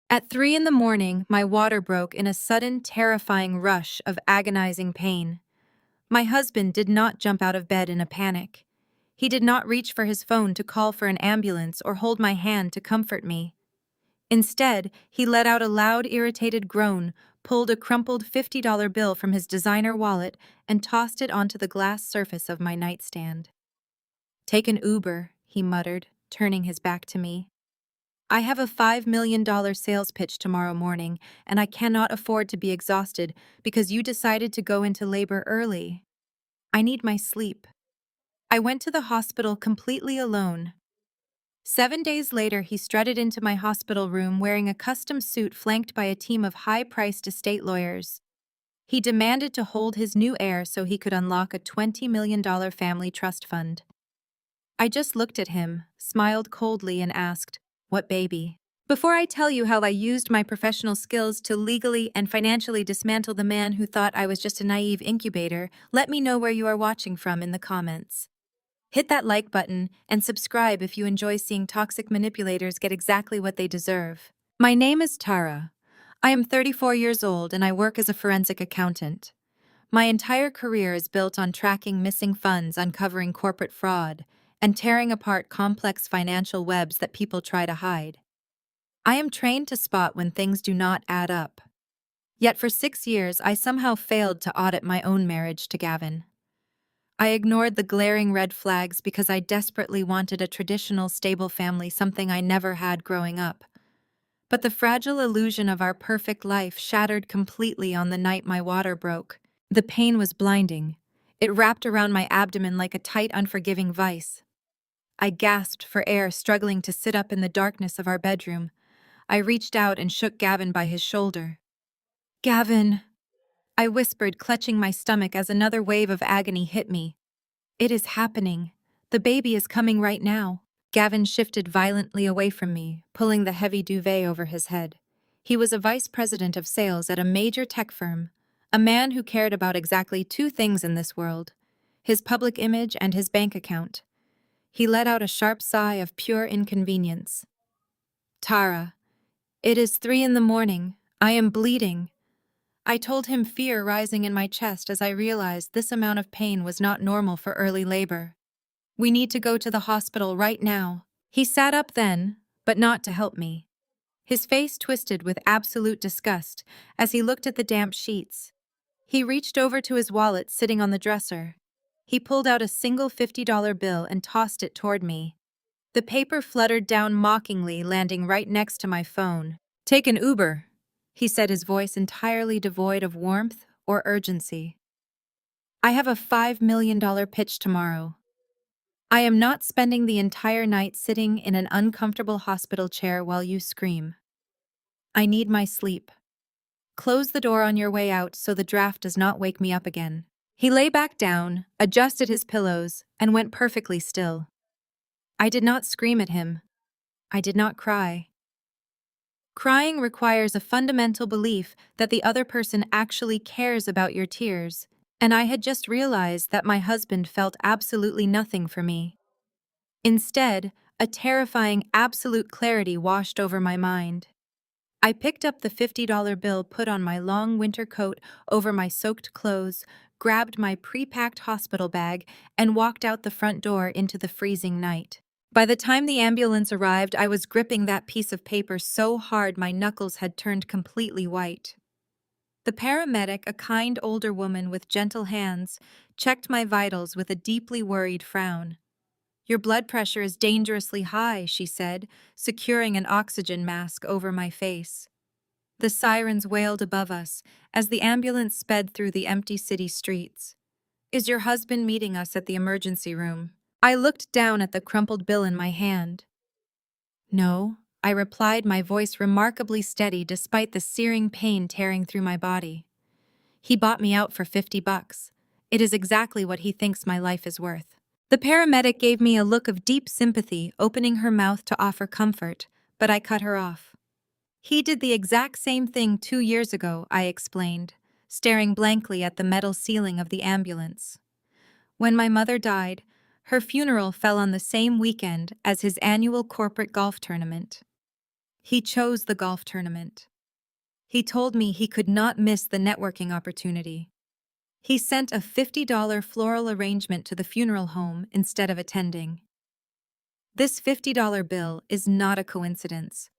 At 3 in the morning, my water broke in a sudden, terrifying rush of agonizing pain. My husband did not jump out of bed in a panic. He did not reach for his phone to call for an ambulance or hold my hand to comfort me. Instead, he let out a loud, irritated groan, pulled a crumpled $50 bill from his designer wallet, and tossed it onto the glass surface of my nightstand. "Take an Uber," he muttered, turning his back to me. "I have a $5 million sales pitch tomorrow morning, and I cannot afford to be exhausted because you decided to go into labor early. I need my sleep." I went to the hospital completely alone. 7 days later, he strutted into my hospital room wearing a custom suit flanked by a team of high-priced estate lawyers. He demanded to hold his new heir so he could unlock a $20 million family trust fund. I just looked at him, smiled coldly, and asked, "What baby?" Before I tell you how I used my professional skills to legally and financially dismantle the man who thought I was just a naive incubator, let me know where you are watching from in the comments. Hit that like button and subscribe if you enjoy seeing toxic manipulators get exactly what they deserve. My name is Tara. I am 34 years old and I work as a forensic accountant. My entire career is built on tracking missing funds, uncovering corporate fraud, and tearing apart complex financial webs that people try to hide. I am trained to spot when things do not add up. Yet for 6 years, I somehow failed to audit my own marriage to Gavin. I ignored the glaring red flags because I desperately wanted a traditional, stable family, something I never had growing up. But the fragile illusion of our perfect life shattered completely on the night my water broke. The pain was blinding. It wrapped around my abdomen like a tight, unforgiving vice. I gasped for air, struggling to sit up in the darkness of our bedroom. I reached out and shook Gavin by his shoulder. "Gavin," I whispered, clutching my stomach as another wave of agony hit me. "It is happening. The baby is coming right now." Gavin shifted violently away from me, pulling the heavy duvet over his head. He was a vice president of sales at a major tech firm, a man who cared about exactly two things in this world: his public image and his bank account. He let out a sharp sigh of pure inconvenience. "Tara, it is 3 in the morning. I am bleeding." I told him, fear rising in my chest as I realized this amount of pain was not normal for early labor. "We need to go to the hospital right now." He sat up then, but not to help me. His face twisted with absolute disgust as he looked at the damp sheets. He reached over to his wallet sitting on the dresser. He pulled out a single $50 bill and tossed it toward me. The paper fluttered down mockingly, landing right next to my phone. "Take an Uber," he said, his voice entirely devoid of warmth or urgency. "I have a $5 million pitch tomorrow. I am not spending the entire night sitting in an uncomfortable hospital chair while you scream. I need my sleep. Close the door on your way out so the draft does not wake me up again." He lay back down, adjusted his pillows, and went perfectly still. I did not scream at him. I did not cry. Crying requires a fundamental belief that the other person actually cares about your tears, and I had just realized that my husband felt absolutely nothing for me. Instead, a terrifying absolute clarity washed over my mind. I picked up the $50 bill, put on my long winter coat over my soaked clothes, grabbed my pre-packed hospital bag, and walked out the front door into the freezing night. By the time the ambulance arrived, I was gripping that piece of paper so hard my knuckles had turned completely white. The paramedic, a kind older woman with gentle hands, checked my vitals with a deeply worried frown. "Your blood pressure is dangerously high," she said, securing an oxygen mask over my face. The sirens wailed above us as the ambulance sped through the empty city streets. "Is your husband meeting us at the emergency room?" I looked down at the crumpled bill in my hand. "No," I replied, my voice remarkably steady despite the searing pain tearing through my body. "He bought me out for $50. It is exactly what he thinks my life is worth." The paramedic gave me a look of deep sympathy, opening her mouth to offer comfort, but I cut her off. "He did the exact same thing 2 years ago," I explained, staring blankly at the metal ceiling of the ambulance. "When my mother died, her funeral fell on the same weekend as his annual corporate golf tournament. He chose the golf tournament. He told me he could not miss the networking opportunity. He sent a $50 floral arrangement to the funeral home instead of attending. This $50 bill is not a coincidence.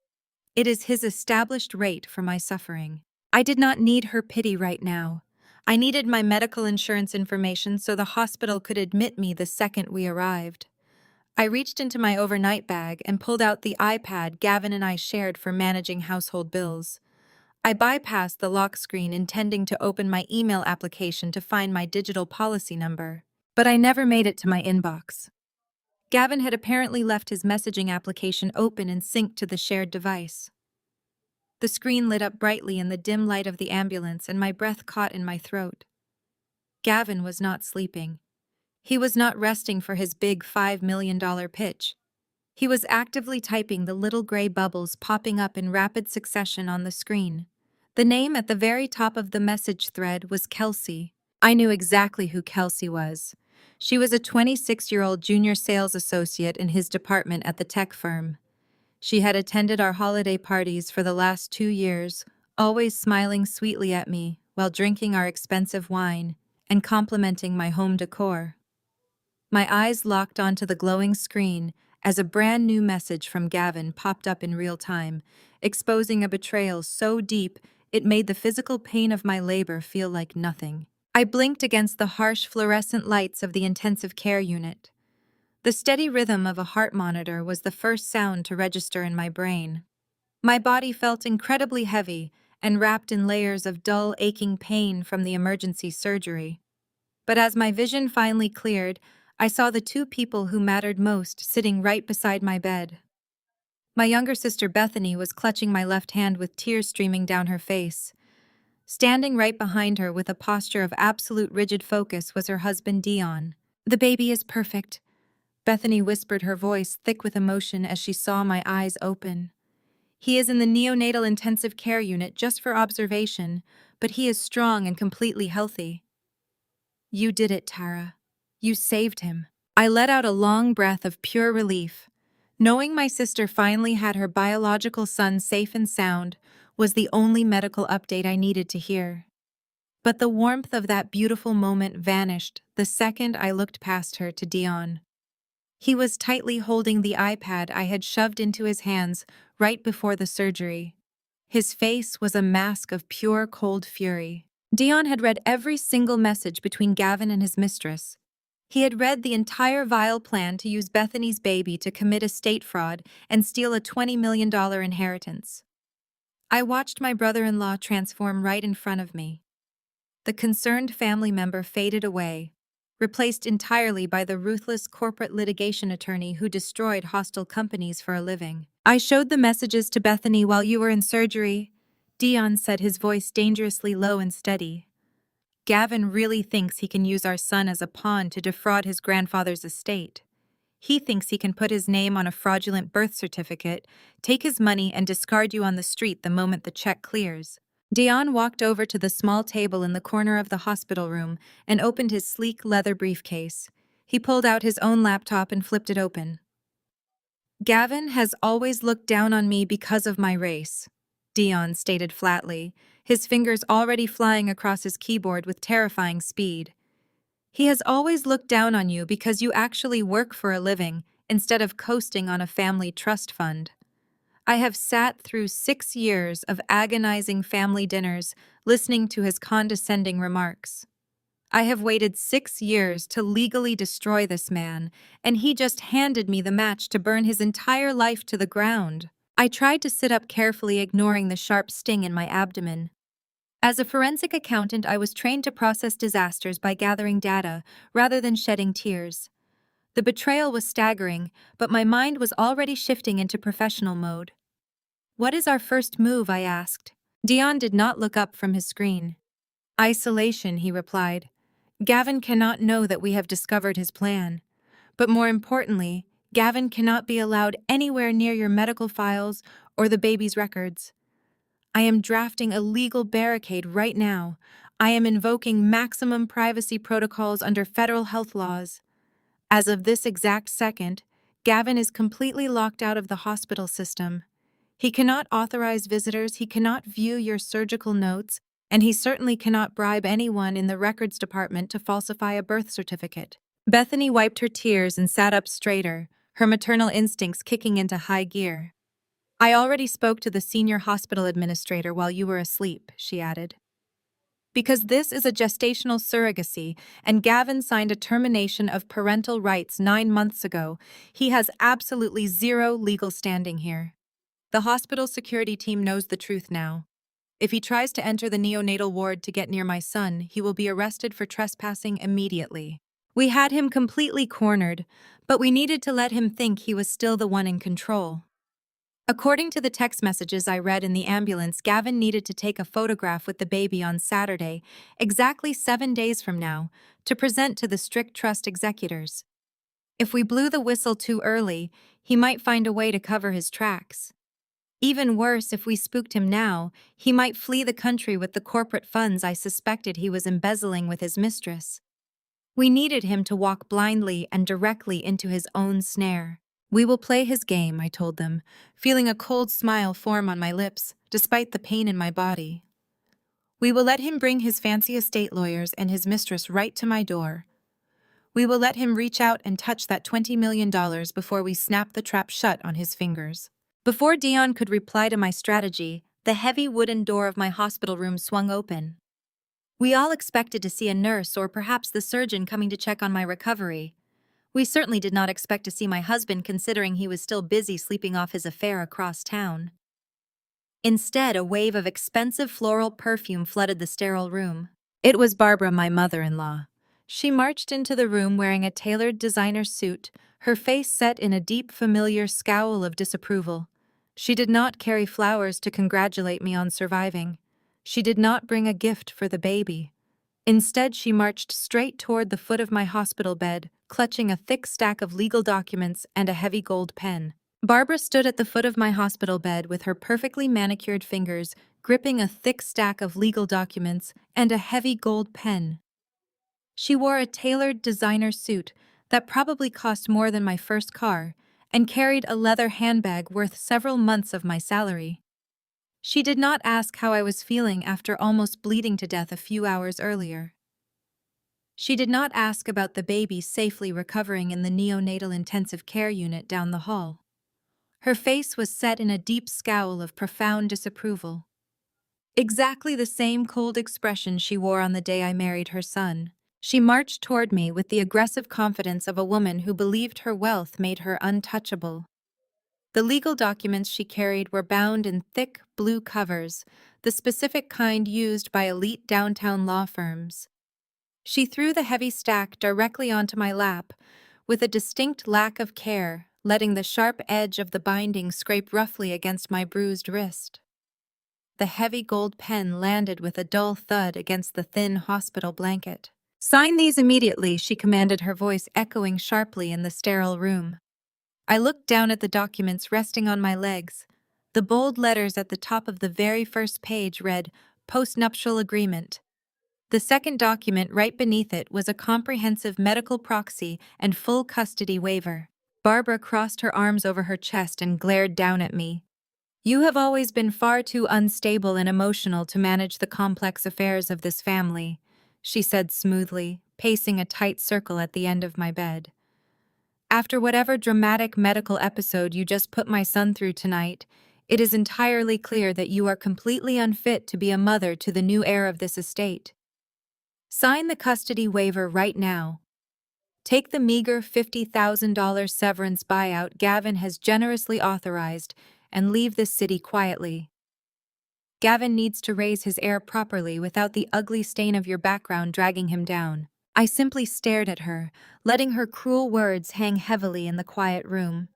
It is his established rate for my suffering. I did not need her pity right now. I needed my medical insurance information so the hospital could admit me the second we arrived. I reached into my overnight bag and pulled out the iPad Gavin and I shared for managing household bills. I bypassed the lock screen intending to open my email application to find my digital policy number. But I never made it to my inbox. Gavin had apparently left his messaging application open and synced to the shared device. The screen lit up brightly in the dim light of the ambulance and my breath caught in my throat. Gavin was not sleeping. He was not resting for his big $5 million pitch. He was actively typing the little gray bubbles popping up in rapid succession on the screen. The name at the very top of the message thread was Kelsey. I knew exactly who Kelsey was. She was a 26-year-old junior sales associate in his department at the tech firm. She had attended our holiday parties for the last 2 years, always smiling sweetly at me while drinking our expensive wine and complimenting my home decor. My eyes locked onto the glowing screen as a brand new message from Gavin popped up in real time, exposing a betrayal so deep it made the physical pain of my labor feel like nothing. I blinked against the harsh fluorescent lights of the intensive care unit. The steady rhythm of a heart monitor was the first sound to register in my brain. My body felt incredibly heavy and wrapped in layers of dull, aching pain from the emergency surgery. But as my vision finally cleared, I saw the two people who mattered most sitting right beside my bed. My younger sister Bethany was clutching my left hand with tears streaming down her face. Standing right behind her with a posture of absolute rigid focus was her husband Dion. "The baby is perfect," Bethany whispered, her voice thick with emotion as she saw my eyes open. "He is in the neonatal intensive care unit just for observation, but he is strong and completely healthy." "You did it, Tara. You saved him." I let out a long breath of pure relief. Knowing my sister finally had her biological son safe and sound was the only medical update I needed to hear. But the warmth of that beautiful moment vanished the second I looked past her to Dion. He was tightly holding the iPad I had shoved into his hands right before the surgery. His face was a mask of pure cold fury. Dion had read every single message between Gavin and his mistress. He had read the entire vile plan to use Bethany's baby to commit estate fraud and steal a $20 million inheritance. I watched my brother-in-law transform right in front of me. The concerned family member faded away, replaced entirely by the ruthless corporate litigation attorney who destroyed hostile companies for a living. "I showed the messages to Bethany while you were in surgery," Dion said, his voice dangerously low and steady. "Gavin really thinks he can use our son as a pawn to defraud his grandfather's estate. He thinks he can put his name on a fraudulent birth certificate, take his money, and discard you on the street the moment the check clears." Dion walked over to the small table in the corner of the hospital room and opened his sleek leather briefcase. He pulled out his own laptop and flipped it open. "Gavin has always looked down on me because of my race," Dion stated flatly, his fingers already flying across his keyboard with terrifying speed. "He has always looked down on you because you actually work for a living instead of coasting on a family trust fund. I have sat through 6 years of agonizing family dinners listening to his condescending remarks. I have waited 6 years to legally destroy this man, and he just handed me the match to burn his entire life to the ground." I tried to sit up carefully, ignoring the sharp sting in my abdomen. As a forensic accountant, I was trained to process disasters by gathering data rather than shedding tears. The betrayal was staggering, but my mind was already shifting into professional mode. "What is our first move?" I asked. Dion did not look up from his screen. "Isolation," he replied. "Gavin cannot know that we have discovered his plan. But more importantly, Gavin cannot be allowed anywhere near your medical files or the baby's records. I am drafting a legal barricade right now. I am invoking maximum privacy protocols under federal health laws. As of this exact second, Gavin is completely locked out of the hospital system. He cannot authorize visitors, he cannot view your surgical notes, and he certainly cannot bribe anyone in the records department to falsify a birth certificate. Bethany wiped her tears and sat up straighter, her maternal instincts kicking into high gear. I already spoke to the senior hospital administrator while you were asleep, she added. Because this is a gestational surrogacy, and Gavin signed a termination of parental rights 9 months ago, he has absolutely zero legal standing here. The hospital security team knows the truth now. If he tries to enter the neonatal ward to get near my son, he will be arrested for trespassing immediately. We had him completely cornered, but we needed to let him think he was still the one in control. According to the text messages I read in the ambulance, Gavin needed to take a photograph with the baby on Saturday, exactly 7 days from now, to present to the strict trust executors. If we blew the whistle too early, he might find a way to cover his tracks. Even worse, if we spooked him now, he might flee the country with the corporate funds I suspected he was embezzling with his mistress. We needed him to walk blindly and directly into his own snare. We will play his game, I told them, feeling a cold smile form on my lips, despite the pain in my body. We will let him bring his fancy estate lawyers and his mistress right to my door. We will let him reach out and touch that $20 million before we snap the trap shut on his fingers. Before Dion could reply to my strategy, the heavy wooden door of my hospital room swung open. We all expected to see a nurse or perhaps the surgeon coming to check on my recovery. We certainly did not expect to see my husband, considering he was still busy sleeping off his affair across town. Instead, a wave of expensive floral perfume flooded the sterile room. It was Barbara, my mother-in-law. She marched into the room wearing a tailored designer suit, her face set in a deep, familiar scowl of disapproval. She did not carry flowers to congratulate me on surviving. She did not bring a gift for the baby. Instead, she marched straight toward the foot of my hospital bed, clutching a thick stack of legal documents and a heavy gold pen. Barbara stood at the foot of my hospital bed with her perfectly manicured fingers, gripping a thick stack of legal documents and a heavy gold pen. She wore a tailored designer suit that probably cost more than my first car, and carried a leather handbag worth several months of my salary. She did not ask how I was feeling after almost bleeding to death a few hours earlier. She did not ask about the baby safely recovering in the neonatal intensive care unit down the hall. Her face was set in a deep scowl of profound disapproval. Exactly the same cold expression she wore on the day I married her son. She marched toward me with the aggressive confidence of a woman who believed her wealth made her untouchable. The legal documents she carried were bound in thick, blue covers, the specific kind used by elite downtown law firms. She threw the heavy stack directly onto my lap, with a distinct lack of care, letting the sharp edge of the binding scrape roughly against my bruised wrist. The heavy gold pen landed with a dull thud against the thin hospital blanket. "Sign these immediately," she commanded, her voice echoing sharply in the sterile room. I looked down at the documents resting on my legs. The bold letters at the top of the very first page read, "Postnuptial Agreement." The second document right beneath it was a comprehensive medical proxy and full custody waiver. Barbara crossed her arms over her chest and glared down at me. "You have always been far too unstable and emotional to manage the complex affairs of this family," she said smoothly, pacing a tight circle at the end of my bed. "After whatever dramatic medical episode you just put my son through tonight, it is entirely clear that you are completely unfit to be a mother to the new heir of this estate. Sign the custody waiver right now. Take the meager $50,000 severance buyout Gavin has generously authorized and leave this city quietly. Gavin needs to raise his heir properly without the ugly stain of your background dragging him down." I simply stared at her, letting her cruel words hang heavily in the quiet room.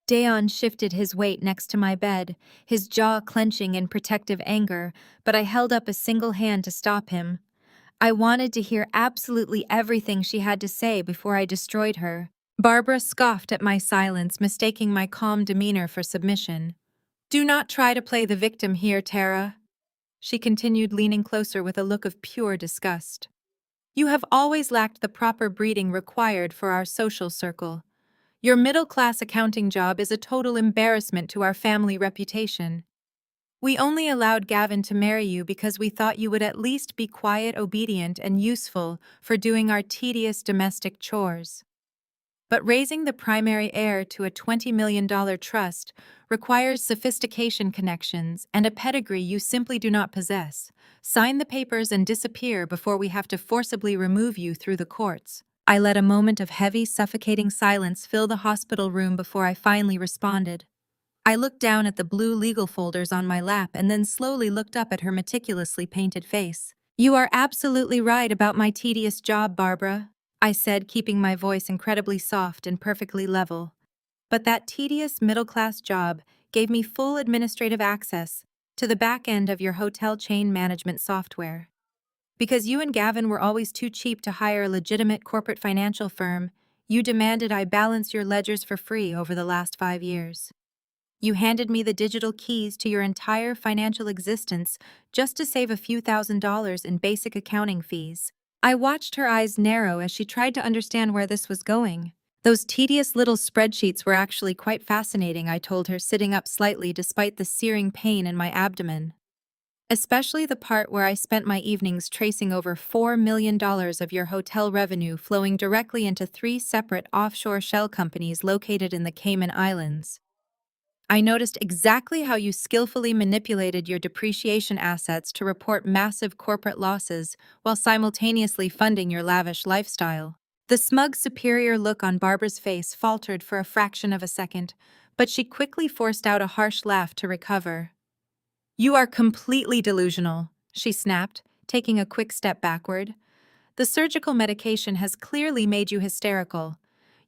Dayon shifted his weight next to my bed, his jaw clenching in protective anger, but I held up a single hand to stop him. I wanted to hear absolutely everything she had to say before I destroyed her. Barbara scoffed at my silence, mistaking my calm demeanor for submission. "Do not try to play the victim here, Tara," she continued, leaning closer with a look of pure disgust. "You have always lacked the proper breeding required for our social circle. Your middle-class accounting job is a total embarrassment to our family reputation. We only allowed Gavin to marry you because we thought you would at least be quiet, obedient, and useful for doing our tedious domestic chores. But raising the primary heir to a $20 million trust requires sophistication connections and a pedigree you simply do not possess. Sign the papers and disappear before we have to forcibly remove you through the courts. I let a moment of heavy, suffocating silence fill the hospital room before I finally responded. I looked down at the blue legal folders on my lap and then slowly looked up at her meticulously painted face. You are absolutely right about my tedious job, Barbara, I said, keeping my voice incredibly soft and perfectly level. But that tedious middle-class job gave me full administrative access to the back end of your hotel chain management software. Because you and Gavin were always too cheap to hire a legitimate corporate financial firm, you demanded I balance your ledgers for free over the last 5 years. You handed me the digital keys to your entire financial existence just to save a few $1,000s in basic accounting fees. I watched her eyes narrow as she tried to understand where this was going. Those tedious little spreadsheets were actually quite fascinating, I told her, sitting up slightly despite the searing pain in my abdomen. Especially the part where I spent my evenings tracing over $4 million of your hotel revenue flowing directly into 3 separate offshore shell companies located in the Cayman Islands. I noticed exactly how you skillfully manipulated your depreciation assets to report massive corporate losses while simultaneously funding your lavish lifestyle. The smug, superior look on Barbara's face faltered for a fraction of a second, but she quickly forced out a harsh laugh to recover. You are completely delusional, she snapped, taking a quick step backward. The surgical medication has clearly made you hysterical.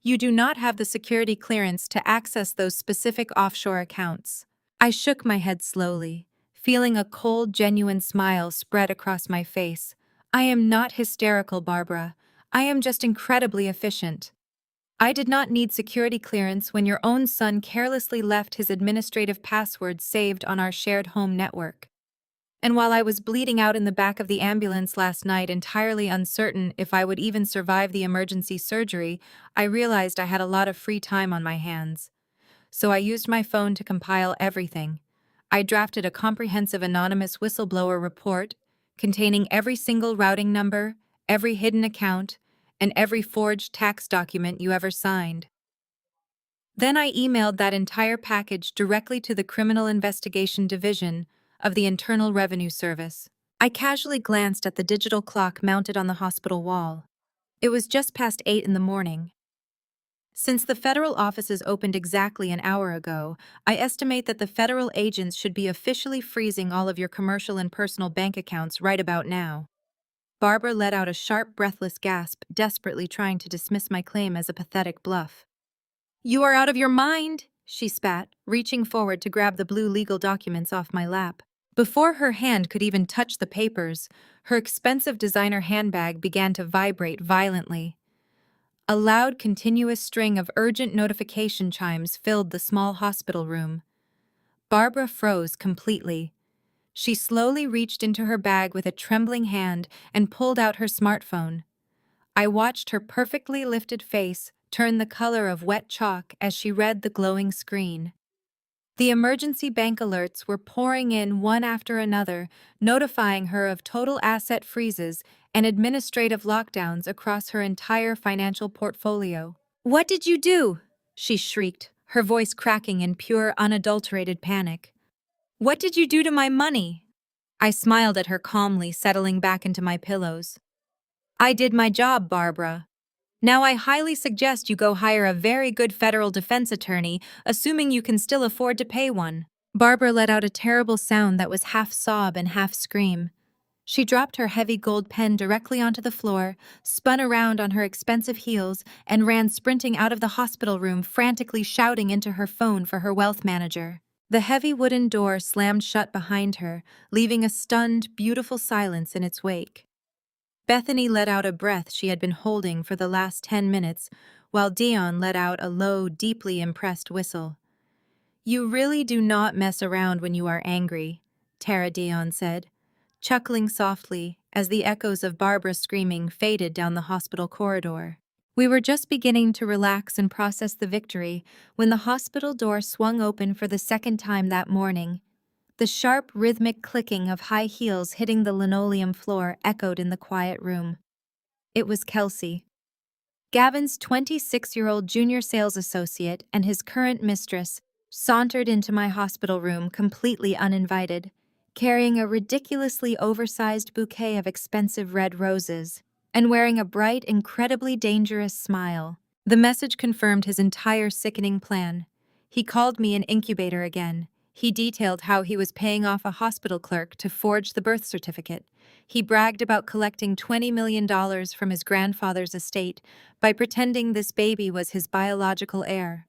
You do not have the security clearance to access those specific offshore accounts. I shook my head slowly, feeling a cold, genuine smile spread across my face. I am not hysterical, Barbara. I am just incredibly efficient. I did not need security clearance when your own son carelessly left his administrative password saved on our shared home network. And while I was bleeding out in the back of the ambulance last night, entirely uncertain if I would even survive the emergency surgery, I realized I had a lot of free time on my hands. So I used my phone to compile everything. I drafted a comprehensive anonymous whistleblower report containing every single routing number, every hidden account, and every forged tax document you ever signed. Then I emailed that entire package directly to the Criminal Investigation Division of the Internal Revenue Service. I casually glanced at the digital clock mounted on the hospital wall. It was just past 8 in the morning. Since the federal offices opened exactly an hour ago, I estimate that the federal agents should be officially freezing all of your commercial and personal bank accounts right about now. Barbara let out a sharp, breathless gasp, desperately trying to dismiss my claim as a pathetic bluff. You are out of your mind, she spat, reaching forward to grab the blue legal documents off my lap. Before her hand could even touch the papers, her expensive designer handbag began to vibrate violently. A loud, continuous string of urgent notification chimes filled the small hospital room. Barbara froze completely. She slowly reached into her bag with a trembling hand and pulled out her smartphone. I watched her perfectly lifted face turn the color of wet chalk as she read the glowing screen. The emergency bank alerts were pouring in one after another, notifying her of total asset freezes and administrative lockdowns across her entire financial portfolio. What did you do? She shrieked, her voice cracking in pure, unadulterated panic. What did you do to my money? I smiled at her calmly, settling back into my pillows. I did my job, Barbara. Now I highly suggest you go hire a very good federal defense attorney, assuming you can still afford to pay one. Barbara let out a terrible sound that was half sob and half scream. She dropped her heavy gold pen directly onto the floor, spun around on her expensive heels, and ran sprinting out of the hospital room, frantically shouting into her phone for her wealth manager. The heavy wooden door slammed shut behind her, leaving a stunned, beautiful silence in its wake. Bethany let out a breath she had been holding for the last 10 minutes, while Dion let out a low, deeply impressed whistle. You really do not mess around when you are angry, Tara Dion said, chuckling softly as the echoes of Barbara screaming faded down the hospital corridor. We were just beginning to relax and process the victory when the hospital door swung open for the second time that morning. The sharp, rhythmic clicking of high heels hitting the linoleum floor echoed in the quiet room. It was Kelsey, Gavin's 26-year-old junior sales associate, and his current mistress, sauntered into my hospital room completely uninvited, carrying a ridiculously oversized bouquet of expensive red roses, and wearing a bright, incredibly dangerous smile. The message confirmed his entire sickening plan. He called me an incubator again. He detailed how he was paying off a hospital clerk to forge the birth certificate. He bragged about collecting $20 million from his grandfather's estate by pretending this baby was his biological heir.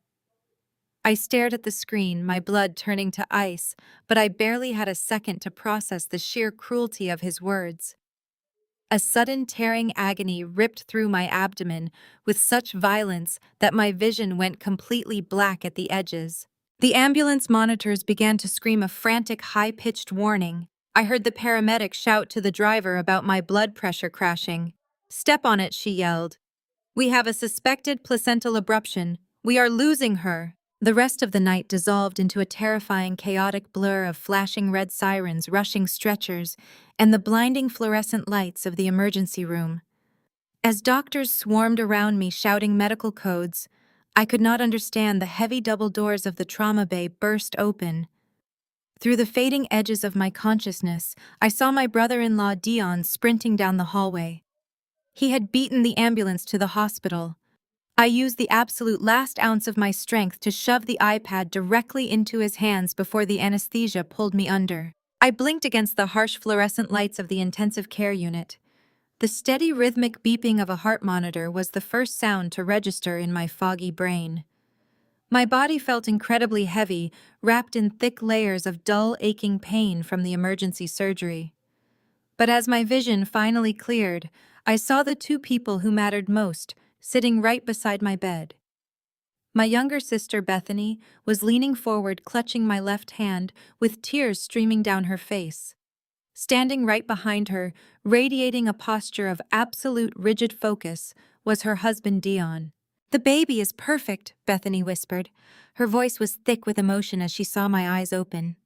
I stared at the screen, my blood turning to ice, but I barely had a second to process the sheer cruelty of his words. A sudden tearing agony ripped through my abdomen with such violence that my vision went completely black at the edges. The ambulance monitors began to scream a frantic, high-pitched warning. I heard the paramedic shout to the driver about my blood pressure crashing. "Step on it," she yelled. "We have a suspected placental abruption. We are losing her." The rest of the night dissolved into a terrifying, chaotic blur of flashing red sirens, rushing stretchers, and the blinding fluorescent lights of the emergency room. As doctors swarmed around me shouting medical codes, I could not understand. The heavy double doors of the trauma bay burst open. Through the fading edges of my consciousness, I saw my brother-in-law Dion sprinting down the hallway. He had beaten the ambulance to the hospital. I used the absolute last ounce of my strength to shove the iPad directly into his hands before the anesthesia pulled me under. I blinked against the harsh fluorescent lights of the intensive care unit. The steady rhythmic beeping of a heart monitor was the first sound to register in my foggy brain. My body felt incredibly heavy, wrapped in thick layers of dull, aching pain from the emergency surgery. But as my vision finally cleared, I saw the two people who mattered most, sitting right beside my bed. My younger sister, Bethany, was leaning forward, clutching my left hand, with tears streaming down her face. Standing right behind her, radiating a posture of absolute rigid focus, was her husband, Dion. "The baby is perfect," Bethany whispered. Her voice was thick with emotion as she saw my eyes open.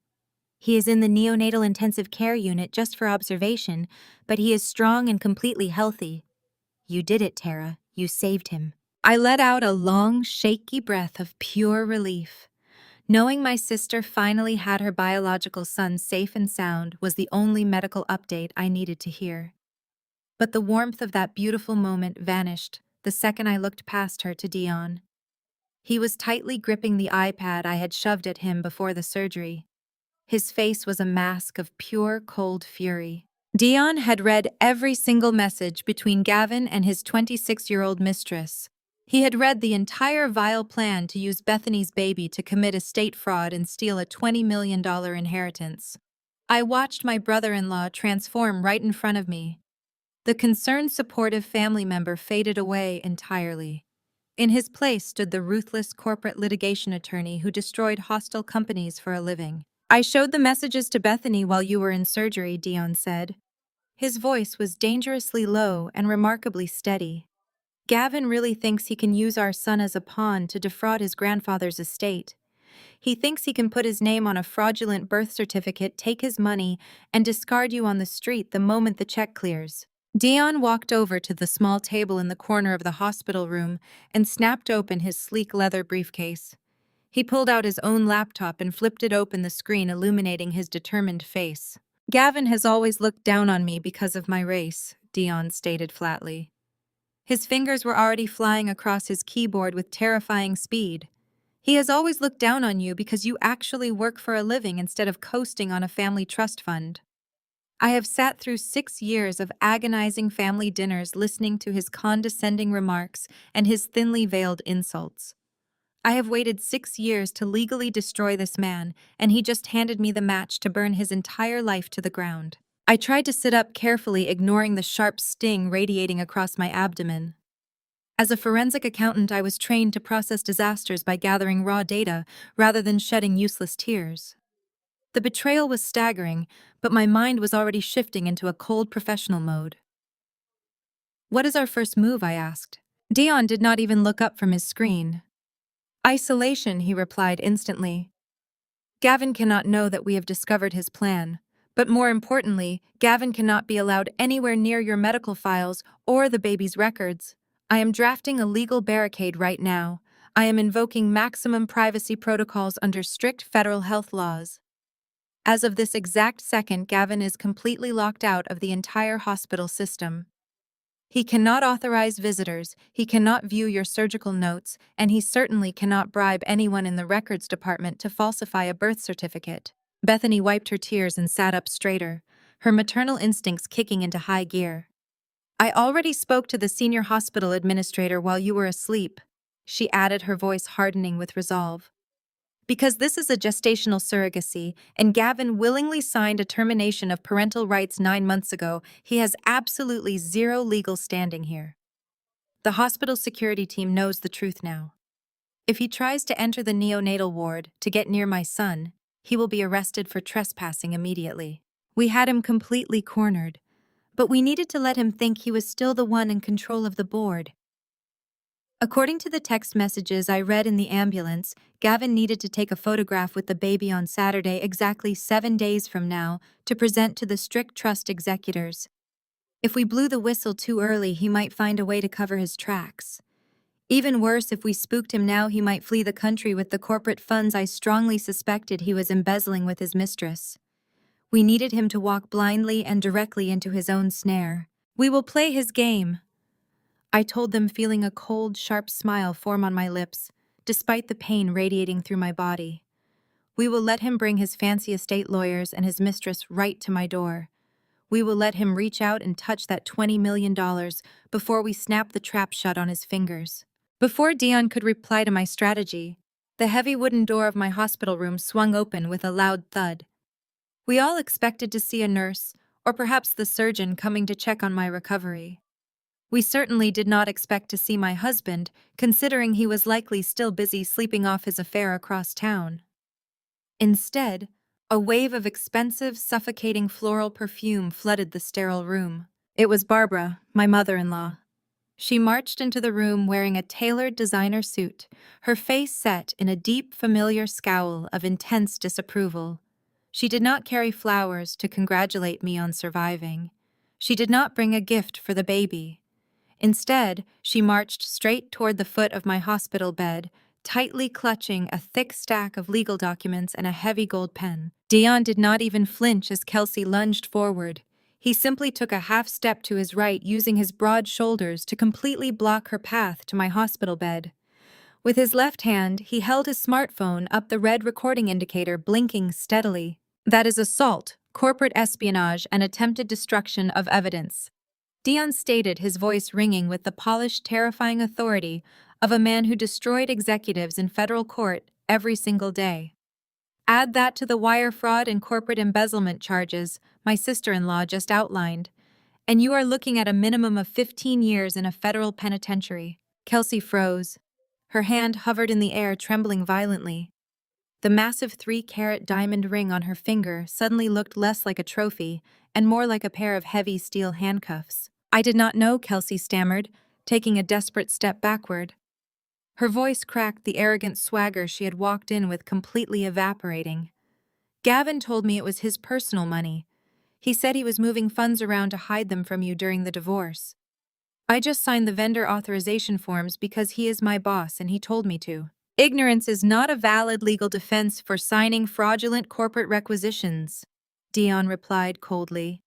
"He is in the neonatal intensive care unit just for observation, but he is strong and completely healthy." "You did it, Tara. You saved him." I let out a long, shaky breath of pure relief. Knowing my sister finally had her biological son safe and sound was the only medical update I needed to hear. But the warmth of that beautiful moment vanished the second I looked past her to Dion. He was tightly gripping the iPad I had shoved at him before the surgery. His face was a mask of pure, cold fury. Dion had read every single message between Gavin and his 26-year-old mistress. He had read the entire vile plan to use Bethany's baby to commit estate fraud and steal a $20 million inheritance. I watched my brother-in-law transform right in front of me. The concerned, supportive family member faded away entirely. In his place stood the ruthless corporate litigation attorney who destroyed hostile companies for a living. "I showed the messages to Bethany while you were in surgery," Dion said. His voice was dangerously low and remarkably steady. "Gavin really thinks he can use our son as a pawn to defraud his grandfather's estate. He thinks he can put his name on a fraudulent birth certificate, take his money, and discard you on the street the moment the check clears." Dion walked over to the small table in the corner of the hospital room and snapped open his sleek leather briefcase. He pulled out his own laptop and flipped it open, the screen illuminating his determined face. "Gavin has always looked down on me because of my race," Dion stated flatly. His fingers were already flying across his keyboard with terrifying speed. "He has always looked down on you because you actually work for a living instead of coasting on a family trust fund." I have sat through 6 years of agonizing family dinners listening to his condescending remarks and his thinly veiled insults. I have waited 6 years to legally destroy this man, and he just handed me the match to burn his entire life to the ground. I tried to sit up carefully, ignoring the sharp sting radiating across my abdomen. As a forensic accountant, I was trained to process disasters by gathering raw data rather than shedding useless tears. The betrayal was staggering, but my mind was already shifting into a cold professional mode. "What is our first move?" I asked. Dion did not even look up from his screen. Isolation, he replied instantly. Gavin cannot know that we have discovered his plan. But more importantly, Gavin cannot be allowed anywhere near your medical files or the baby's records. I am drafting a legal barricade right now. I am invoking maximum privacy protocols under strict federal health laws. As of this exact second, Gavin is completely locked out of the entire hospital system. He cannot authorize visitors, he cannot view your surgical notes, and he certainly cannot bribe anyone in the records department to falsify a birth certificate. Bethany wiped her tears and sat up straighter, her maternal instincts kicking into high gear. I already spoke to the senior hospital administrator while you were asleep, she added, her voice hardening with resolve. Because this is a gestational surrogacy, and Gavin willingly signed a termination of parental rights 9 months ago, he has absolutely zero legal standing here. The hospital security team knows the truth now. If he tries to enter the neonatal ward to get near my son, he will be arrested for trespassing immediately. We had him completely cornered, but we needed to let him think he was still the one in control of the board. According to the text messages I read in the ambulance, Gavin needed to take a photograph with the baby on Saturday, exactly 7 days from now, to present to the strict trust executors. If we blew the whistle too early, he might find a way to cover his tracks. Even worse, if we spooked him now, he might flee the country with the corporate funds I strongly suspected he was embezzling with his mistress. We needed him to walk blindly and directly into his own snare. We will play his game, I told them, feeling a cold, sharp smile form on my lips, despite the pain radiating through my body. We will let him bring his fancy estate lawyers and his mistress right to my door. We will let him reach out and touch that $20 million before we snap the trap shut on his fingers. Before Dion could reply to my strategy, the heavy wooden door of my hospital room swung open with a loud thud. We all expected to see a nurse, or perhaps the surgeon, coming to check on my recovery. We certainly did not expect to see my husband, considering he was likely still busy sleeping off his affair across town. Instead, a wave of expensive, suffocating floral perfume flooded the sterile room. It was Barbara, my mother-in-law. She marched into the room wearing a tailored designer suit, her face set in a deep, familiar scowl of intense disapproval. She did not carry flowers to congratulate me on surviving. She did not bring a gift for the baby. Instead, she marched straight toward the foot of my hospital bed, tightly clutching a thick stack of legal documents and a heavy gold pen. Dion did not even flinch as Kelsey lunged forward. He simply took a half step to his right, using his broad shoulders to completely block her path to my hospital bed. With his left hand, he held his smartphone up, the red recording indicator blinking steadily. That is assault, corporate espionage, and attempted destruction of evidence, Dion stated, his voice ringing with the polished, terrifying authority of a man who destroyed executives in federal court every single day. Add that to the wire fraud and corporate embezzlement charges my sister-in-law just outlined, and you are looking at a minimum of 15 years in a federal penitentiary. Kelsey froze. Her hand hovered in the air, trembling violently. The massive 3-carat diamond ring on her finger suddenly looked less like a trophy and more like a pair of heavy steel handcuffs. I did not know, Kelsey stammered, taking a desperate step backward. Her voice cracked, the arrogant swagger she had walked in with completely evaporating. Gavin told me it was his personal money. He said he was moving funds around to hide them from you during the divorce. I just signed the vendor authorization forms because he is my boss and he told me to. Ignorance is not a valid legal defense for signing fraudulent corporate requisitions, Dion replied coldly.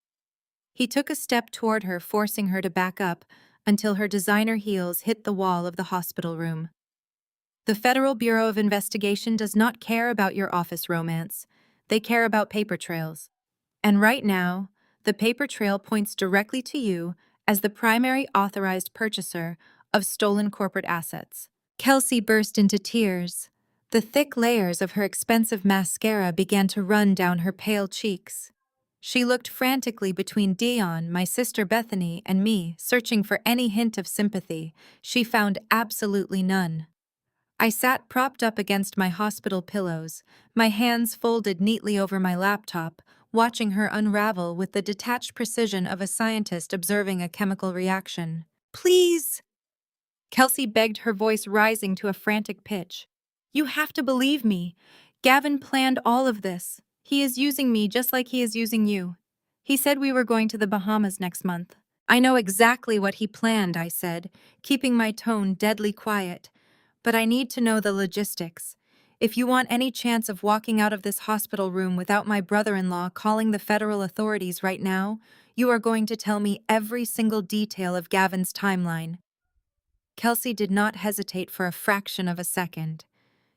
He took a step toward her, forcing her to back up until her designer heels hit the wall of the hospital room. The Federal Bureau of Investigation does not care about your office romance. They care about paper trails. And right now, the paper trail points directly to you as the primary authorized purchaser of stolen corporate assets. Kelsey burst into tears. The thick layers of her expensive mascara began to run down her pale cheeks. She looked frantically between Dion, my sister Bethany, and me, searching for any hint of sympathy. She found absolutely none. I sat propped up against my hospital pillows, my hands folded neatly over my laptop, watching her unravel with the detached precision of a scientist observing a chemical reaction. "Please!" Kelsey begged, her voice rising to a frantic pitch. You have to believe me. Gavin planned all of this. He is using me just like he is using you. He said we were going to the Bahamas next month. I know exactly what he planned, I said, keeping my tone deadly quiet. But I need to know the logistics. If you want any chance of walking out of this hospital room without my brother-in-law calling the federal authorities right now, you are going to tell me every single detail of Gavin's timeline. Kelsey did not hesitate for a fraction of a second.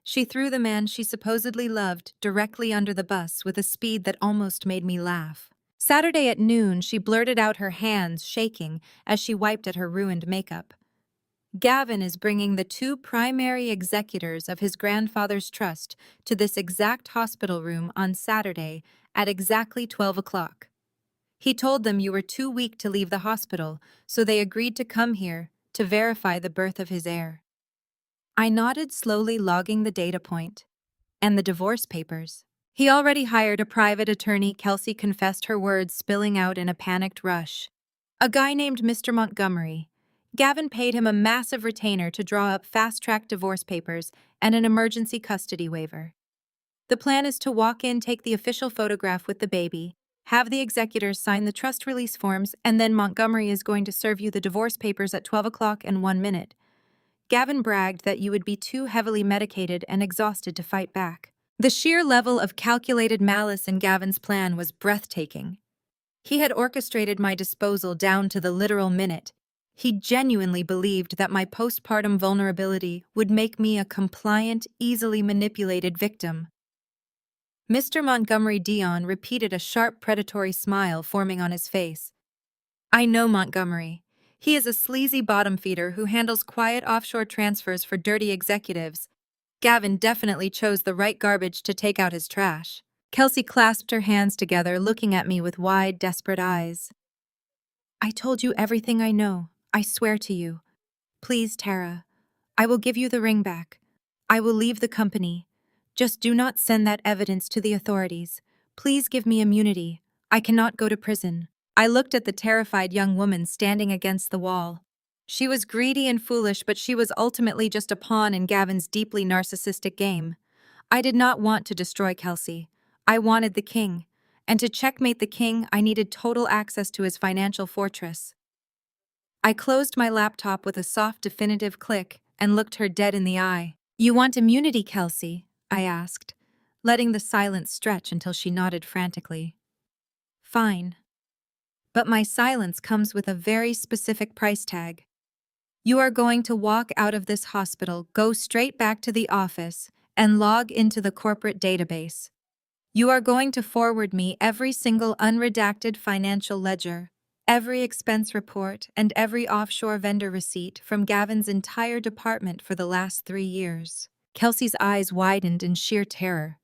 She threw the man she supposedly loved directly under the bus with a speed that almost made me laugh. Saturday at noon, she blurted out, her hands shaking as she wiped at her ruined makeup. Gavin is bringing the two primary executors of his grandfather's trust to this exact hospital room on Saturday at exactly 12 o'clock. He told them you were too weak to leave the hospital, so they agreed to come here to verify the birth of his heir. I nodded, slowly logging the data point. And the divorce papers. He already hired a private attorney, Kelsey confessed, her words spilling out in a panicked rush. A guy named Mr. Montgomery. Gavin paid him a massive retainer to draw up fast-track divorce papers and an emergency custody waiver. The plan is to walk in, take the official photograph with the baby, have the executors sign the trust release forms, and then Montgomery is going to serve you the divorce papers at 12 o'clock and 1 minute. Gavin bragged that you would be too heavily medicated and exhausted to fight back. The sheer level of calculated malice in Gavin's plan was breathtaking. He had orchestrated my disposal down to the literal minute. He genuinely believed that my postpartum vulnerability would make me a compliant, easily manipulated victim. Mr. Montgomery Dion repeated, a sharp, predatory smile forming on his face. I know Montgomery. He is a sleazy bottom feeder who handles quiet offshore transfers for dirty executives. Gavin definitely chose the right garbage to take out his trash. Kelsey clasped her hands together, looking at me with wide, desperate eyes. I told you everything I know. I swear to you. Please, Tara. I will give you the ring back. I will leave the company. Just do not send that evidence to the authorities. Please give me immunity. I cannot go to prison. I looked at the terrified young woman standing against the wall. She was greedy and foolish, but she was ultimately just a pawn in Gavin's deeply narcissistic game. I did not want to destroy Kelsey. I wanted the king. And to checkmate the king, I needed total access to his financial fortress. I closed my laptop with a soft, definitive click and looked her dead in the eye. You want immunity, Kelsey? I asked, letting the silence stretch until she nodded frantically. Fine. But my silence comes with a very specific price tag. You are going to walk out of this hospital, go straight back to the office, and log into the corporate database. You are going to forward me every single unredacted financial ledger, every expense report, and every offshore vendor receipt from Gavin's entire department for the last 3 years. Kelsey's eyes widened in sheer terror.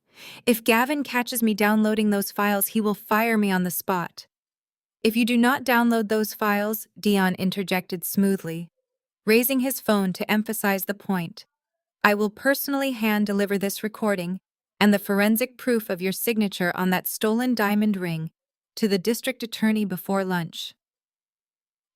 If Gavin catches me downloading those files, he will fire me on the spot. If you do not download those files, Dion interjected smoothly, raising his phone to emphasize the point, I will personally hand-deliver this recording and the forensic proof of your signature on that stolen diamond ring to the district attorney before lunch.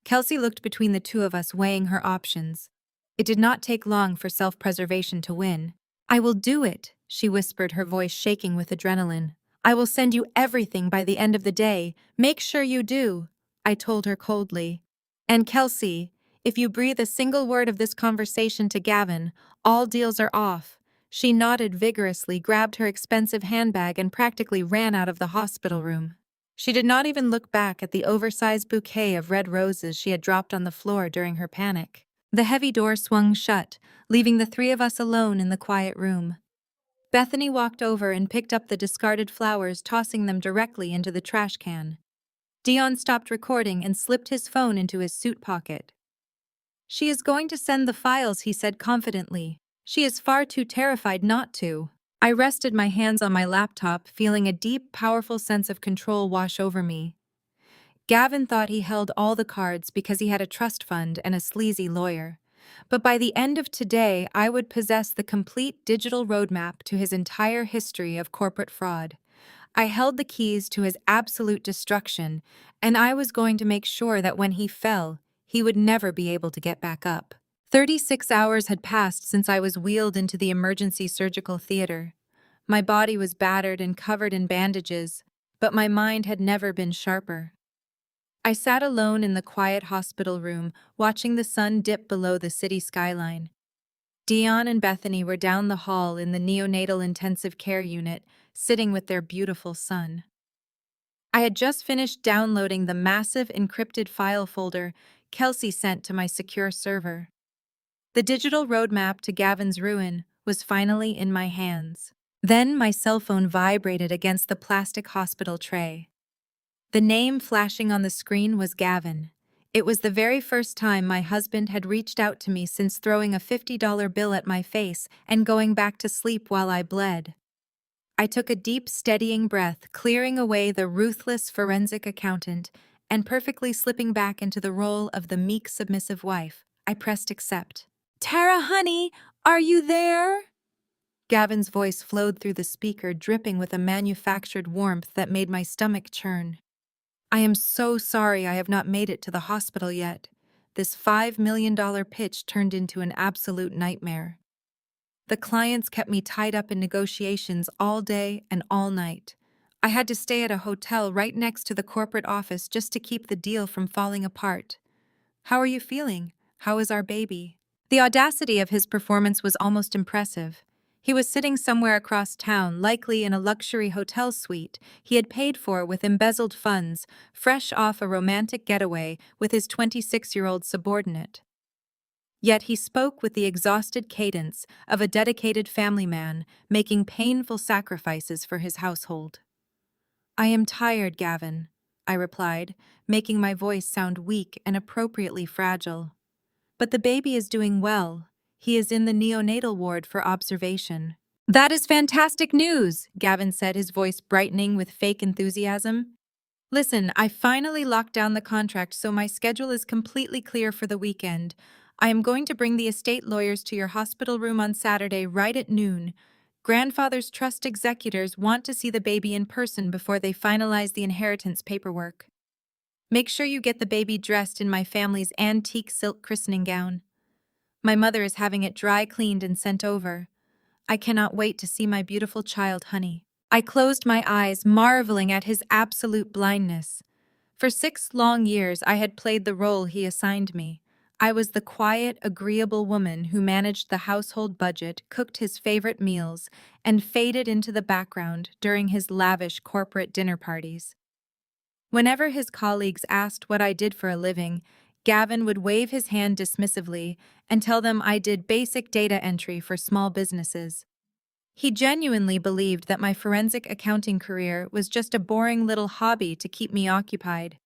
Kelsey looked between the two of us, weighing her options. It did not take long for self-preservation to win. I will do it, she whispered, her voice shaking with adrenaline. I will send you everything by the end of the day. Make sure you do, I told her coldly. And Kelsey, if you breathe a single word of this conversation to Gavin, all deals are off. She nodded vigorously, grabbed her expensive handbag, and practically ran out of the hospital room. She did not even look back at the oversized bouquet of red roses she had dropped on the floor during her panic. The heavy door swung shut, leaving the three of us alone in the quiet room. Bethany walked over and picked up the discarded flowers, tossing them directly into the trash can. Dion stopped recording and slipped his phone into his suit pocket. She is going to send the files, he said confidently. She is far too terrified not to. I rested my hands on my laptop, feeling a deep, powerful sense of control wash over me. Gavin thought he held all the cards because he had a trust fund and a sleazy lawyer. But by the end of today, I would possess the complete digital roadmap to his entire history of corporate fraud. I held the keys to his absolute destruction, and I was going to make sure that when he fell, he would never be able to get back up. 36 hours had passed since I was wheeled into the emergency surgical theater. My body was battered and covered in bandages, but my mind had never been sharper. I sat alone in the quiet hospital room, watching the sun dip below the city skyline. Dion and Bethany were down the hall in the neonatal intensive care unit, sitting with their beautiful son. I had just finished downloading the massive encrypted file folder Kelsey sent to my secure server. The digital roadmap to Gavin's ruin was finally in my hands. Then my cell phone vibrated against the plastic hospital tray. The name flashing on the screen was Gavin. It was the very first time my husband had reached out to me since throwing a $50 bill at my face and going back to sleep while I bled. I took a deep, steadying breath, clearing away the ruthless forensic accountant, and perfectly slipping back into the role of the meek, submissive wife. I pressed accept. "Tara, honey, are you there?" Gavin's voice flowed through the speaker, dripping with a manufactured warmth that made my stomach churn. "I am so sorry I have not made it to the hospital yet. This $5 million pitch turned into an absolute nightmare. The clients kept me tied up in negotiations all day and all night. I had to stay at a hotel right next to the corporate office just to keep the deal from falling apart. How are you feeling? How is our baby?" The audacity of his performance was almost impressive. He was sitting somewhere across town, likely in a luxury hotel suite he had paid for with embezzled funds, fresh off a romantic getaway with his 26-year-old subordinate. Yet he spoke with the exhausted cadence of a dedicated family man making painful sacrifices for his household. "I am tired, Gavin," I replied, making my voice sound weak and appropriately fragile. "But the baby is doing well. He is in the neonatal ward for observation." "That is fantastic news," Gavin said, his voice brightening with fake enthusiasm. "Listen, I finally locked down the contract, so my schedule is completely clear for the weekend. I am going to bring the estate lawyers to your hospital room on Saturday right at noon. Grandfather's trust executors want to see the baby in person before they finalize the inheritance paperwork. Make sure you get the baby dressed in my family's antique silk christening gown. My mother is having it dry cleaned and sent over. I cannot wait to see my beautiful child, honey." I closed my eyes, marveling at his absolute blindness. For 6 long years, I had played the role he assigned me. I was the quiet, agreeable woman who managed the household budget, cooked his favorite meals, and faded into the background during his lavish corporate dinner parties. Whenever his colleagues asked what I did for a living, Gavin would wave his hand dismissively and tell them I did basic data entry for small businesses. He genuinely believed that my forensic accounting career was just a boring little hobby to keep me occupied.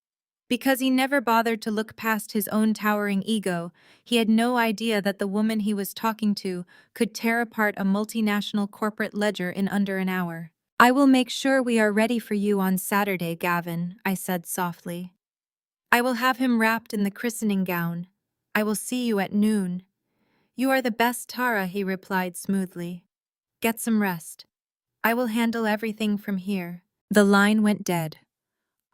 Because he never bothered to look past his own towering ego, he had no idea that the woman he was talking to could tear apart a multinational corporate ledger in under an hour. "I will make sure we are ready for you on Saturday, Gavin," I said softly. "I will have him wrapped in the christening gown. I will see you at noon." "You are the best, Tara," he replied smoothly. "Get some rest. I will handle everything from here." The line went dead.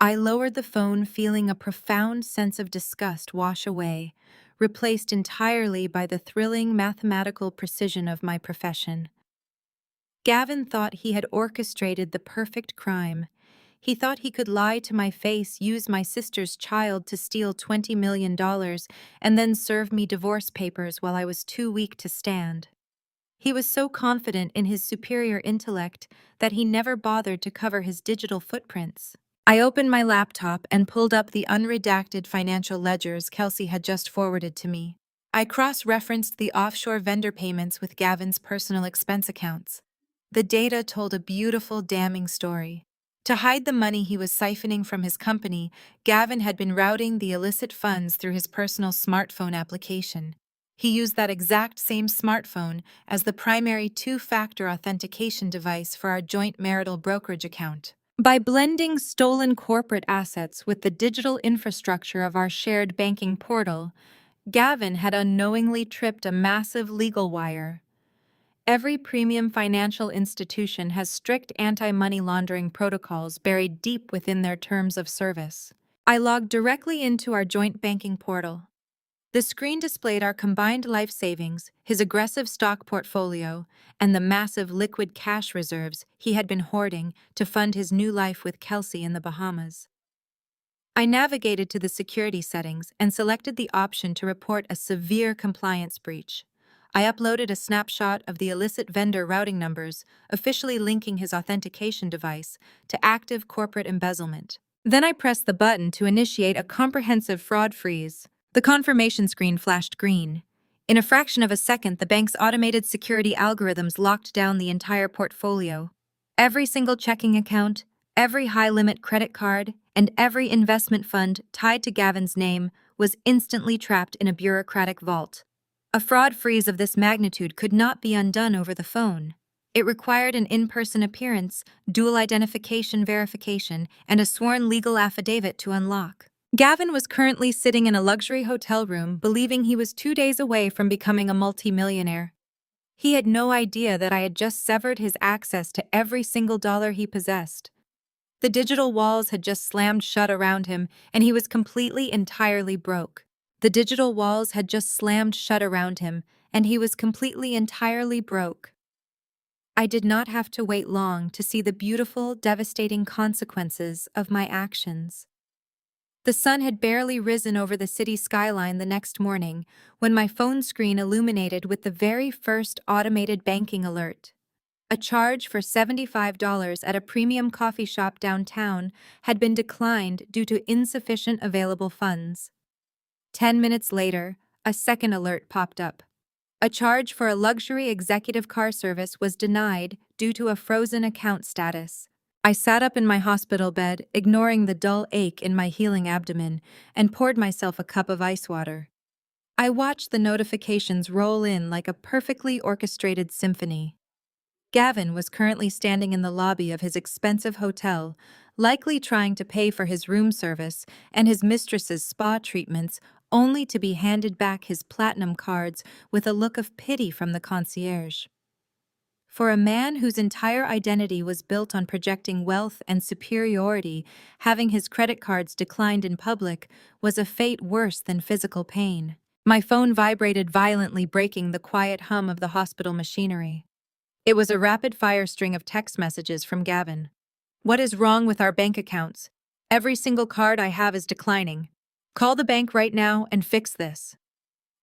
I lowered the phone, feeling a profound sense of disgust wash away, replaced entirely by the thrilling mathematical precision of my profession. Gavin thought he had orchestrated the perfect crime. He thought he could lie to my face, use my sister's child to steal $20 million, and then serve me divorce papers while I was too weak to stand. He was so confident in his superior intellect that he never bothered to cover his digital footprints. I opened my laptop and pulled up the unredacted financial ledgers Kelsey had just forwarded to me. I cross-referenced the offshore vendor payments with Gavin's personal expense accounts. The data told a beautiful, damning story. To hide the money he was siphoning from his company, Gavin had been routing the illicit funds through his personal smartphone application. He used that exact same smartphone as the primary two-factor authentication device for our joint marital brokerage account. By blending stolen corporate assets with the digital infrastructure of our shared banking portal, Gavin had unknowingly tripped a massive legal wire. Every premium financial institution has strict anti-money laundering protocols buried deep within their terms of service. I logged directly into our joint banking portal. The screen displayed our combined life savings, his aggressive stock portfolio, and the massive liquid cash reserves he had been hoarding to fund his new life with Kelsey in the Bahamas. I navigated to the security settings and selected the option to report a severe compliance breach. I uploaded a snapshot of the illicit vendor routing numbers, officially linking his authentication device to active corporate embezzlement. Then I pressed the button to initiate a comprehensive fraud freeze. The confirmation screen flashed green. In a fraction of a second, the bank's automated security algorithms locked down the entire portfolio. Every single checking account, every high-limit credit card, and every investment fund tied to Gavin's name was instantly trapped in a bureaucratic vault. A fraud freeze of this magnitude could not be undone over the phone. It required an in-person appearance, dual identification verification, and a sworn legal affidavit to unlock. Gavin was currently sitting in a luxury hotel room, believing he was 2 days away from becoming a multimillionaire. He had no idea that I had just severed his access to every single dollar he possessed. The digital walls had just slammed shut around him, and he was completely, entirely broke. The digital walls had just slammed shut around him, and he was completely, entirely broke. I did not have to wait long to see the beautiful, devastating consequences of my actions. The sun had barely risen over the city skyline the next morning when my phone screen illuminated with the very first automated banking alert. A charge for $75 at a premium coffee shop downtown had been declined due to insufficient available funds. 10 minutes later, a second alert popped up. A charge for a luxury executive car service was denied due to a frozen account status. I sat up in my hospital bed, ignoring the dull ache in my healing abdomen, and poured myself a cup of ice water. I watched the notifications roll in like a perfectly orchestrated symphony. Gavin was currently standing in the lobby of his expensive hotel, likely trying to pay for his room service and his mistress's spa treatments, only to be handed back his platinum cards with a look of pity from the concierge. For a man whose entire identity was built on projecting wealth and superiority, having his credit cards declined in public was a fate worse than physical pain. My phone vibrated violently, breaking the quiet hum of the hospital machinery. It was a rapid-fire string of text messages from Gavin. "What is wrong with our bank accounts? Every single card I have is declining. Call the bank right now and fix this."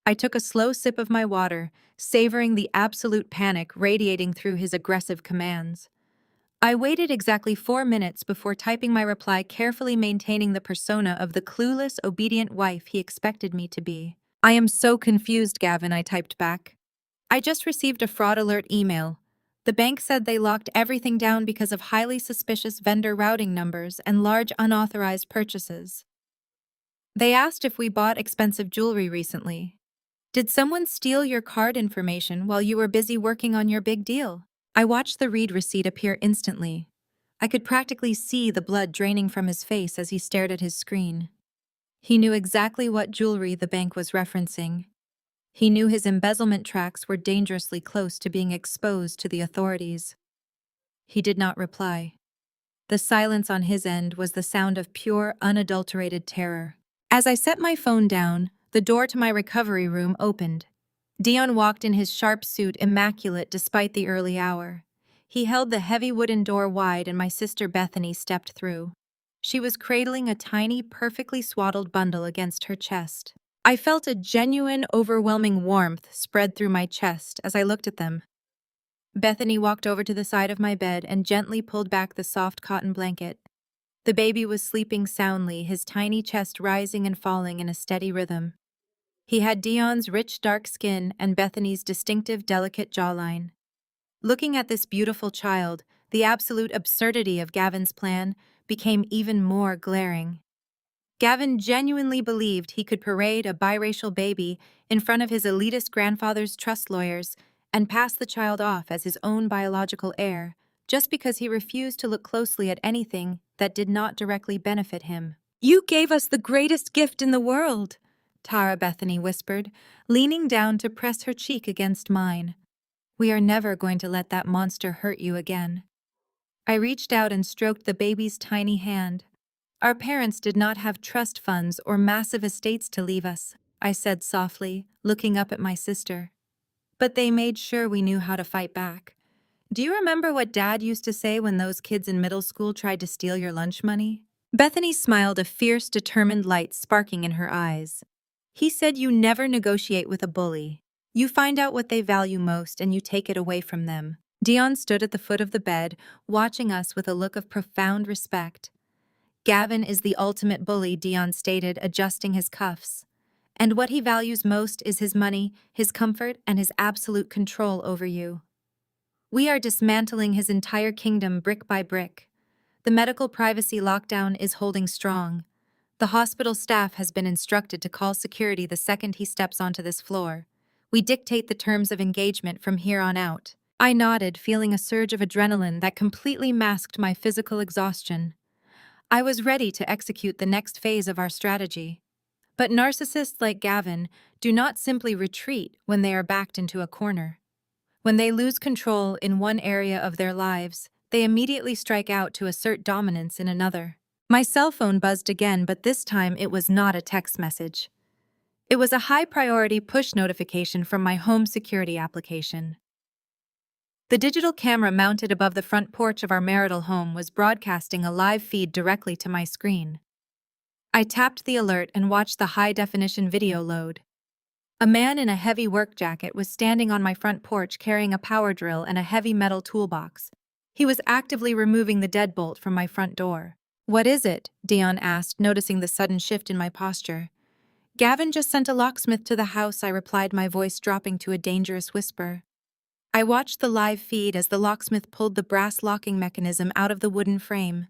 I took a slow sip of my water, savoring the absolute panic radiating through his aggressive commands. I waited exactly 4 minutes before typing my reply, carefully maintaining the persona of the clueless, obedient wife he expected me to be. "I am so confused, Gavin," I typed back. "I just received a fraud alert email. The bank said they locked everything down because of highly suspicious vendor routing numbers and large unauthorized purchases. They asked if we bought expensive jewelry recently. Did someone steal your card information while you were busy working on your big deal?" I watched the read receipt appear instantly. I could practically see the blood draining from his face as he stared at his screen. He knew exactly what jewelry the bank was referencing. He knew his embezzlement tracks were dangerously close to being exposed to the authorities. He did not reply. The silence on his end was the sound of pure, unadulterated terror. As I set my phone down, the door to my recovery room opened. Dion walked in his sharp suit, immaculate despite the early hour. He held the heavy wooden door wide and my sister Bethany stepped through. She was cradling a tiny, perfectly swaddled bundle against her chest. I felt a genuine, overwhelming warmth spread through my chest as I looked at them. Bethany walked over to the side of my bed and gently pulled back the soft cotton blanket. The baby was sleeping soundly, his tiny chest rising and falling in a steady rhythm. He had Dion's rich, dark skin and Bethany's distinctive, delicate jawline. Looking at this beautiful child, the absolute absurdity of Gavin's plan became even more glaring. Gavin genuinely believed he could parade a biracial baby in front of his elitist grandfather's trust lawyers and pass the child off as his own biological heir, just because he refused to look closely at anything that did not directly benefit him. "You gave us the greatest gift in the world," Tara Bethany whispered, leaning down to press her cheek against mine. "We are never going to let that monster hurt you again." I reached out and stroked the baby's tiny hand. Our parents did not have trust funds or massive estates to leave us. I said softly, looking up at my sister. But they made sure we knew how to fight back. Do you remember what Dad used to say when those kids in middle school tried to steal your lunch money? Bethany smiled, a fierce, determined light sparking in her eyes. He said you never negotiate with a bully. You find out what they value most and you take it away from them. Dion stood at the foot of the bed, watching us with a look of profound respect. Gavin is the ultimate bully, Dion stated, adjusting his cuffs. And what he values most is his money, his comfort, and his absolute control over you. We are dismantling his entire kingdom brick by brick. The medical privacy lockdown is holding strong. The hospital staff has been instructed to call security the second he steps onto this floor. We dictate the terms of engagement from here on out. I nodded, feeling a surge of adrenaline that completely masked my physical exhaustion. I was ready to execute the next phase of our strategy. But narcissists like Gavin do not simply retreat when they are backed into a corner. When they lose control in one area of their lives, they immediately strike out to assert dominance in another. My cell phone buzzed again, but this time it was not a text message. It was a high-priority push notification from my home security application. The digital camera mounted above the front porch of our marital home was broadcasting a live feed directly to my screen. I tapped the alert and watched the high-definition video load. A man in a heavy work jacket was standing on my front porch carrying a power drill and a heavy metal toolbox. He was actively removing the deadbolt from my front door. "What is it?" Dion asked, noticing the sudden shift in my posture. "Gavin just sent a locksmith to the house," I replied, my voice dropping to a dangerous whisper. I watched the live feed as the locksmith pulled the brass locking mechanism out of the wooden frame.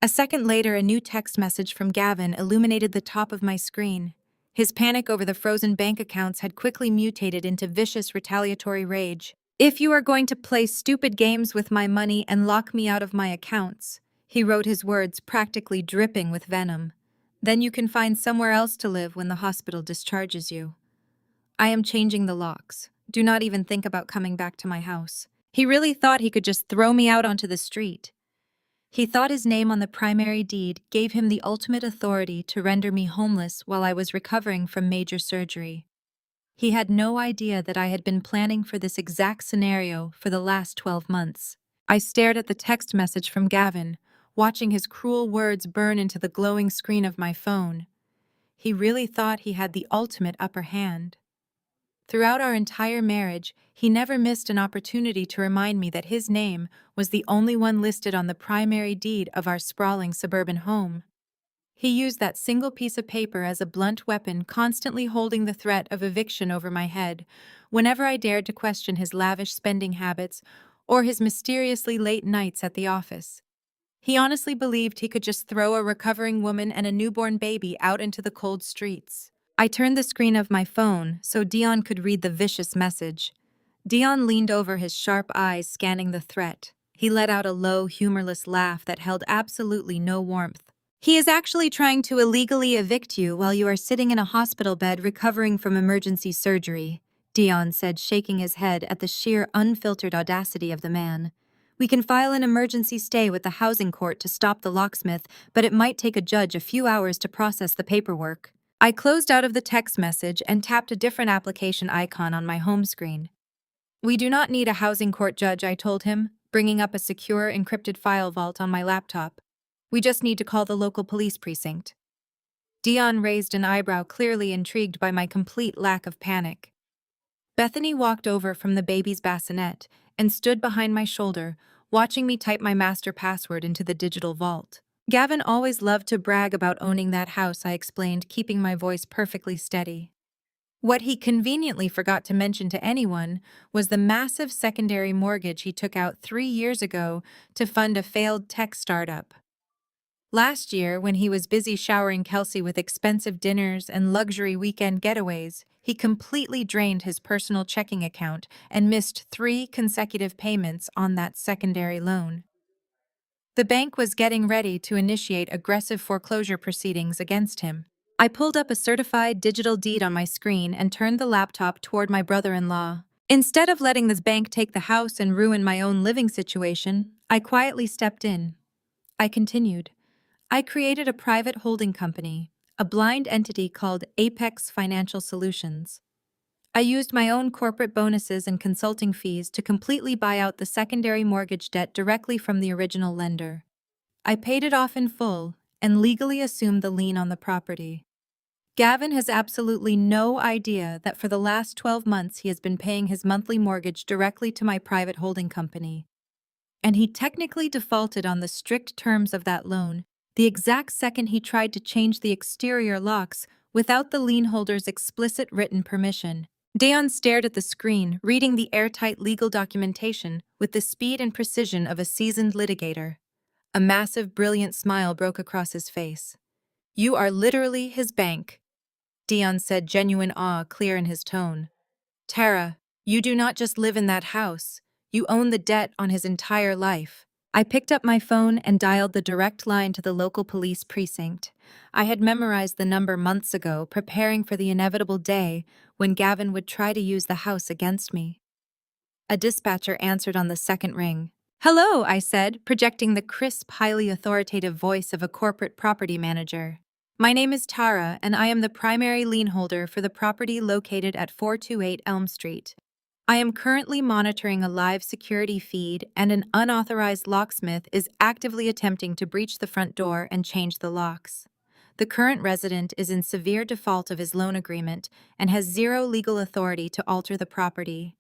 A second later, a new text message from Gavin illuminated the top of my screen. His panic over the frozen bank accounts had quickly mutated into vicious retaliatory rage. "If you are going to play stupid games with my money and lock me out of my accounts," he wrote, his words practically dripping with venom, "then you can find somewhere else to live when the hospital discharges you. I am changing the locks. Do not even think about coming back to my house." He really thought he could just throw me out onto the street. He thought his name on the primary deed gave him the ultimate authority to render me homeless while I was recovering from major surgery. He had no idea that I had been planning for this exact scenario for the last 12 months. I stared at the text message from Gavin, watching his cruel words burn into the glowing screen of my phone. He really thought he had the ultimate upper hand. Throughout our entire marriage, he never missed an opportunity to remind me that his name was the only one listed on the primary deed of our sprawling suburban home. He used that single piece of paper as a blunt weapon, constantly holding the threat of eviction over my head whenever I dared to question his lavish spending habits or his mysteriously late nights at the office. He honestly believed he could just throw a recovering woman and a newborn baby out into the cold streets. I turned the screen of my phone so Dion could read the vicious message. Dion leaned over, his sharp eyes scanning the threat. He let out a low, humorless laugh that held absolutely no warmth. "He is actually trying to illegally evict you while you are sitting in a hospital bed recovering from emergency surgery," Dion said, shaking his head at the sheer, unfiltered audacity of the man. "We can file an emergency stay with the housing court to stop the locksmith, but it might take a judge a few hours to process the paperwork." I closed out of the text message and tapped a different application icon on my home screen. "We do not need a housing court judge," I told him, bringing up a secure, encrypted file vault on my laptop. "We just need to call the local police precinct." Dion raised an eyebrow, clearly intrigued by my complete lack of panic. Bethany walked over from the baby's bassinet and stood behind my shoulder, watching me type my master password into the digital vault. "Gavin always loved to brag about owning that house," I explained, keeping my voice perfectly steady. What he conveniently forgot to mention to anyone was the massive secondary mortgage he took out 3 years ago to fund a failed tech startup. Last year, when he was busy showering Kelsey with expensive dinners and luxury weekend getaways, he completely drained his personal checking account and missed 3 consecutive payments on that secondary loan. The bank was getting ready to initiate aggressive foreclosure proceedings against him. I pulled up a certified digital deed on my screen and turned the laptop toward my brother-in-law. Instead of letting this bank take the house and ruin my own living situation, I quietly stepped in. I continued. "I created a private holding company, a blind entity called Apex Financial Solutions. I used my own corporate bonuses and consulting fees to completely buy out the secondary mortgage debt directly from the original lender. I paid it off in full and legally assumed the lien on the property. Gavin has absolutely no idea that for the last 12 months he has been paying his monthly mortgage directly to my private holding company. And he technically defaulted on the strict terms of that loan the exact second he tried to change the exterior locks without the lien holder's explicit written permission. Dion stared at the screen, reading the airtight legal documentation with the speed and precision of a seasoned litigator. A massive, brilliant smile broke across his face. "You are literally his bank," Dion said, genuine awe clear in his tone. "Tara, you do not just live in that house. You own the debt on his entire life." I picked up my phone and dialed the direct line to the local police precinct. I had memorized the number months ago, preparing for the inevitable day when Gavin would try to use the house against me. A dispatcher answered on the second ring. "Hello," I said, projecting the crisp, highly authoritative voice of a corporate property manager. "My name is Tara, and I am the primary lien holder for the property located at 428 Elm Street. I am currently monitoring a live security feed, and an unauthorized locksmith is actively attempting to breach the front door and change the locks. The current resident is in severe default of his loan agreement and has zero legal authority to alter the property.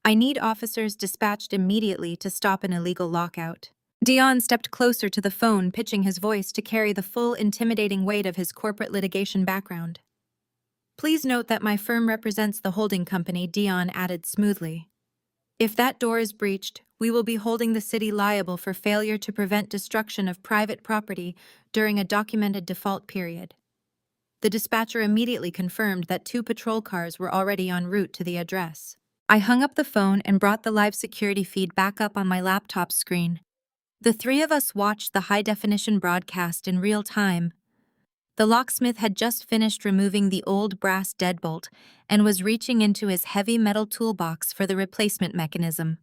I need officers dispatched immediately to stop an illegal lockout." Dion stepped closer to the phone, pitching his voice to carry the full, intimidating weight of his corporate litigation background. "Please note that my firm represents the holding company," Dion added smoothly. "If that door is breached, we will be holding the city liable for failure to prevent destruction of private property during a documented default period." The dispatcher immediately confirmed that 2 patrol cars were already en route to the address. I hung up the phone and brought the live security feed back up on my laptop screen. The three of us watched the high-definition broadcast in real time. The locksmith had just finished removing the old brass deadbolt and was reaching into his heavy metal toolbox for the replacement mechanism.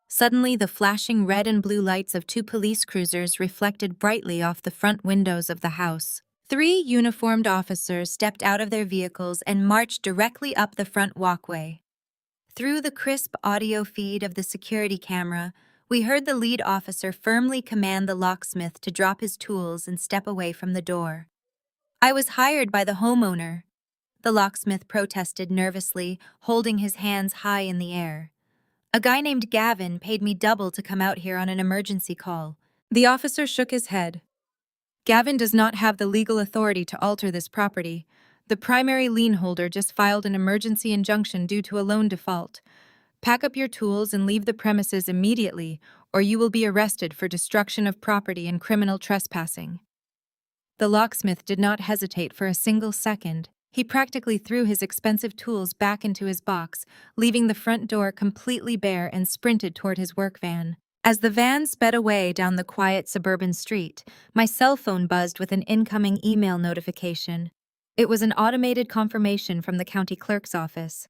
Suddenly, the flashing red and blue lights of 2 police cruisers reflected brightly off the front windows of the house. 3 uniformed officers stepped out of their vehicles and marched directly up the front walkway. Through the crisp audio feed of the security camera, we heard the lead officer firmly command the locksmith to drop his tools and step away from the door. "I was hired by the homeowner," the locksmith protested nervously, holding his hands high in the air. "A guy named Gavin paid me double to come out here on an emergency call." The officer shook his head. "Gavin does not have the legal authority to alter this property. The primary lien holder just filed an emergency injunction due to a loan default. Pack up your tools and leave the premises immediately, or you will be arrested for destruction of property and criminal trespassing." The locksmith did not hesitate for a single second. He practically threw his expensive tools back into his box, leaving the front door completely bare, and sprinted toward his work van. As the van sped away down the quiet suburban street, my cell phone buzzed with an incoming email notification. It was an automated confirmation from the county clerk's office.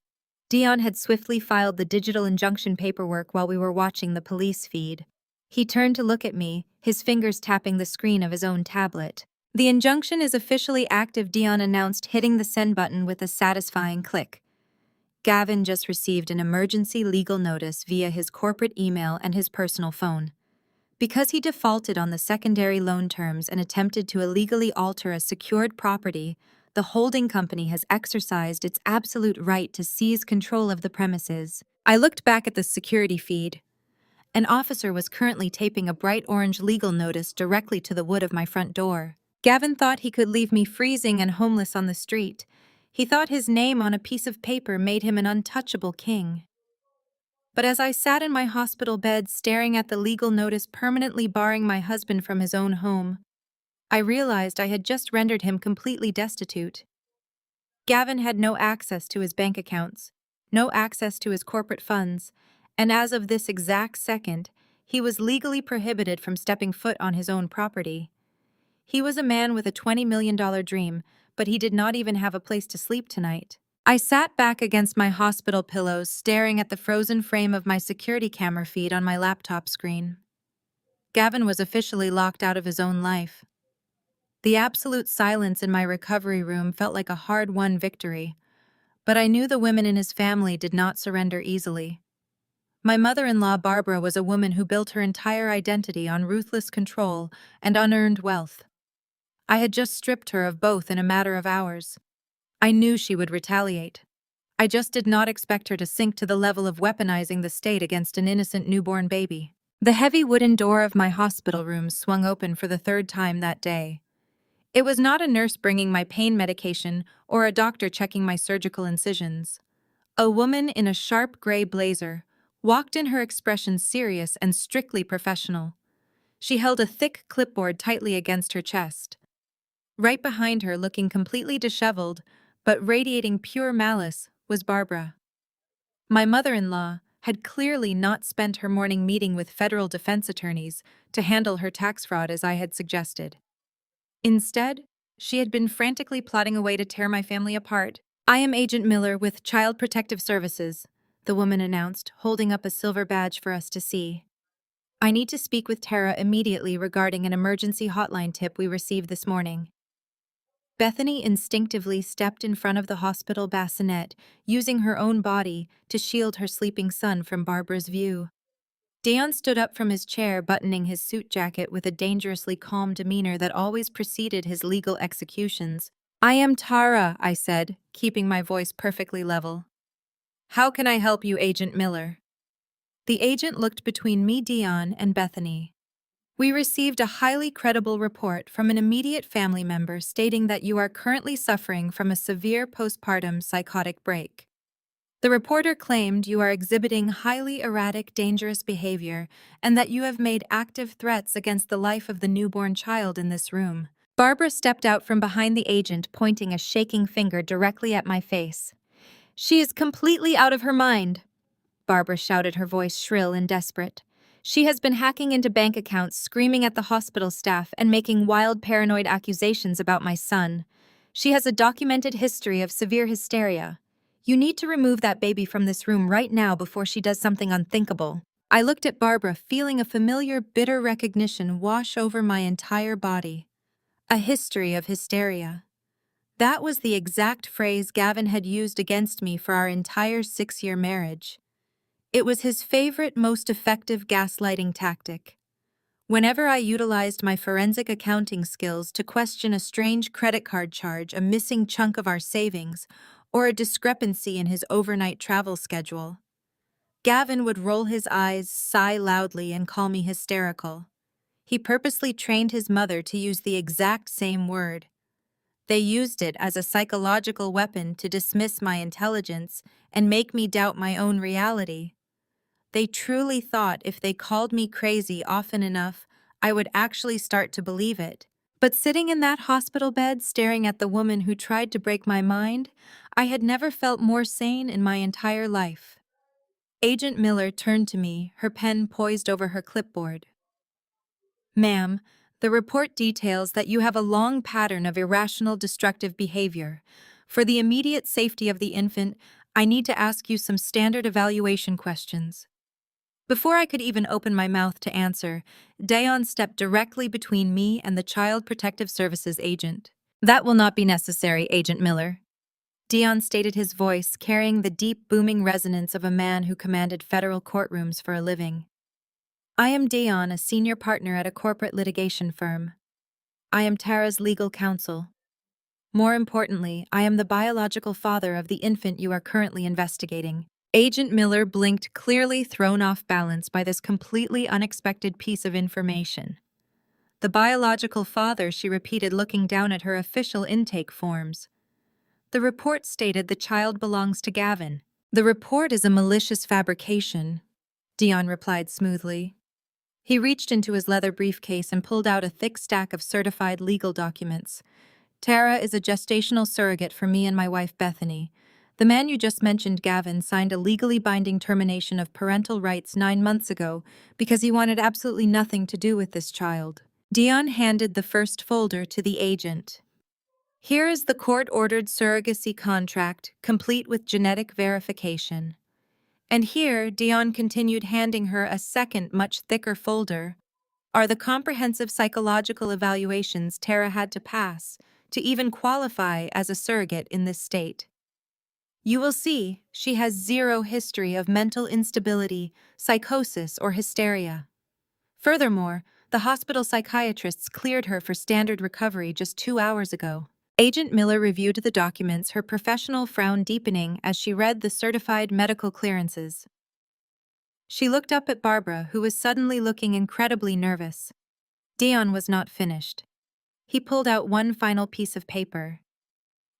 Dion had swiftly filed the digital injunction paperwork while we were watching the police feed. He turned to look at me, his fingers tapping the screen of his own tablet. "The injunction is officially active," Dion announced, hitting the send button with a satisfying click. Gavin just received an emergency legal notice via his corporate email and his personal phone. Because he defaulted on the secondary loan terms and attempted to illegally alter a secured property, the holding company has exercised its absolute right to seize control of the premises. I looked back at the security feed. An officer was currently taping a bright orange legal notice directly to the wood of my front door. Gavin thought he could leave me freezing and homeless on the street. He thought his name on a piece of paper made him an untouchable king. But as I sat in my hospital bed staring at the legal notice permanently barring my husband from his own home, I realized I had just rendered him completely destitute. Gavin had no access to his bank accounts, no access to his corporate funds, and as of this exact second, he was legally prohibited from stepping foot on his own property. He was a man with a $20 million dream, but he did not even have a place to sleep tonight. I sat back against my hospital pillows, staring at the frozen frame of my security camera feed on my laptop screen. Gavin was officially locked out of his own life. The absolute silence in my recovery room felt like a hard-won victory, but I knew the women in his family did not surrender easily. My mother-in-law Barbara was a woman who built her entire identity on ruthless control and unearned wealth. I had just stripped her of both in a matter of hours. I knew she would retaliate. I just did not expect her to sink to the level of weaponizing the state against an innocent newborn baby. The heavy wooden door of my hospital room swung open for the third time that day. It was not a nurse bringing my pain medication or a doctor checking my surgical incisions. A woman in a sharp gray blazer walked in, her expression serious and strictly professional. She held a thick clipboard tightly against her chest. Right behind her, looking completely disheveled, but radiating pure malice, was Barbara. My mother-in-law had clearly not spent her morning meeting with federal defense attorneys to handle her tax fraud as I had suggested. Instead, she had been frantically plotting a way to tear my family apart. "I am Agent Miller with Child Protective Services," the woman announced, holding up a silver badge for us to see. "I need to speak with Tara immediately regarding an emergency hotline tip we received this morning." Bethany instinctively stepped in front of the hospital bassinet, using her own body to shield her sleeping son from Barbara's view. Dion stood up from his chair, buttoning his suit jacket with a dangerously calm demeanor that always preceded his legal executions. "I am Tara," I said, keeping my voice perfectly level. "How can I help you, Agent Miller?" The agent looked between me, Dion, and Bethany. "We received a highly credible report from an immediate family member stating that you are currently suffering from a severe postpartum psychotic break. The reporter claimed you are exhibiting highly erratic, dangerous behavior and that you have made active threats against the life of the newborn child in this room." Barbara stepped out from behind the agent, pointing a shaking finger directly at my face. "She is completely out of her mind," Barbara shouted, her voice shrill and desperate. "She has been hacking into bank accounts, screaming at the hospital staff, and making wild, paranoid accusations about my son. She has a documented history of severe hysteria. You need to remove that baby from this room right now before she does something unthinkable." I looked at Barbara, feeling a familiar, bitter recognition wash over my entire body. A history of hysteria. That was the exact phrase Gavin had used against me for our entire 6-year marriage. It was his favorite, most effective gaslighting tactic. Whenever I utilized my forensic accounting skills to question a strange credit card charge, a missing chunk of our savings, or a discrepancy in his overnight travel schedule, Gavin would roll his eyes, sigh loudly, and call me hysterical. He purposely trained his mother to use the exact same word. They used it as a psychological weapon to dismiss my intelligence and make me doubt my own reality. They truly thought if they called me crazy often enough, I would actually start to believe it. But sitting in that hospital bed, staring at the woman who tried to break my mind, I had never felt more sane in my entire life. Agent Miller turned to me, her pen poised over her clipboard. "Ma'am, the report details that you have a long pattern of irrational, destructive behavior. For the immediate safety of the infant, I need to ask you some standard evaluation questions." Before I could even open my mouth to answer, Dayon stepped directly between me and the Child Protective Services agent. "That will not be necessary, Agent Miller." Dion stated, his voice carrying the deep, booming resonance of a man who commanded federal courtrooms for a living. "I am Dion, a senior partner at a corporate litigation firm. I am Tara's legal counsel. More importantly, I am the biological father of the infant you are currently investigating." Agent Miller blinked, clearly thrown off balance by this completely unexpected piece of information. "The biological father," she repeated, looking down at her official intake forms. "The report stated the child belongs to Gavin." "The report is a malicious fabrication," Dion replied smoothly. He reached into his leather briefcase and pulled out a thick stack of certified legal documents. "Tara is a gestational surrogate for me and my wife Bethany. The man you just mentioned, Gavin, signed a legally binding termination of parental rights 9 months ago because he wanted absolutely nothing to do with this child." Dion handed the first folder to the agent. "Here is the court-ordered surrogacy contract, complete with genetic verification." And here, Dion continued, handing her a second, much thicker folder. are the comprehensive psychological evaluations Tara had to pass to even qualify as a surrogate in this state. You will see she has zero history of mental instability, psychosis, or hysteria. Furthermore, the hospital psychiatrists cleared her for standard recovery just 2 hours ago. Agent Miller reviewed the documents, her professional frown deepening as she read the certified medical clearances. She looked up at Barbara, who was suddenly looking incredibly nervous. Dion was not finished. He pulled out one final piece of paper.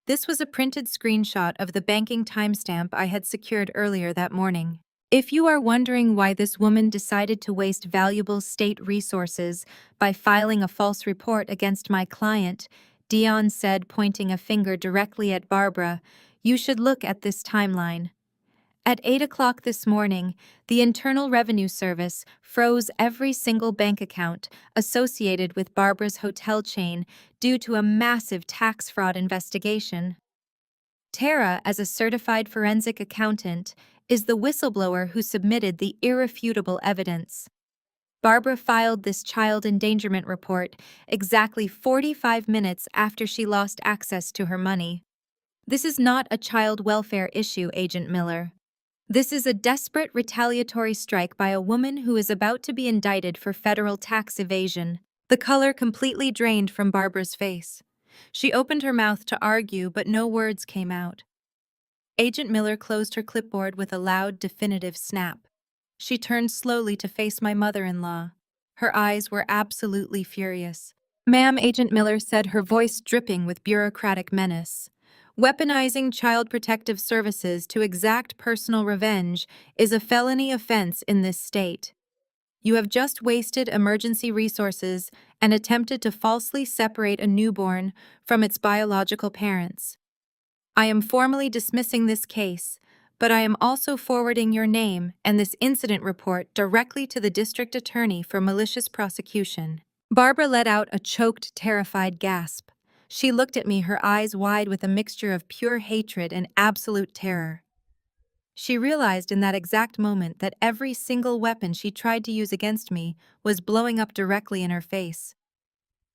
This was a printed screenshot of the banking timestamp I had secured earlier that morning. If you are wondering why this woman decided to waste valuable state resources by filing a false report against my client, Dion said, pointing a finger directly at Barbara, you should look at this timeline. At 8 o'clock this morning, the Internal Revenue Service froze every single bank account associated with Barbara's hotel chain due to a massive tax fraud investigation. Tara, as a certified forensic accountant, is the whistleblower who submitted the irrefutable evidence. Barbara filed this child endangerment report exactly 45 minutes after she lost access to her money. This is not a child welfare issue, Agent Miller. This is a desperate retaliatory strike by a woman who is about to be indicted for federal tax evasion. The color completely drained from Barbara's face. She opened her mouth to argue, but no words came out. Agent Miller closed her clipboard with a loud, definitive snap. She turned slowly to face my mother-in-law. Her eyes were absolutely furious. Ma'am, Agent Miller said, her voice dripping with bureaucratic menace. Weaponizing Child Protective Services to exact personal revenge is a felony offense in this state. You have just wasted emergency resources and attempted to falsely separate a newborn from its biological parents. I am formally dismissing this case, but I am also forwarding your name and this incident report directly to the district attorney for malicious prosecution. Barbara let out a choked, terrified gasp. She looked at me, her eyes wide with a mixture of pure hatred and absolute terror. She realized in that exact moment that every single weapon she tried to use against me was blowing up directly in her face.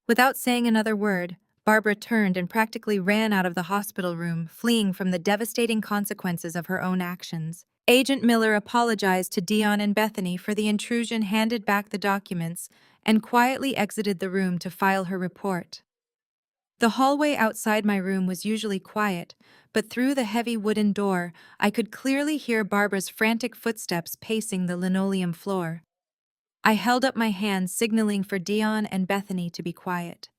Without saying another word, Barbara turned and practically ran out of the hospital room, fleeing from the devastating consequences of her own actions. Agent Miller apologized to Dion and Bethany for the intrusion, handed back the documents, and quietly exited the room to file her report. The hallway outside my room was usually quiet, but through the heavy wooden door, I could clearly hear Barbara's frantic footsteps pacing the linoleum floor. I held up my hand, signaling for Dion and Bethany to be quiet.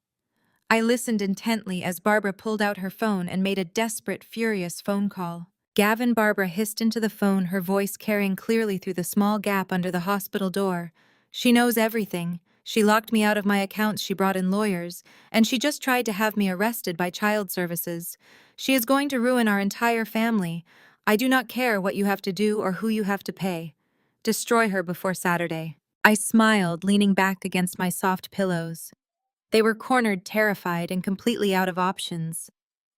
I listened intently as Barbara pulled out her phone and made a desperate, furious phone call. Gavin, Barbara hissed into the phone, her voice carrying clearly through the small gap under the hospital door. She knows everything. She locked me out of my accounts, she brought in lawyers, and she just tried to have me arrested by child services. She is going to ruin our entire family. I do not care what you have to do or who you have to pay. Destroy her before Saturday. I smiled, leaning back against my soft pillows. They were cornered, terrified, and completely out of options.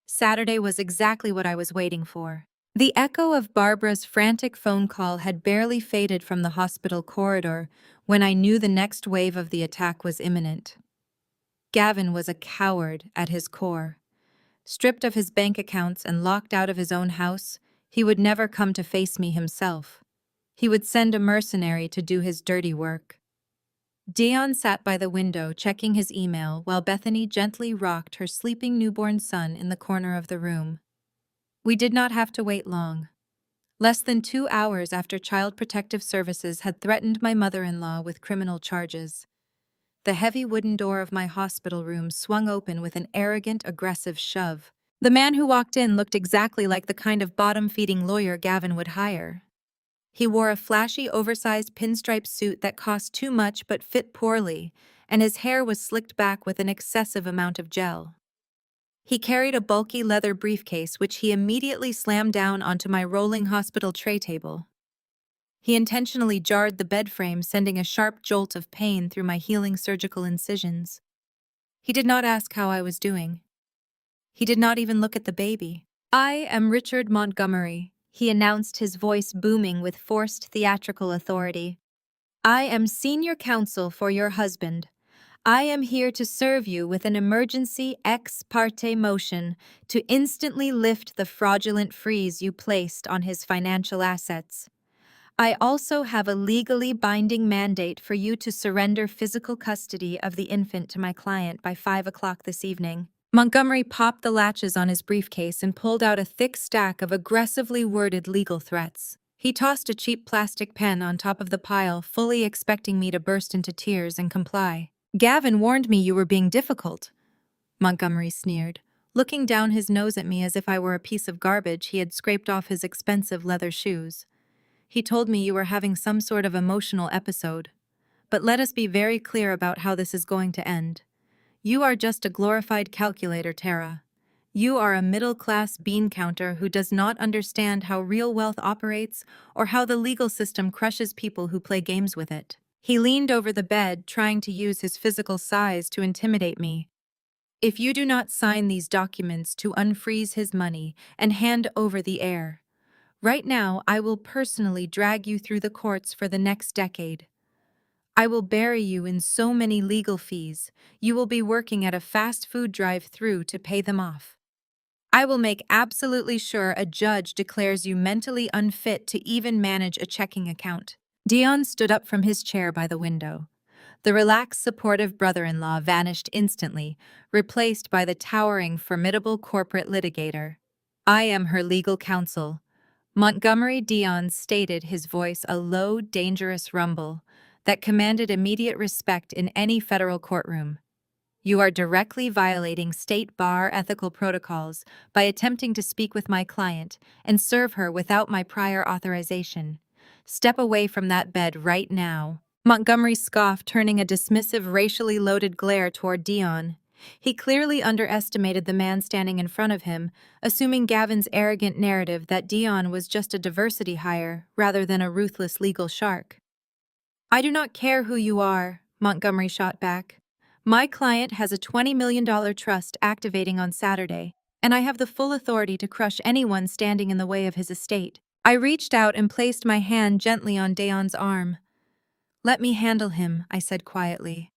Saturday was exactly what I was waiting for. The echo of Barbara's frantic phone call had barely faded from the hospital corridor when I knew the next wave of the attack was imminent. Gavin was a coward at his core. Stripped of his bank accounts and locked out of his own house, he would never come to face me himself. He would send a mercenary to do his dirty work. Dion sat by the window checking his email while Bethany gently rocked her sleeping newborn son in the corner of the room. We did not have to wait long. Less than 2 hours after Child Protective Services had threatened my mother-in-law with criminal charges, the heavy wooden door of my hospital room swung open with an arrogant, aggressive shove. The man who walked in looked exactly like the kind of bottom-feeding lawyer Gavin would hire. He wore a flashy, oversized pinstripe suit that cost too much but fit poorly, and his hair was slicked back with an excessive amount of gel. He carried a bulky leather briefcase which he immediately slammed down onto my rolling hospital tray table. He intentionally jarred the bed frame, sending a sharp jolt of pain through my healing surgical incisions. He did not ask how I was doing. He did not even look at the baby. "I am Richard Montgomery," he announced, his voice booming with forced theatrical authority. I am senior counsel for your husband. I am here to serve you with an emergency ex parte motion to instantly lift the fraudulent freeze you placed on his financial assets. I also have a legally binding mandate for you to surrender physical custody of the infant to my client by 5 o'clock this evening. Montgomery popped the latches on his briefcase and pulled out a thick stack of aggressively worded legal threats. He tossed a cheap plastic pen on top of the pile, fully expecting me to burst into tears and comply. Gavin warned me you were being difficult, Montgomery sneered, looking down his nose at me as if I were a piece of garbage he had scraped off his expensive leather shoes. He told me you were having some sort of emotional episode. But let us be very clear about how this is going to end. You are just a glorified calculator, Tara. You are a middle-class bean counter who does not understand how real wealth operates or how the legal system crushes people who play games with it. He leaned over the bed, trying to use his physical size to intimidate me. If you do not sign these documents to unfreeze his money and hand over the heir, right now I will personally drag you through the courts for the next decade. I will bury you in so many legal fees, you will be working at a fast food drive-through to pay them off. I will make absolutely sure a judge declares you mentally unfit to even manage a checking account. Dion stood up from his chair by the window. The relaxed, supportive brother-in-law vanished instantly, replaced by the towering, formidable corporate litigator. I am her legal counsel. Montgomery Dion stated, his voice a low, dangerous rumble that commanded immediate respect in any federal courtroom. You are directly violating state bar ethical protocols by attempting to speak with my client and serve her without my prior authorization. Step away from that bed right now. Montgomery scoffed, turning a dismissive, racially loaded glare toward Dion. He clearly underestimated the man standing in front of him, assuming Gavin's arrogant narrative that Dion was just a diversity hire rather than a ruthless legal shark. I do not care who you are, Montgomery shot back. My client has a $20 million trust activating on Saturday, and I have the full authority to crush anyone standing in the way of his estate. I reached out and placed my hand gently on Dion's arm. Let me handle him, I said quietly.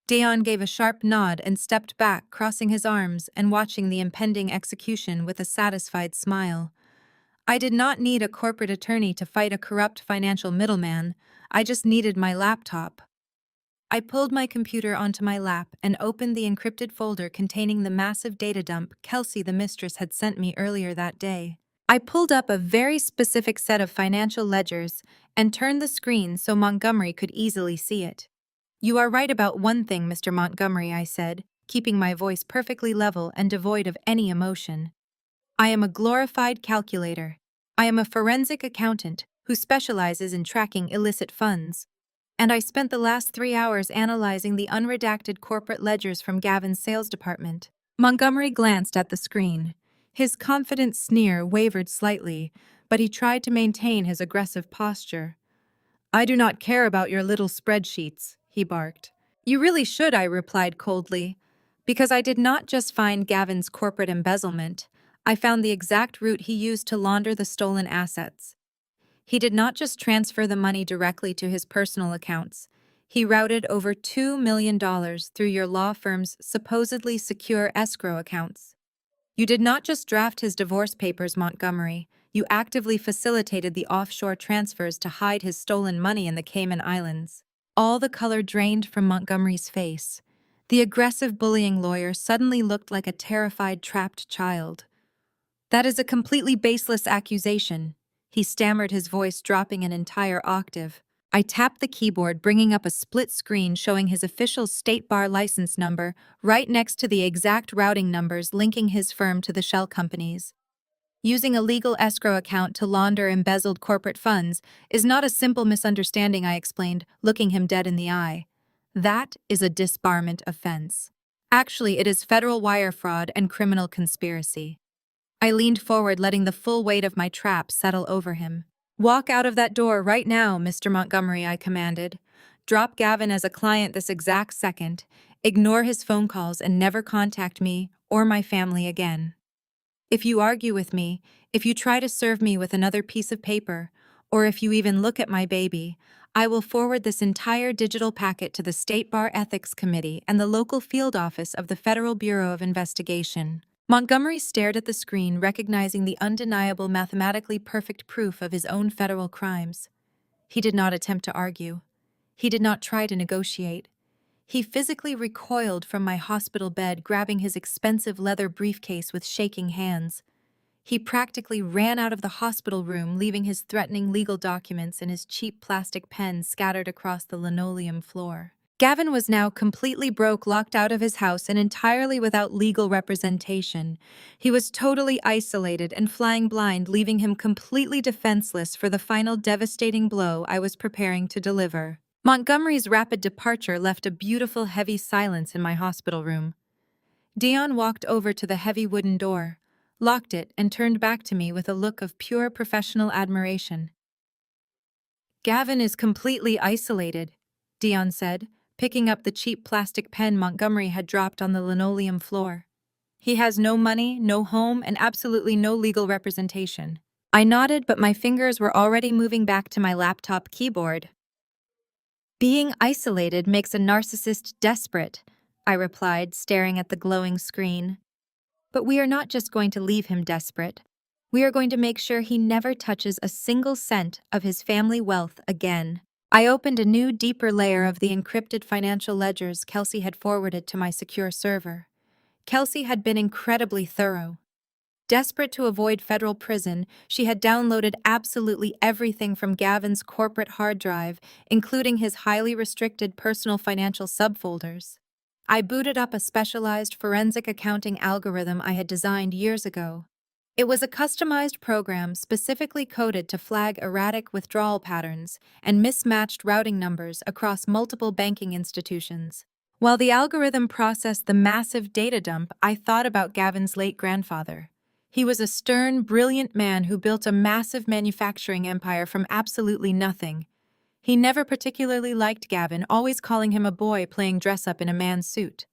Dion gave a sharp nod and stepped back, crossing his arms and watching the impending execution with a satisfied smile. I did not need a corporate attorney to fight a corrupt financial middleman. I just needed my laptop. I pulled my computer onto my lap and opened the encrypted folder containing the massive data dump Kelsey, the mistress, had sent me earlier that day. I pulled up a very specific set of financial ledgers and turned the screen so Montgomery could easily see it. You are right about one thing, Mr. Montgomery, I said, keeping my voice perfectly level and devoid of any emotion. I am a glorified calculator. I am a forensic accountant who specializes in tracking illicit funds. And I spent the last 3 hours analyzing the unredacted corporate ledgers from Gavin's sales department. Montgomery glanced at the screen. His confident sneer wavered slightly, but he tried to maintain his aggressive posture. I do not care about your little spreadsheets, he barked. You really should, I replied coldly, because I did not just find Gavin's corporate embezzlement, I found the exact route he used to launder the stolen assets. He did not just transfer the money directly to his personal accounts. He routed over $2 million through your law firm's supposedly secure escrow accounts. You did not just draft his divorce papers, Montgomery. You actively facilitated the offshore transfers to hide his stolen money in the Cayman Islands. All the color drained from Montgomery's face. The aggressive bullying lawyer suddenly looked like a terrified, trapped child. That is a completely baseless accusation. He stammered, his voice dropping an entire octave. I tapped the keyboard, bringing up a split screen showing his official state bar license number right next to the exact routing numbers linking his firm to the shell companies. Using a legal escrow account to launder embezzled corporate funds is not a simple misunderstanding, I explained, looking him dead in the eye. That is a disbarment offense. Actually, it is federal wire fraud and criminal conspiracy. I leaned forward, letting the full weight of my trap settle over him. Walk out of that door right now, Mr. Montgomery, I commanded. Drop Gavin as a client this exact second. Ignore his phone calls and never contact me or my family again. If you argue with me, if you try to serve me with another piece of paper, or if you even look at my baby, I will forward this entire digital packet to the State Bar Ethics Committee and the local field office of the Federal Bureau of Investigation. Montgomery stared at the screen, recognizing the undeniable mathematically perfect proof of his own federal crimes. He did not attempt to argue. He did not try to negotiate. He physically recoiled from my hospital bed, grabbing his expensive leather briefcase with shaking hands. He practically ran out of the hospital room, leaving his threatening legal documents and his cheap plastic pen scattered across the linoleum floor. Gavin was now completely broke, locked out of his house, and entirely without legal representation. He was totally isolated and flying blind, leaving him completely defenseless for the final devastating blow I was preparing to deliver. Montgomery's rapid departure left a beautiful, heavy silence in my hospital room. Dion walked over to the heavy wooden door, locked it, and turned back to me with a look of pure professional admiration. "Gavin is completely isolated," Dion said, picking up the cheap plastic pen Montgomery had dropped on the linoleum floor. "He has no money, no home, and absolutely no legal representation." I nodded, but my fingers were already moving back to my laptop keyboard. "Being isolated makes a narcissist desperate," I replied, staring at the glowing screen. "But we are not just going to leave him desperate. We are going to make sure he never touches a single cent of his family wealth again." I opened a new, deeper layer of the encrypted financial ledgers Kelsey had forwarded to my secure server. Kelsey had been incredibly thorough. Desperate to avoid federal prison, she had downloaded absolutely everything from Gavin's corporate hard drive, including his highly restricted personal financial subfolders. I booted up a specialized forensic accounting algorithm I had designed years ago. It was a customized program specifically coded to flag erratic withdrawal patterns and mismatched routing numbers across multiple banking institutions. While the algorithm processed the massive data dump, I thought about Gavin's late grandfather. He was a stern, brilliant man who built a massive manufacturing empire from absolutely nothing. He never particularly liked Gavin, always calling him a boy playing dress-up in a man's suit.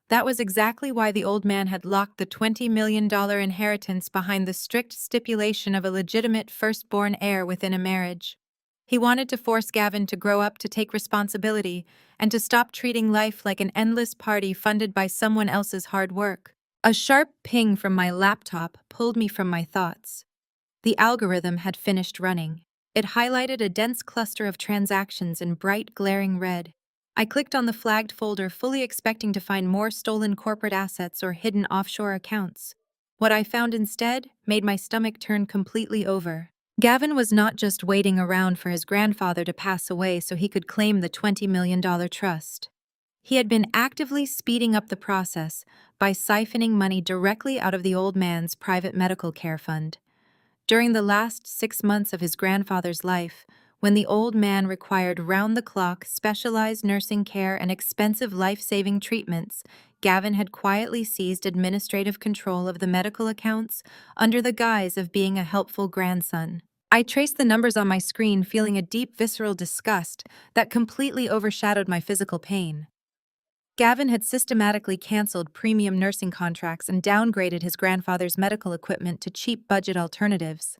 That was exactly why the old man had locked the $20 million inheritance behind the strict stipulation of a legitimate firstborn heir within a marriage. He wanted to force Gavin to grow up, to take responsibility, and to stop treating life like an endless party funded by someone else's hard work. A sharp ping from my laptop pulled me from my thoughts. The algorithm had finished running. It highlighted a dense cluster of transactions in bright, glaring red. I clicked on the flagged folder, fully expecting to find more stolen corporate assets or hidden offshore accounts. What I found instead made my stomach turn completely over. Gavin was not just waiting around for his grandfather to pass away so he could claim the $20 million trust. He had been actively speeding up the process by siphoning money directly out of the old man's private medical care fund. During the last 6 months of his grandfather's life, when the old man required round-the-clock specialized nursing care and expensive life-saving treatments, Gavin had quietly seized administrative control of the medical accounts under the guise of being a helpful grandson. I traced the numbers on my screen, feeling a deep visceral disgust that completely overshadowed my physical pain. Gavin had systematically canceled premium nursing contracts and downgraded his grandfather's medical equipment to cheap budget alternatives.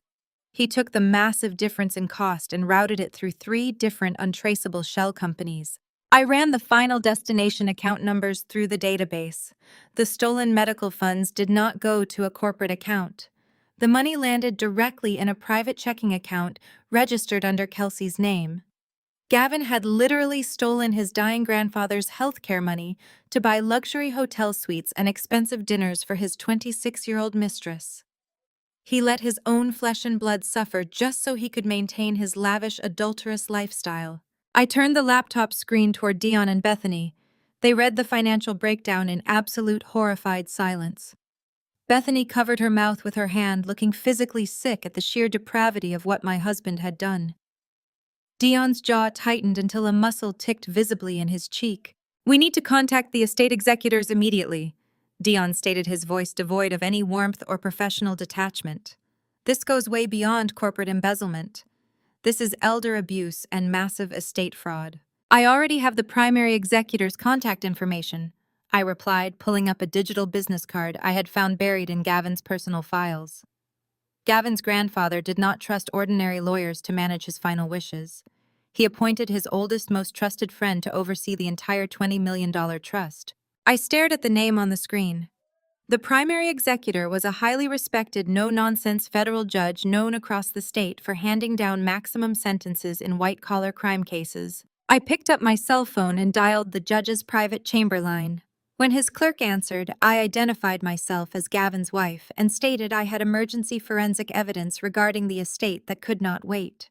He took the massive difference in cost and routed it through 3 different untraceable shell companies. I ran the final destination account numbers through the database. The stolen medical funds did not go to a corporate account. The money landed directly in a private checking account registered under Kelsey's name. Gavin had literally stolen his dying grandfather's healthcare money to buy luxury hotel suites and expensive dinners for his 26-year-old mistress. He let his own flesh and blood suffer just so he could maintain his lavish, adulterous lifestyle. I turned the laptop screen toward Dion and Bethany. They read the financial breakdown in absolute horrified silence. Bethany covered her mouth with her hand, looking physically sick at the sheer depravity of what my husband had done. Dion's jaw tightened until a muscle ticked visibly in his cheek. "We need to contact the estate executors immediately," Dion stated, his voice devoid of any warmth or professional detachment. "This goes way beyond corporate embezzlement. This is elder abuse and massive estate fraud." "I already have the primary executor's contact information," I replied, pulling up a digital business card I had found buried in Gavin's personal files. Gavin's grandfather did not trust ordinary lawyers to manage his final wishes. He appointed his oldest, most trusted friend to oversee the entire $20 million trust. I stared at the name on the screen. The primary executor was a highly respected, no-nonsense federal judge known across the state for handing down maximum sentences in white-collar crime cases. I picked up my cell phone and dialed the judge's private chamber line. When his clerk answered, I identified myself as Gavin's wife and stated I had emergency forensic evidence regarding the estate that could not wait.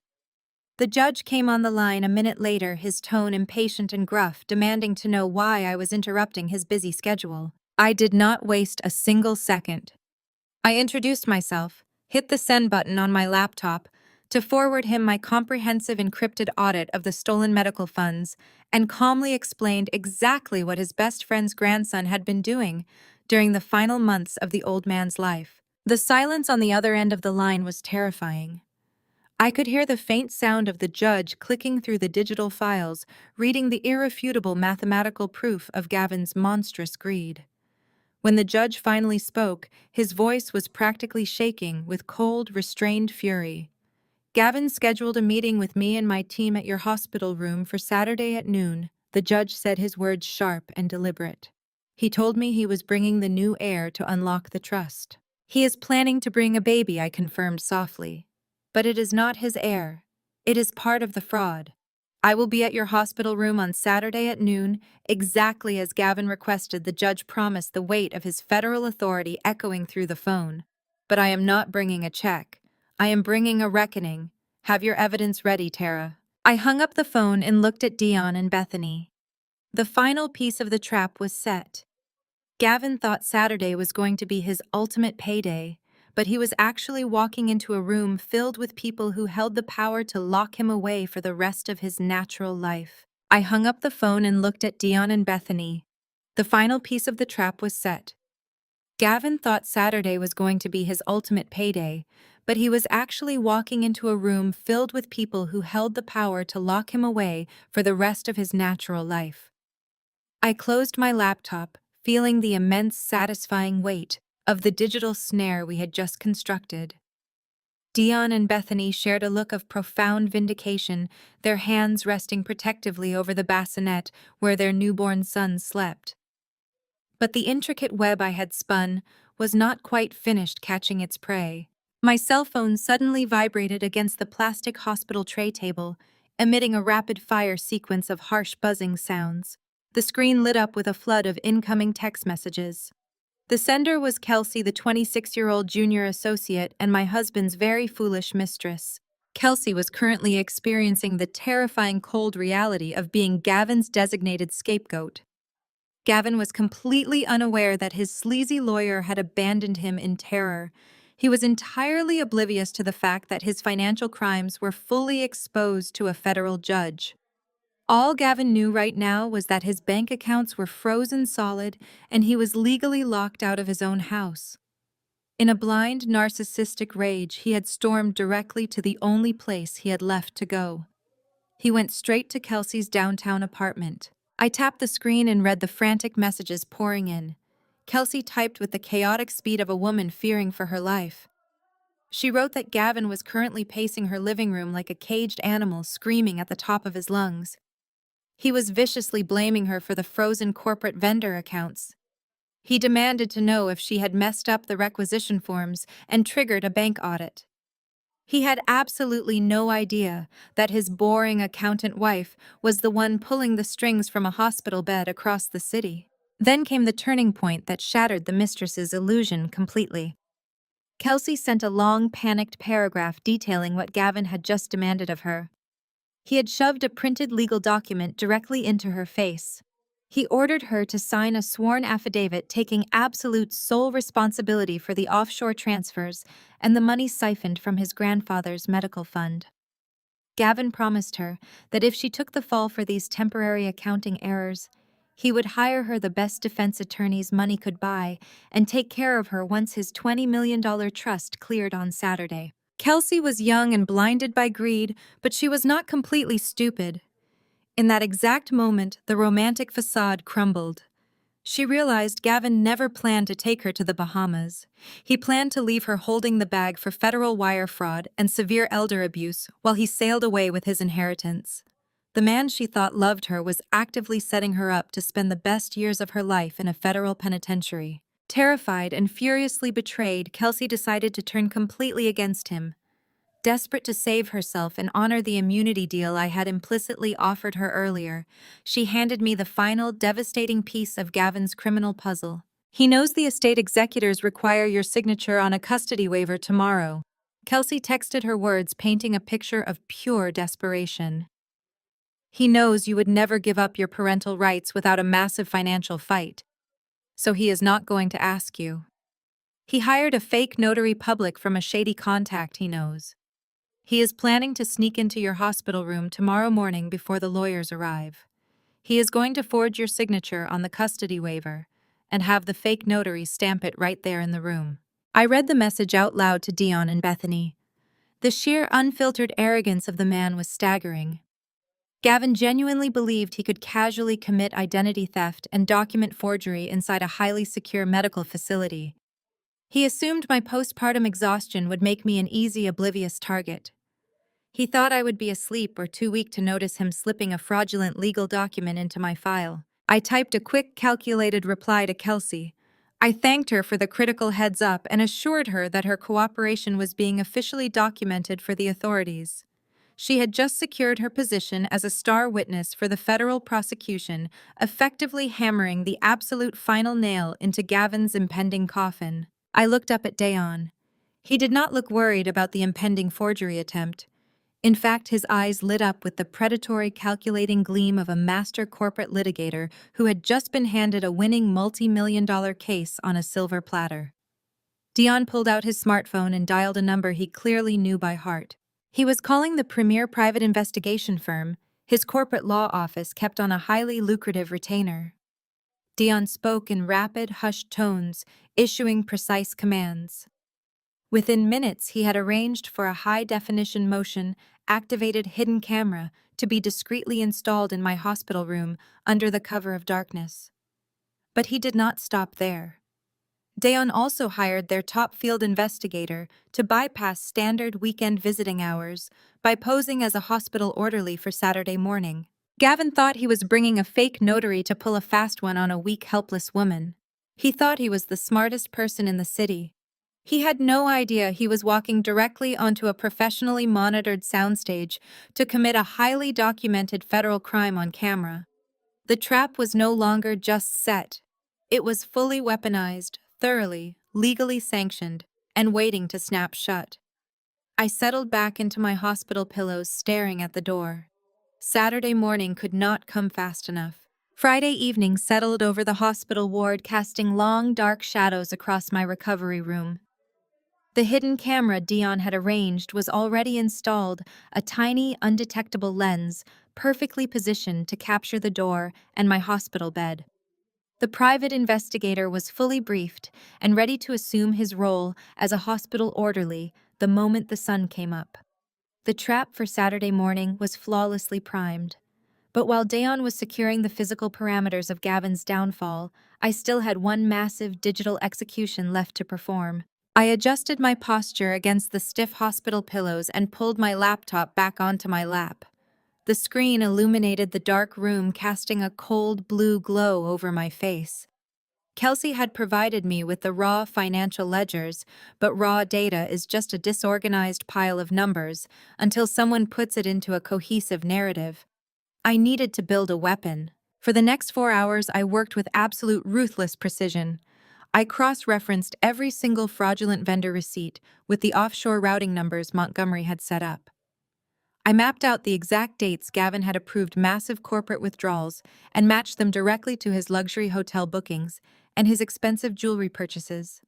The judge came on the line a minute later, his tone impatient and gruff, demanding to know why I was interrupting his busy schedule. I did not waste a single second. I introduced myself, hit the send button on my laptop to forward him my comprehensive encrypted audit of the stolen medical funds, and calmly explained exactly what his best friend's grandson had been doing during the final months of the old man's life. The silence on the other end of the line was terrifying. I could hear the faint sound of the judge clicking through the digital files, reading the irrefutable mathematical proof of Gavin's monstrous greed. When the judge finally spoke, his voice was practically shaking with cold, restrained fury. Gavin scheduled a meeting with me and my team at your hospital room for Saturday at noon. The judge said, his words sharp and deliberate. He told me he was bringing the new heir to unlock the trust. He is planning to bring a baby, I confirmed softly. But it is not his heir. It is part of the fraud. I will be at your hospital room on Saturday at noon, exactly as Gavin requested. The judge promised, the weight of his federal authority echoing through the phone. But I am not bringing a check. I am bringing a reckoning. Have your evidence ready, Tara. I hung up the phone and looked at Dion and Bethany. The final piece of the trap was set. Gavin thought Saturday was going to be his ultimate payday, but he was actually walking into a room filled with people who held the power to lock him away for the rest of his natural life. I hung up the phone and looked at Dion and Bethany. The final piece of the trap was set. Gavin thought Saturday was going to be his ultimate payday, but he was actually walking into a room filled with people who held the power to lock him away for the rest of his natural life. I closed my laptop, feeling the immense, satisfying weight of the digital snare we had just constructed. Dion and Bethany shared a look of profound vindication, their hands resting protectively over the bassinet where their newborn son slept. But the intricate web I had spun was not quite finished catching its prey. My cell phone suddenly vibrated against the plastic hospital tray table, emitting a rapid-fire sequence of harsh buzzing sounds. The screen lit up with a flood of incoming text messages. The sender was Kelsey, the 26-year-old junior associate and my husband's very foolish mistress. Kelsey was currently experiencing the terrifying cold reality of being Gavin's designated scapegoat. Gavin was completely unaware that his sleazy lawyer had abandoned him in terror. He was entirely oblivious to the fact that his financial crimes were fully exposed to a federal judge. All Gavin knew right now was that his bank accounts were frozen solid and he was legally locked out of his own house. In a blind, narcissistic rage, he had stormed directly to the only place he had left to go. He went straight to Kelsey's downtown apartment. I tapped the screen and read the frantic messages pouring in. Kelsey typed with the chaotic speed of a woman fearing for her life. She wrote that Gavin was currently pacing her living room like a caged animal, screaming at the top of his lungs. He was viciously blaming her for the frozen corporate vendor accounts. He demanded to know if she had messed up the requisition forms and triggered a bank audit. He had absolutely no idea that his boring accountant wife was the one pulling the strings from a hospital bed across the city. Then came the turning point that shattered the mistress's illusion completely. Kelsey sent a long, panicked paragraph detailing what Gavin had just demanded of her. He had shoved a printed legal document directly into her face. He ordered her to sign a sworn affidavit taking absolute sole responsibility for the offshore transfers and the money siphoned from his grandfather's medical fund. Gavin promised her that if she took the fall for these temporary accounting errors, he would hire her the best defense attorneys money could buy and take care of her once his $20 million trust cleared on Saturday. Kelsey was young and blinded by greed, but she was not completely stupid. In that exact moment, the romantic facade crumbled. She realized Gavin never planned to take her to the Bahamas. He planned to leave her holding the bag for federal wire fraud and severe elder abuse while he sailed away with his inheritance. The man she thought loved her was actively setting her up to spend the best years of her life in a federal penitentiary. Terrified and furiously betrayed, Kelsey decided to turn completely against him. Desperate to save herself and honor the immunity deal I had implicitly offered her earlier, she handed me the final, devastating piece of Gavin's criminal puzzle. He knows the estate executors require your signature on a custody waiver tomorrow. Kelsey texted her words, painting a picture of pure desperation. He knows you would never give up your parental rights without a massive financial fight, so he is not going to ask you. He hired a fake notary public from a shady contact he knows. He is planning to sneak into your hospital room tomorrow morning before the lawyers arrive. He is going to forge your signature on the custody waiver and have the fake notary stamp it right there in the room. I read the message out loud to Dion and Bethany. The sheer unfiltered arrogance of the man was staggering. Gavin genuinely believed he could casually commit identity theft and document forgery inside a highly secure medical facility. He assumed my postpartum exhaustion would make me an easy, oblivious target. He thought I would be asleep or too weak to notice him slipping a fraudulent legal document into my file. I typed a quick, calculated reply to Kelsey. I thanked her for the critical heads up and assured her that her cooperation was being officially documented for the authorities. She had just secured her position as a star witness for the federal prosecution, effectively hammering the absolute final nail into Gavin's impending coffin. I looked up at Dayon. He did not look worried about the impending forgery attempt. In fact, his eyes lit up with the predatory, calculating gleam of a master corporate litigator who had just been handed a winning multi-million-dollar case on a silver platter. Dion pulled out his smartphone and dialed a number he clearly knew by heart. He was calling the premier private investigation firm. His corporate law office kept on a highly lucrative retainer. Dion spoke in rapid, hushed tones, issuing precise commands. Within minutes, he had arranged for a high-definition motion-activated hidden camera to be discreetly installed in my hospital room under the cover of darkness. But he did not stop there. Dayon also hired their top field investigator to bypass standard weekend visiting hours by posing as a hospital orderly for Saturday morning. Gavin thought he was bringing a fake notary to pull a fast one on a weak, helpless woman. He thought he was the smartest person in the city. He had no idea he was walking directly onto a professionally monitored soundstage to commit a highly documented federal crime on camera. The trap was no longer just set. It was fully weaponized, thoroughly, legally sanctioned, and waiting to snap shut. I settled back into my hospital pillows, staring at the door. Saturday morning could not come fast enough. Friday evening settled over the hospital ward, casting long, dark shadows across my recovery room. The hidden camera Dion had arranged was already installed, a tiny, undetectable lens, perfectly positioned to capture the door and my hospital bed. The private investigator was fully briefed and ready to assume his role as a hospital orderly the moment the sun came up. The trap for Saturday morning was flawlessly primed. But while Dayon was securing the physical parameters of Gavin's downfall, I still had one massive digital execution left to perform. I adjusted my posture against the stiff hospital pillows and pulled my laptop back onto my lap. The screen illuminated the dark room, casting a cold blue glow over my face. Kelsey had provided me with the raw financial ledgers, but raw data is just a disorganized pile of numbers until someone puts it into a cohesive narrative. I needed to build a weapon. For the next 4 hours, I worked with absolute ruthless precision. I cross-referenced every single fraudulent vendor receipt with the offshore routing numbers Montgomery had set up. I mapped out the exact dates Gavin had approved massive corporate withdrawals and matched them directly to his luxury hotel bookings and his expensive jewelry purchases.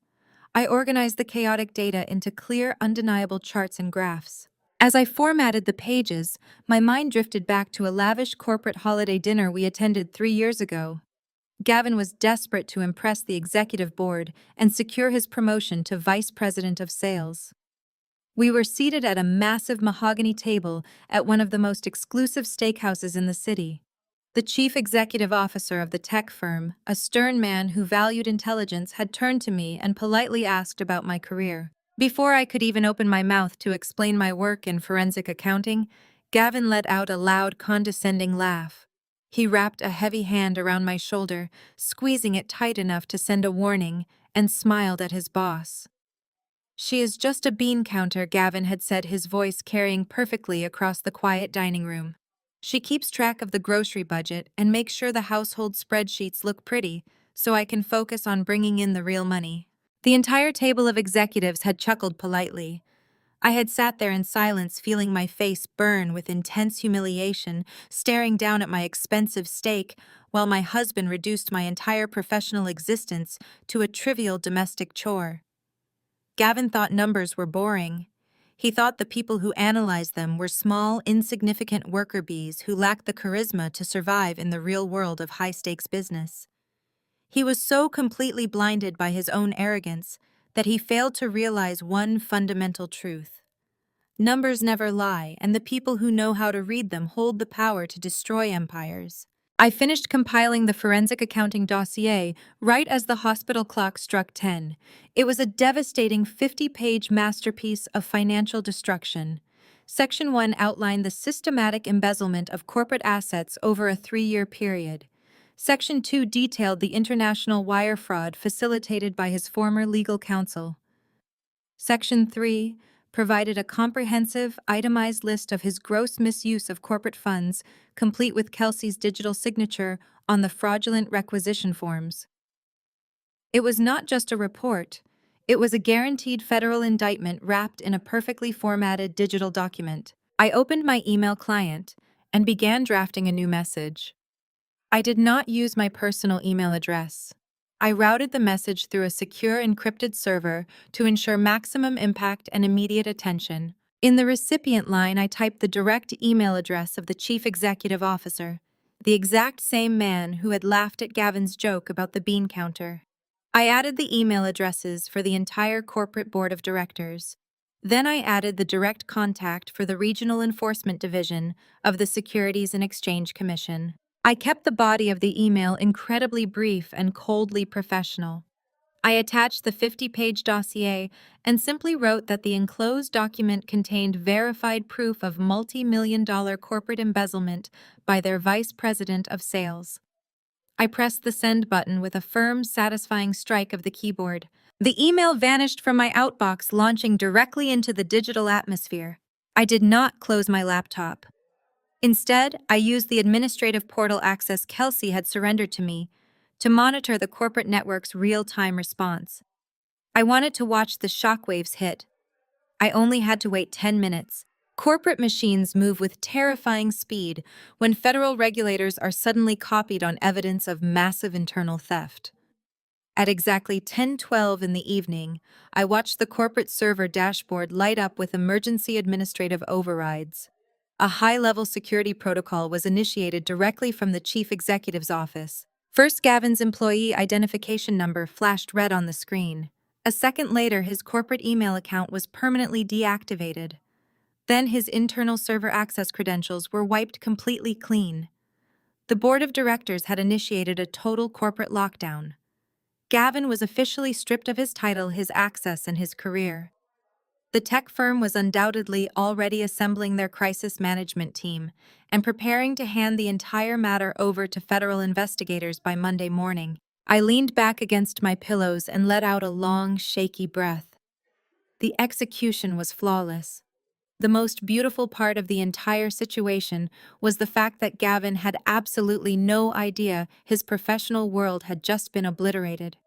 I organized the chaotic data into clear, undeniable charts and graphs. As I formatted the pages, my mind drifted back to a lavish corporate holiday dinner we attended 3 years ago. Gavin was desperate to impress the executive board and secure his promotion to vice president of sales. We were seated at a massive mahogany table at one of the most exclusive steakhouses in the city. The chief executive officer of the tech firm, a stern man who valued intelligence, had turned to me and politely asked about my career. Before I could even open my mouth to explain my work in forensic accounting, Gavin let out a loud, condescending laugh. He wrapped a heavy hand around my shoulder, squeezing it tight enough to send a warning, and smiled at his boss. She is just a bean counter, Gavin had said, his voice carrying perfectly across the quiet dining room. She keeps track of the grocery budget and makes sure the household spreadsheets look pretty, so I can focus on bringing in the real money. The entire table of executives had chuckled politely. I had sat there in silence, feeling my face burn with intense humiliation, staring down at my expensive steak, while my husband reduced my entire professional existence to a trivial domestic chore. Gavin thought numbers were boring. He thought the people who analyzed them were small, insignificant worker bees who lacked the charisma to survive in the real world of high-stakes business. He was so completely blinded by his own arrogance that he failed to realize one fundamental truth. Numbers never lie, and the people who know how to read them hold the power to destroy empires. I finished compiling the forensic accounting dossier right as the hospital clock struck 10. It was a devastating 50-page masterpiece of financial destruction. Section 1 outlined the systematic embezzlement of corporate assets over a 3-year period. Section 2 detailed the international wire fraud facilitated by his former legal counsel. Section 3 provided a comprehensive, itemized list of his gross misuse of corporate funds, complete with Kelsey's digital signature on the fraudulent requisition forms. It was not just a report, it was a guaranteed federal indictment wrapped in a perfectly formatted digital document. I opened my email client and began drafting a new message. I did not use my personal email address. I routed the message through a secure encrypted server to ensure maximum impact and immediate attention. In the recipient line, I typed the direct email address of the chief executive officer, the exact same man who had laughed at Gavin's joke about the bean counter. I added the email addresses for the entire corporate board of directors. Then I added the direct contact for the Regional Enforcement Division of the Securities and Exchange Commission. I kept the body of the email incredibly brief and coldly professional. I attached the 50-page dossier and simply wrote that the enclosed document contained verified proof of multi-million-dollar corporate embezzlement by their vice president of sales. I pressed the send button with a firm, satisfying strike of the keyboard. The email vanished from my outbox, launching directly into the digital atmosphere. I did not close my laptop. Instead, I used the administrative portal access Kelsey had surrendered to me to monitor the corporate network's real-time response. I wanted to watch the shockwaves hit. I only had to wait 10 minutes. Corporate machines move with terrifying speed when federal regulators are suddenly copied on evidence of massive internal theft. At exactly 10:12 in the evening, I watched the corporate server dashboard light up with emergency administrative overrides. A high-level security protocol was initiated directly from the chief executive's office. First, Gavin's employee identification number flashed red on the screen. A second later, his corporate email account was permanently deactivated. Then his internal server access credentials were wiped completely clean. The board of directors had initiated a total corporate lockdown. Gavin was officially stripped of his title, his access, and his career. The tech firm was undoubtedly already assembling their crisis management team and preparing to hand the entire matter over to federal investigators by Monday morning. I leaned back against my pillows and let out a long, shaky breath. The execution was flawless. The most beautiful part of the entire situation was the fact that Gavin had absolutely no idea his professional world had just been obliterated.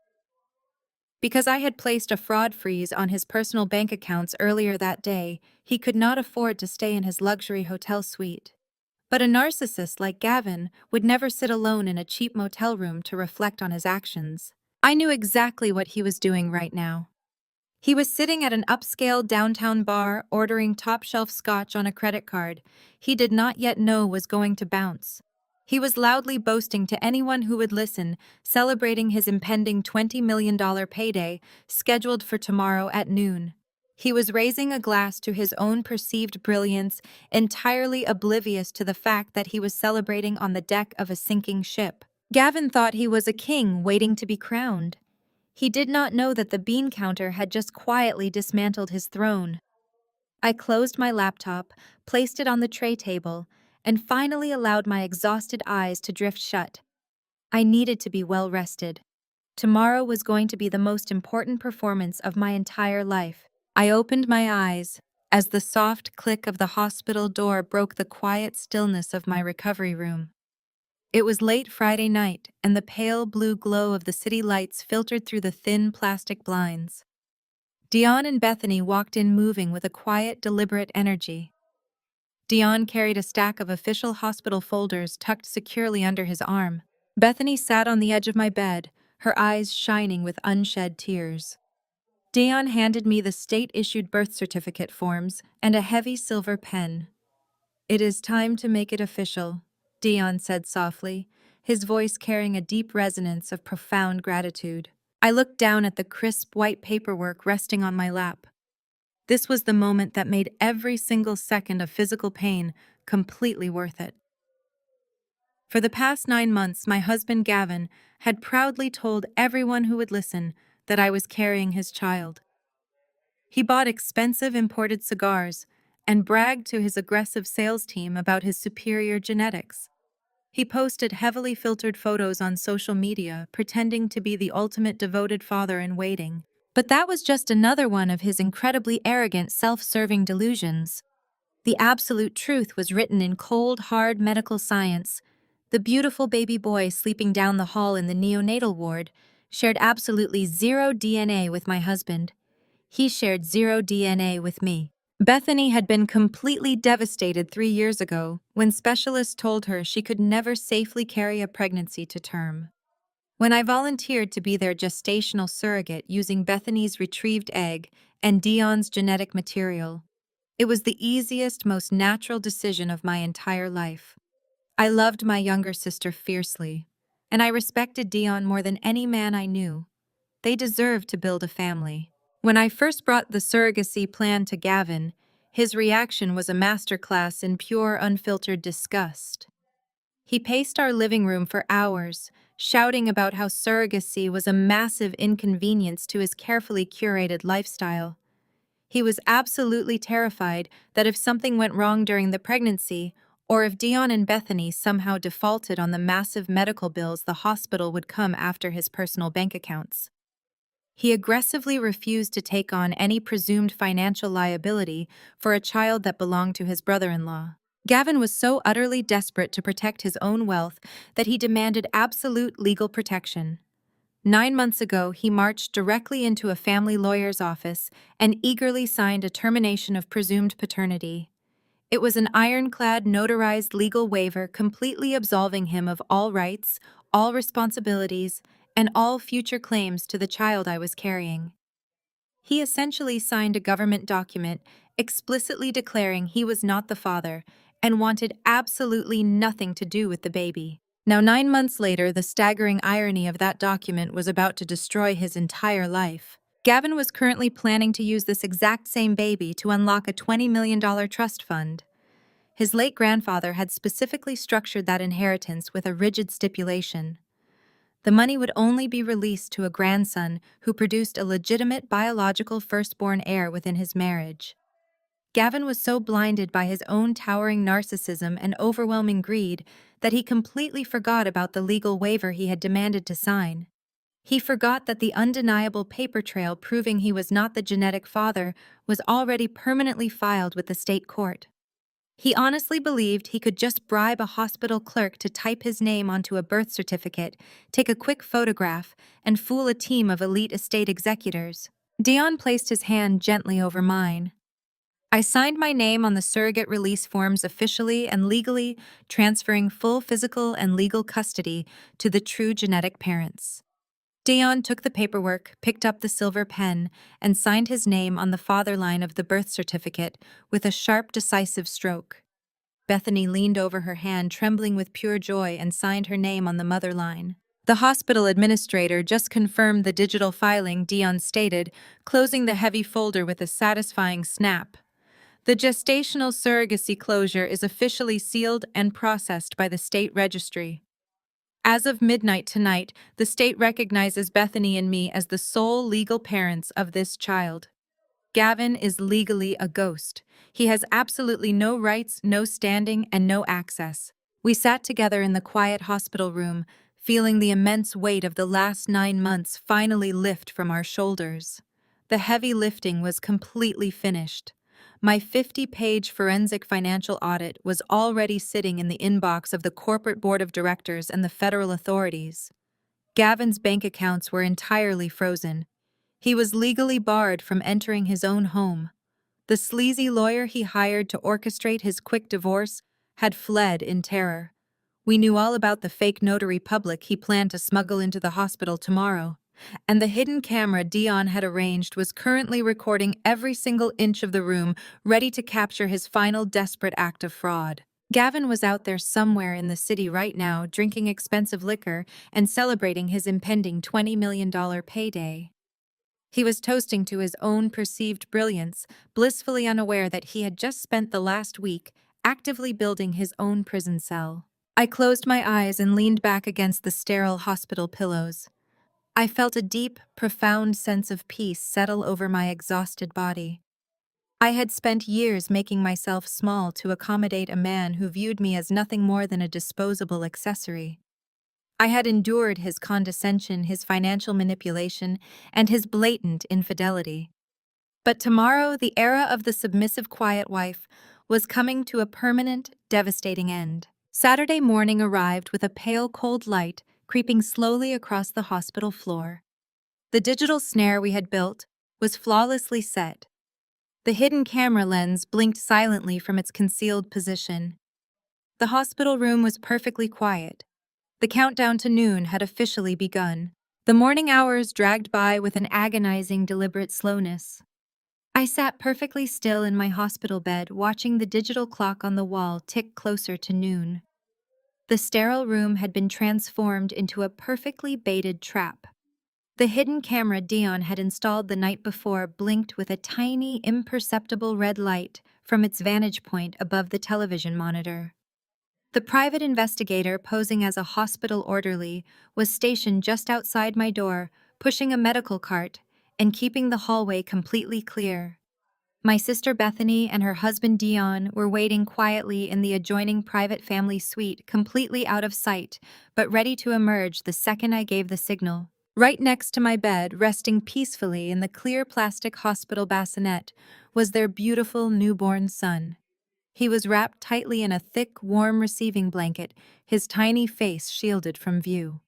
Because I had placed a fraud freeze on his personal bank accounts earlier that day, he could not afford to stay in his luxury hotel suite. But a narcissist like Gavin would never sit alone in a cheap motel room to reflect on his actions. I knew exactly what he was doing right now. He was sitting at an upscale downtown bar ordering top-shelf scotch on a credit card he did not yet know was going to bounce. He was loudly boasting to anyone who would listen, celebrating his impending $20 million payday scheduled for tomorrow at noon. He was raising a glass to his own perceived brilliance, entirely oblivious to the fact that he was celebrating on the deck of a sinking ship. Gavin thought he was a king waiting to be crowned. He did not know that the bean counter had just quietly dismantled his throne. I closed my laptop, placed it on the tray table, and finally allowed my exhausted eyes to drift shut. I needed to be well rested. Tomorrow was going to be the most important performance of my entire life. I opened my eyes as the soft click of the hospital door broke the quiet stillness of my recovery room. It was late Friday night, and the pale blue glow of the city lights filtered through the thin plastic blinds. Dion and Bethany walked in moving with a quiet, deliberate energy. Dion carried a stack of official hospital folders tucked securely under his arm. Bethany sat on the edge of my bed, her eyes shining with unshed tears. Dion handed me the state-issued birth certificate forms and a heavy silver pen. "It is time to make it official," Dion said softly, his voice carrying a deep resonance of profound gratitude. I looked down at the crisp white paperwork resting on my lap. This was the moment that made every single second of physical pain completely worth it. For the past 9 months, my husband Gavin had proudly told everyone who would listen that I was carrying his child. He bought expensive imported cigars and bragged to his aggressive sales team about his superior genetics. He posted heavily filtered photos on social media, pretending to be the ultimate devoted father in waiting. But that was just another one of his incredibly arrogant, self-serving delusions. The absolute truth was written in cold, hard medical science. The beautiful baby boy sleeping down the hall in the neonatal ward shared absolutely zero DNA with my husband. He shared zero DNA with me. Bethany had been completely devastated 3 years ago when specialists told her she could never safely carry a pregnancy to term. When I volunteered to be their gestational surrogate using Bethany's retrieved egg and Dion's genetic material, it was the easiest, most natural decision of my entire life. I loved my younger sister fiercely, and I respected Dion more than any man I knew. They deserved to build a family. When I first brought the surrogacy plan to Gavin, his reaction was a masterclass in pure, unfiltered disgust. He paced our living room for hours, shouting about how surrogacy was a massive inconvenience to his carefully curated lifestyle. He was absolutely terrified that if something went wrong during the pregnancy, or if Dion and Bethany somehow defaulted on the massive medical bills the hospital would come after his personal bank accounts. He aggressively refused to take on any presumed financial liability for a child that belonged to his brother-in-law. Gavin was so utterly desperate to protect his own wealth that he demanded absolute legal protection. 9 months ago, he marched directly into a family lawyer's office and eagerly signed a termination of presumed paternity. It was an ironclad, notarized legal waiver completely absolving him of all rights, all responsibilities, and all future claims to the child I was carrying. He essentially signed a government document explicitly declaring he was not the father and wanted absolutely nothing to do with the baby. Now, 9 months later, the staggering irony of that document was about to destroy his entire life. Gavin was currently planning to use this exact same baby to unlock a $20 million trust fund. His late grandfather had specifically structured that inheritance with a rigid stipulation. The money would only be released to a grandson who produced a legitimate biological firstborn heir within his marriage. Gavin was so blinded by his own towering narcissism and overwhelming greed that he completely forgot about the legal waiver he had demanded to sign. He forgot that the undeniable paper trail proving he was not the genetic father was already permanently filed with the state court. He honestly believed he could just bribe a hospital clerk to type his name onto a birth certificate, take a quick photograph, and fool a team of elite estate executors. Dion placed his hand gently over mine. I signed my name on the surrogate release forms officially and legally, transferring full physical and legal custody to the true genetic parents. Dion took the paperwork, picked up the silver pen, and signed his name on the father line of the birth certificate with a sharp, decisive stroke. Bethany leaned over her hand, trembling with pure joy, and signed her name on the mother line. The hospital administrator just confirmed the digital filing, Dion stated, closing the heavy folder with a satisfying snap. The gestational surrogacy closure is officially sealed and processed by the state registry. As of midnight tonight, the state recognizes Bethany and me as the sole legal parents of this child. Gavin is legally a ghost. He has absolutely no rights, no standing, and no access. We sat together in the quiet hospital room, feeling the immense weight of the last 9 months finally lift from our shoulders. The heavy lifting was completely finished. My 50-page forensic financial audit was already sitting in the inbox of the corporate board of directors and the federal authorities. Gavin's bank accounts were entirely frozen. He was legally barred from entering his own home. The sleazy lawyer he hired to orchestrate his quick divorce had fled in terror. We knew all about the fake notary public he planned to smuggle into the hospital tomorrow, and the hidden camera Dion had arranged was currently recording every single inch of the room, ready to capture his final desperate act of fraud. Gavin was out there somewhere in the city right now, drinking expensive liquor and celebrating his impending $20 million payday. He was toasting to his own perceived brilliance, blissfully unaware that he had just spent the last week actively building his own prison cell. I closed my eyes and leaned back against the sterile hospital pillows. I felt a deep, profound sense of peace settle over my exhausted body. I had spent years making myself small to accommodate a man who viewed me as nothing more than a disposable accessory. I had endured his condescension, his financial manipulation, and his blatant infidelity. But tomorrow, the era of the submissive quiet wife was coming to a permanent, devastating end. Saturday morning arrived with a pale, cold light creeping slowly across the hospital floor. The digital snare we had built was flawlessly set. The hidden camera lens blinked silently from its concealed position. The hospital room was perfectly quiet. The countdown to noon had officially begun. The morning hours dragged by with an agonizing, deliberate slowness. I sat perfectly still in my hospital bed, watching the digital clock on the wall tick closer to noon. The sterile room had been transformed into a perfectly baited trap. The hidden camera Dion had installed the night before blinked with a tiny, imperceptible red light from its vantage point above the television monitor. The private investigator, posing as a hospital orderly, was stationed just outside my door, pushing a medical cart and keeping the hallway completely clear. My sister Bethany and her husband Dion were waiting quietly in the adjoining private family suite, completely out of sight, but ready to emerge the second I gave the signal. Right next to my bed, resting peacefully in the clear plastic hospital bassinet, was their beautiful newborn son. He was wrapped tightly in a thick, warm receiving blanket, his tiny face shielded from view.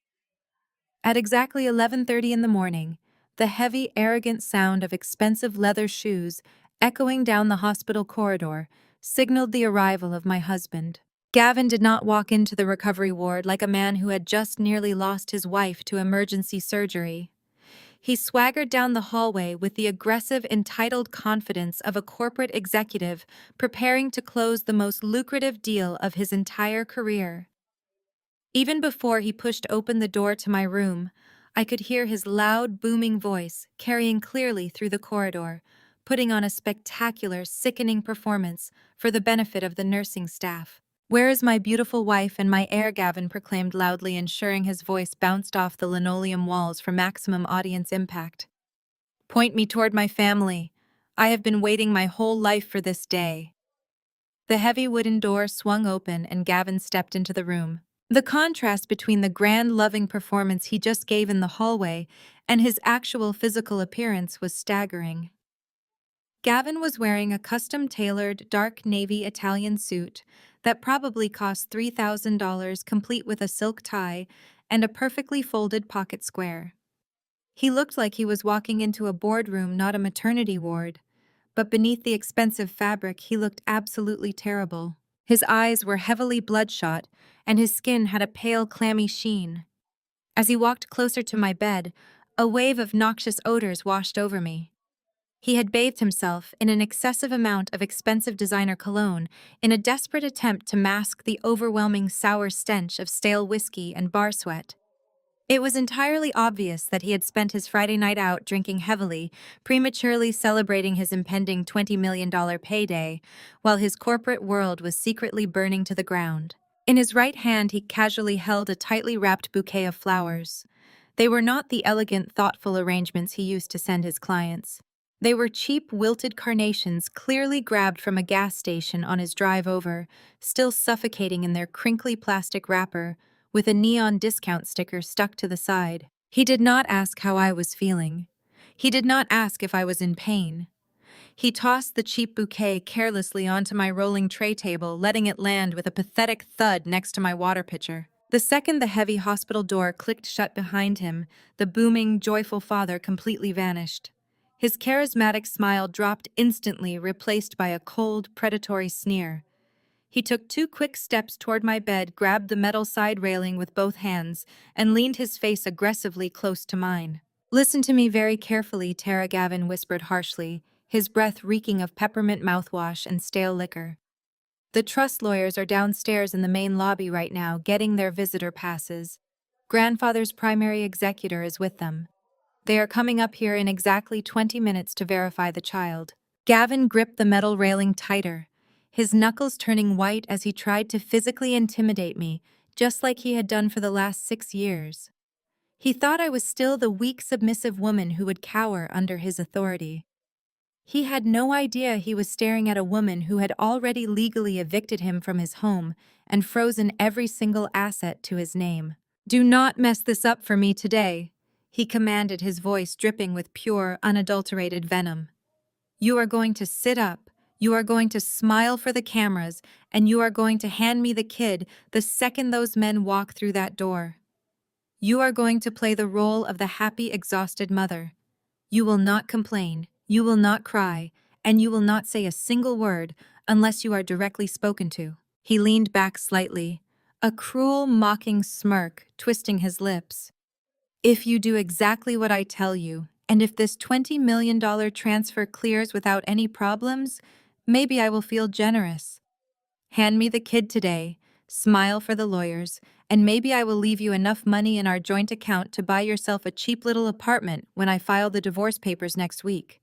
At exactly 11:30 in the morning, the heavy, arrogant sound of expensive leather shoes echoing down the hospital corridor signaled the arrival of my husband. Gavin did not walk into the recovery ward like a man who had just nearly lost his wife to emergency surgery. He swaggered down the hallway with the aggressive, entitled confidence of a corporate executive preparing to close the most lucrative deal of his entire career. Even before he pushed open the door to my room, I could hear his loud, booming voice carrying clearly through the corridor, putting on a spectacular, sickening performance for the benefit of the nursing staff. "Where is my beautiful wife and my heir?" Gavin proclaimed loudly, ensuring his voice bounced off the linoleum walls for maximum audience impact. "Point me toward my family. I have been waiting my whole life for this day." The heavy wooden door swung open and Gavin stepped into the room. The contrast between the grand, loving performance he just gave in the hallway and his actual physical appearance was staggering. Gavin was wearing a custom-tailored dark navy Italian suit that probably cost $3,000, complete with a silk tie and a perfectly folded pocket square. He looked like he was walking into a boardroom, not a maternity ward, but beneath the expensive fabric he looked absolutely terrible. His eyes were heavily bloodshot, and his skin had a pale, clammy sheen. As he walked closer to my bed, a wave of noxious odors washed over me. He had bathed himself in an excessive amount of expensive designer cologne in a desperate attempt to mask the overwhelming sour stench of stale whiskey and bar sweat. It was entirely obvious that he had spent his Friday night out drinking heavily, prematurely celebrating his impending $20 million payday, while his corporate world was secretly burning to the ground. In his right hand, he casually held a tightly wrapped bouquet of flowers. They were not the elegant, thoughtful arrangements he used to send his clients. They were cheap, wilted carnations clearly grabbed from a gas station on his drive over, still suffocating in their crinkly plastic wrapper, with a neon discount sticker stuck to the side. He did not ask how I was feeling. He did not ask if I was in pain. He tossed the cheap bouquet carelessly onto my rolling tray table, letting it land with a pathetic thud next to my water pitcher. The second the heavy hospital door clicked shut behind him, the booming, joyful father completely vanished. His charismatic smile dropped instantly, replaced by a cold, predatory sneer. He took 2 quick steps toward my bed, grabbed the metal side railing with both hands, and leaned his face aggressively close to mine. "Listen to me very carefully," Tara Gavin whispered harshly, his breath reeking of peppermint mouthwash and stale liquor. "The trust lawyers are downstairs in the main lobby right now, getting their visitor passes. Grandfather's primary executor is with them. They are coming up here in exactly 20 minutes to verify the child." Gavin gripped the metal railing tighter, his knuckles turning white as he tried to physically intimidate me, just like he had done for the last 6 years. He thought I was still the weak, submissive woman who would cower under his authority. He had no idea he was staring at a woman who had already legally evicted him from his home and frozen every single asset to his name. "Do not mess this up for me today," he commanded, his voice dripping with pure, unadulterated venom. "You are going to sit up, you are going to smile for the cameras, and you are going to hand me the kid the second those men walk through that door. You are going to play the role of the happy, exhausted mother. You will not complain, you will not cry, and you will not say a single word unless you are directly spoken to." He leaned back slightly, a cruel, mocking smirk twisting his lips. "If you do exactly what I tell you, and if this $20 million transfer clears without any problems, maybe I will feel generous. Hand me the kid today, smile for the lawyers, and maybe I will leave you enough money in our joint account to buy yourself a cheap little apartment when I file the divorce papers next week.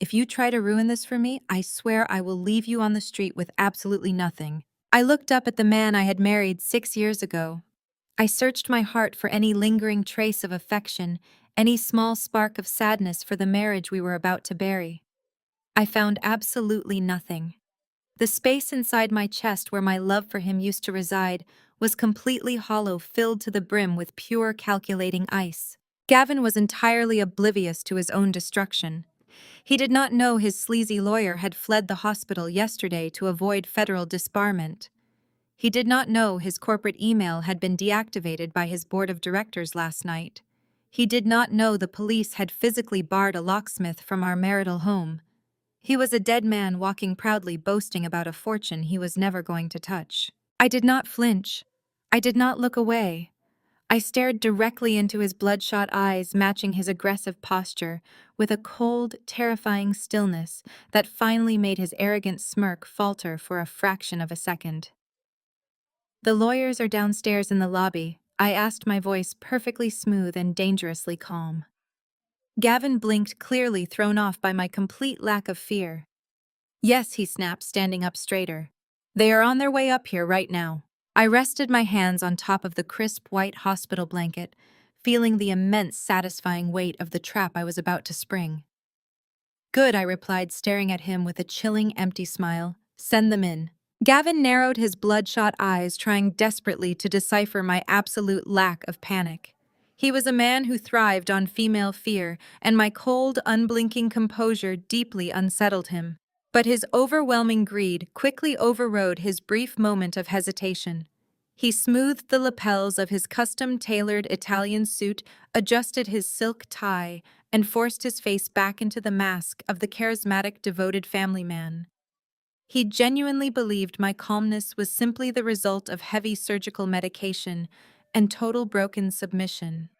If you try to ruin this for me, I swear I will leave you on the street with absolutely nothing." I looked up at the man I had married 6 years ago. I searched my heart for any lingering trace of affection, any small spark of sadness for the marriage we were about to bury. I found absolutely nothing. The space inside my chest where my love for him used to reside was completely hollow, filled to the brim with pure, calculating ice. Gavin was entirely oblivious to his own destruction. He did not know his sleazy lawyer had fled the hospital yesterday to avoid federal disbarment. He did not know his corporate email had been deactivated by his board of directors last night. He did not know the police had physically barred a locksmith from our marital home. He was a dead man walking proudly, boasting about a fortune he was never going to touch. I did not flinch. I did not look away. I stared directly into his bloodshot eyes, matching his aggressive posture, with a cold, terrifying stillness that finally made his arrogant smirk falter for a fraction of a second. "The lawyers are downstairs in the lobby," I asked, my voice perfectly smooth and dangerously calm. Gavin blinked, clearly thrown off by my complete lack of fear. "Yes," he snapped, standing up straighter. "They are on their way up here right now." I rested my hands on top of the crisp white hospital blanket, feeling the immense, satisfying weight of the trap I was about to spring. "Good," I replied, staring at him with a chilling, empty smile. "Send them in." Gavin narrowed his bloodshot eyes, trying desperately to decipher my absolute lack of panic. He was a man who thrived on female fear, and my cold, unblinking composure deeply unsettled him. But his overwhelming greed quickly overrode his brief moment of hesitation. He smoothed the lapels of his custom-tailored Italian suit, adjusted his silk tie, and forced his face back into the mask of the charismatic, devoted family man. He genuinely believed my calmness was simply the result of heavy surgical medication and total broken submission.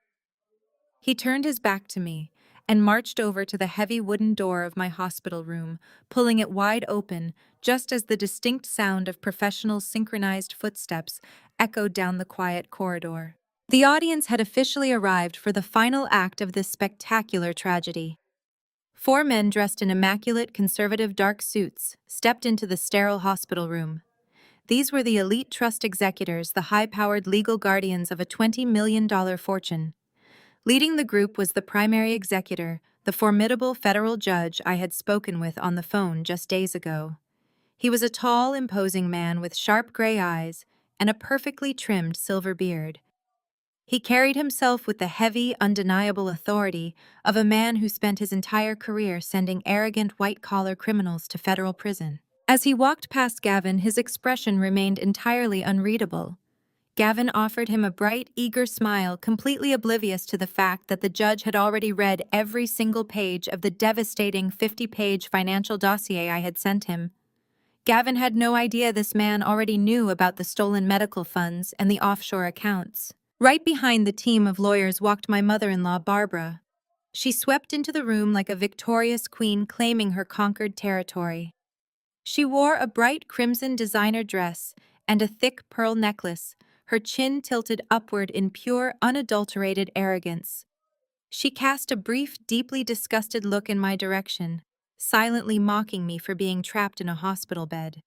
He turned his back to me and marched over to the heavy wooden door of my hospital room, pulling it wide open just as the distinct sound of professional synchronized footsteps echoed down the quiet corridor. The audience had officially arrived for the final act of this spectacular tragedy. 4 men dressed in immaculate, conservative dark suits stepped into the sterile hospital room. These were the elite trust executors, the high-powered legal guardians of a $20 million fortune. Leading the group was the primary executor, the formidable federal judge I had spoken with on the phone just days ago. He was a tall, imposing man with sharp gray eyes and a perfectly trimmed silver beard. He carried himself with the heavy, undeniable authority of a man who spent his entire career sending arrogant white-collar criminals to federal prison. As he walked past Gavin, his expression remained entirely unreadable. Gavin offered him a bright, eager smile, completely oblivious to the fact that the judge had already read every single page of the devastating 50-page financial dossier I had sent him. Gavin had no idea this man already knew about the stolen medical funds and the offshore accounts. Right behind the team of lawyers walked my mother-in-law, Barbara. She swept into the room like a victorious queen claiming her conquered territory. She wore a bright crimson designer dress and a thick pearl necklace, her chin tilted upward in pure, unadulterated arrogance. She cast a brief, deeply disgusted look in my direction, silently mocking me for being trapped in a hospital bed.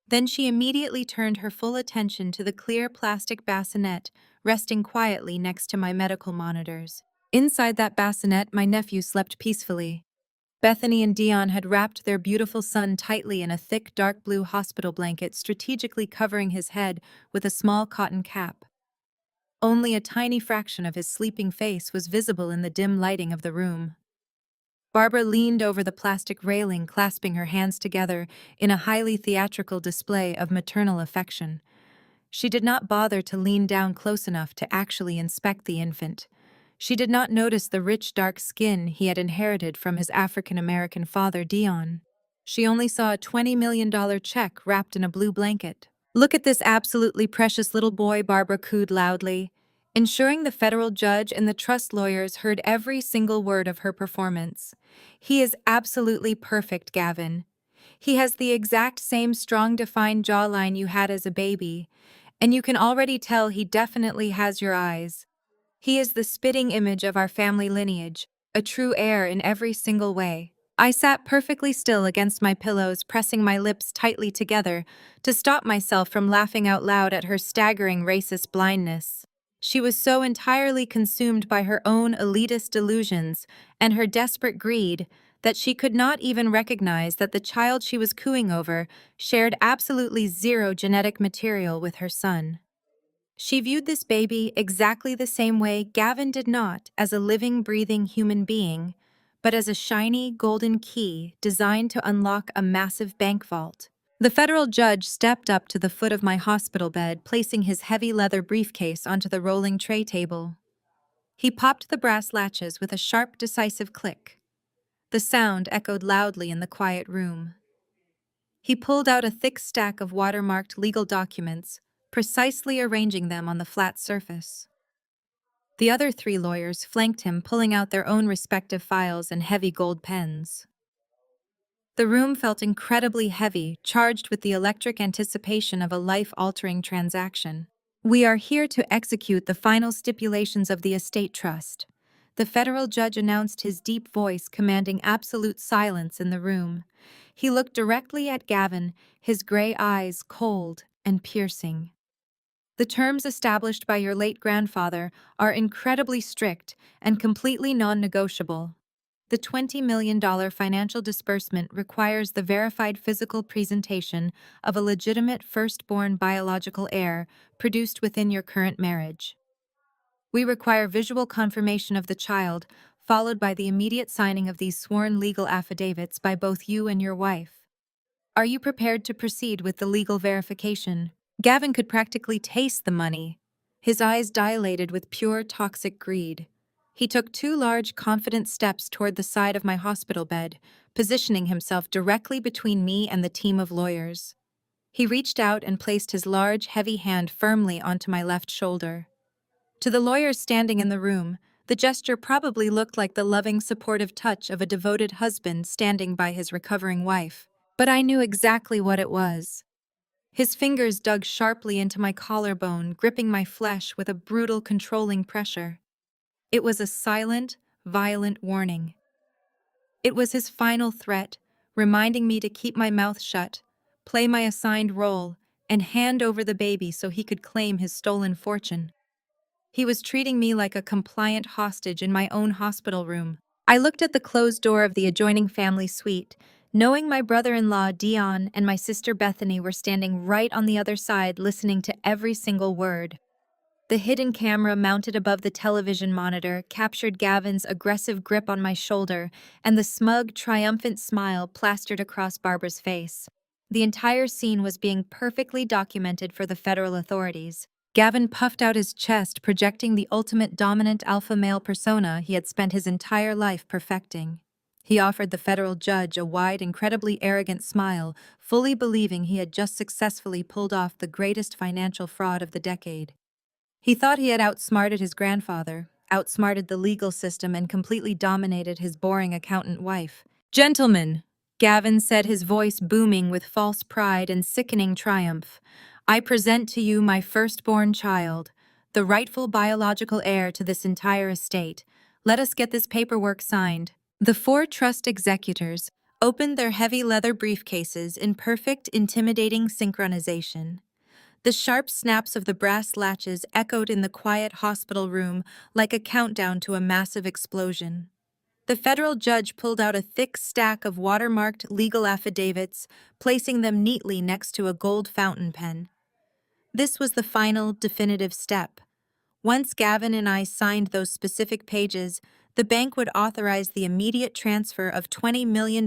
Then she immediately turned her full attention to the clear plastic bassinet resting quietly next to my medical monitors. Inside that bassinet, my nephew slept peacefully. Bethany and Dion had wrapped their beautiful son tightly in a thick dark blue hospital blanket, strategically covering his head with a small cotton cap. Only a tiny fraction of his sleeping face was visible in the dim lighting of the room. Barbara leaned over the plastic railing, clasping her hands together in a highly theatrical display of maternal affection. She did not bother to lean down close enough to actually inspect the infant. She did not notice the rich, dark skin he had inherited from his African-American father, Dion. She only saw a $20 million check wrapped in a blue blanket. "Look at this absolutely precious little boy," Barbara cooed loudly, ensuring the federal judge and the trust lawyers heard every single word of her performance. "He is absolutely perfect, Gavin. He has the exact same strong, defined jawline you had as a baby, and you can already tell he definitely has your eyes. He is the spitting image of our family lineage, a true heir in every single way." I sat perfectly still against my pillows, pressing my lips tightly together to stop myself from laughing out loud at her staggering racist blindness. She was so entirely consumed by her own elitist delusions and her desperate greed that she could not even recognize that the child she was cooing over shared absolutely zero genetic material with her son. She viewed this baby exactly the same way Gavin did not, as a living, breathing human being, but as a shiny, golden key designed to unlock a massive bank vault. The federal judge stepped up to the foot of my hospital bed, placing his heavy leather briefcase onto the rolling tray table. He popped the brass latches with a sharp, decisive click. The sound echoed loudly in the quiet room. He pulled out a thick stack of watermarked legal documents, precisely arranging them on the flat surface. The other three lawyers flanked him, pulling out their own respective files and heavy gold pens. The room felt incredibly heavy, charged with the electric anticipation of a life-altering transaction. "We are here to execute the final stipulations of the estate trust," the federal judge announced, his deep voice commanding absolute silence in the room. He looked directly at Gavin, his gray eyes cold and piercing. "The terms established by your late grandfather are incredibly strict and completely non-negotiable. The $20 million financial disbursement requires the verified physical presentation of a legitimate firstborn biological heir produced within your current marriage. We require visual confirmation of the child, followed by the immediate signing of these sworn legal affidavits by both you and your wife. Are you prepared to proceed with the legal verification?" Gavin could practically taste the money. His eyes dilated with pure toxic greed. He took two large, confident steps toward the side of my hospital bed, positioning himself directly between me and the team of lawyers. He reached out and placed his large, heavy hand firmly onto my left shoulder. To the lawyers standing in the room, the gesture probably looked like the loving, supportive touch of a devoted husband standing by his recovering wife. But I knew exactly what it was. His fingers dug sharply into my collarbone, gripping my flesh with a brutal, controlling pressure. It was a silent, violent warning. It was his final threat, reminding me to keep my mouth shut, play my assigned role, and hand over the baby so he could claim his stolen fortune. He was treating me like a compliant hostage in my own hospital room. I looked at the closed door of the adjoining family suite, knowing my brother-in-law Dion and my sister Bethany were standing right on the other side listening to every single word. The hidden camera mounted above the television monitor captured Gavin's aggressive grip on my shoulder and the smug, triumphant smile plastered across Barbara's face. The entire scene was being perfectly documented for the federal authorities. Gavin puffed out his chest, projecting the ultimate dominant alpha male persona he had spent his entire life perfecting. He offered the federal judge a wide, incredibly arrogant smile, fully believing he had just successfully pulled off the greatest financial fraud of the decade. He thought he had outsmarted his grandfather, outsmarted the legal system, and completely dominated his boring accountant wife. "Gentlemen," Gavin said, his voice booming with false pride and sickening triumph, "I present to you my firstborn child, the rightful biological heir to this entire estate. Let us get this paperwork signed." The four trust executors opened their heavy leather briefcases in perfect, intimidating synchronization. The sharp snaps of the brass latches echoed in the quiet hospital room like a countdown to a massive explosion. The federal judge pulled out a thick stack of watermarked legal affidavits, placing them neatly next to a gold fountain pen. This was the final, definitive step. Once Gavin and I signed those specific pages, the bank would authorize the immediate transfer of $20 million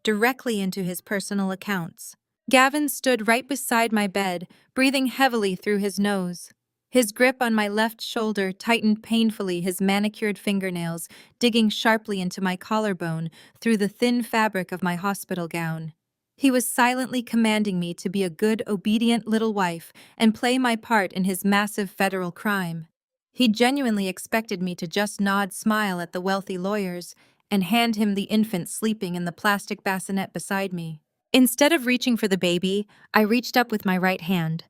directly into his personal accounts. Gavin stood right beside my bed, breathing heavily through his nose. His grip on my left shoulder tightened painfully, his manicured fingernails digging sharply into my collarbone through the thin fabric of my hospital gown. He was silently commanding me to be a good, obedient little wife and play my part in his massive federal crime. He genuinely expected me to just nod, smile at the wealthy lawyers, and hand him the infant sleeping in the plastic bassinet beside me. Instead of reaching for the baby, I reached up with my right hand.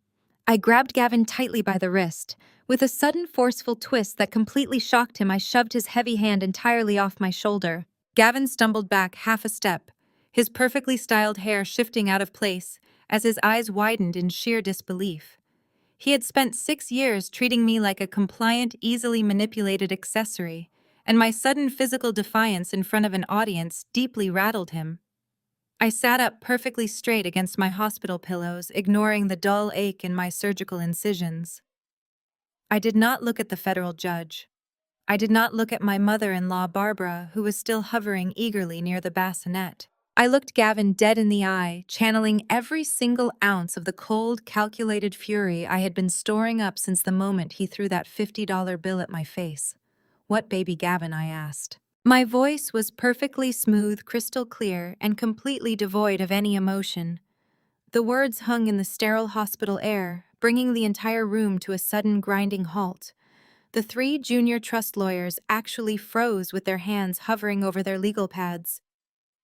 I grabbed Gavin tightly by the wrist. With a sudden, forceful twist that completely shocked him, I shoved his heavy hand entirely off my shoulder. Gavin stumbled back half a step, his perfectly styled hair shifting out of place as his eyes widened in sheer disbelief. He had spent 6 years treating me like a compliant, easily manipulated accessory, and my sudden physical defiance in front of an audience deeply rattled him. I sat up perfectly straight against my hospital pillows, ignoring the dull ache in my surgical incisions. I did not look at the federal judge. I did not look at my mother-in-law, Barbara, who was still hovering eagerly near the bassinet. I looked Gavin dead in the eye, channeling every single ounce of the cold, calculated fury I had been storing up since the moment he threw that $50 bill at my face. "What baby, Gavin?" I asked. My voice was perfectly smooth, crystal clear, and completely devoid of any emotion. The words hung in the sterile hospital air, bringing the entire room to a sudden grinding halt. The three junior trust lawyers actually froze with their hands hovering over their legal pads.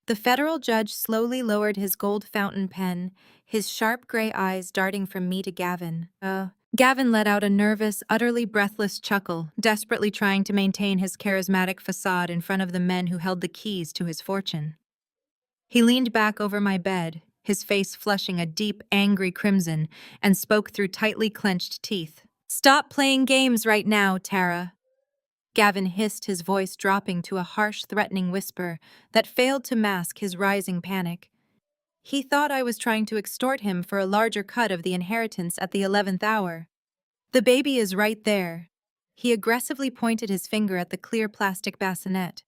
The federal judge slowly lowered his gold fountain pen, his sharp gray eyes darting from me to Gavin. Gavin let out a nervous, utterly breathless chuckle, desperately trying to maintain his charismatic facade in front of the men who held the keys to his fortune. He leaned back over my bed, his face flushing a deep, angry crimson, and spoke through tightly clenched teeth. "Stop playing games right now, Tara." Gavin hissed, his voice dropping to a harsh, threatening whisper that failed to mask his rising panic. He thought I was trying to extort him for a larger cut of the inheritance at the 11th hour. "The baby is right there." He aggressively pointed his finger at the clear plastic bassinet.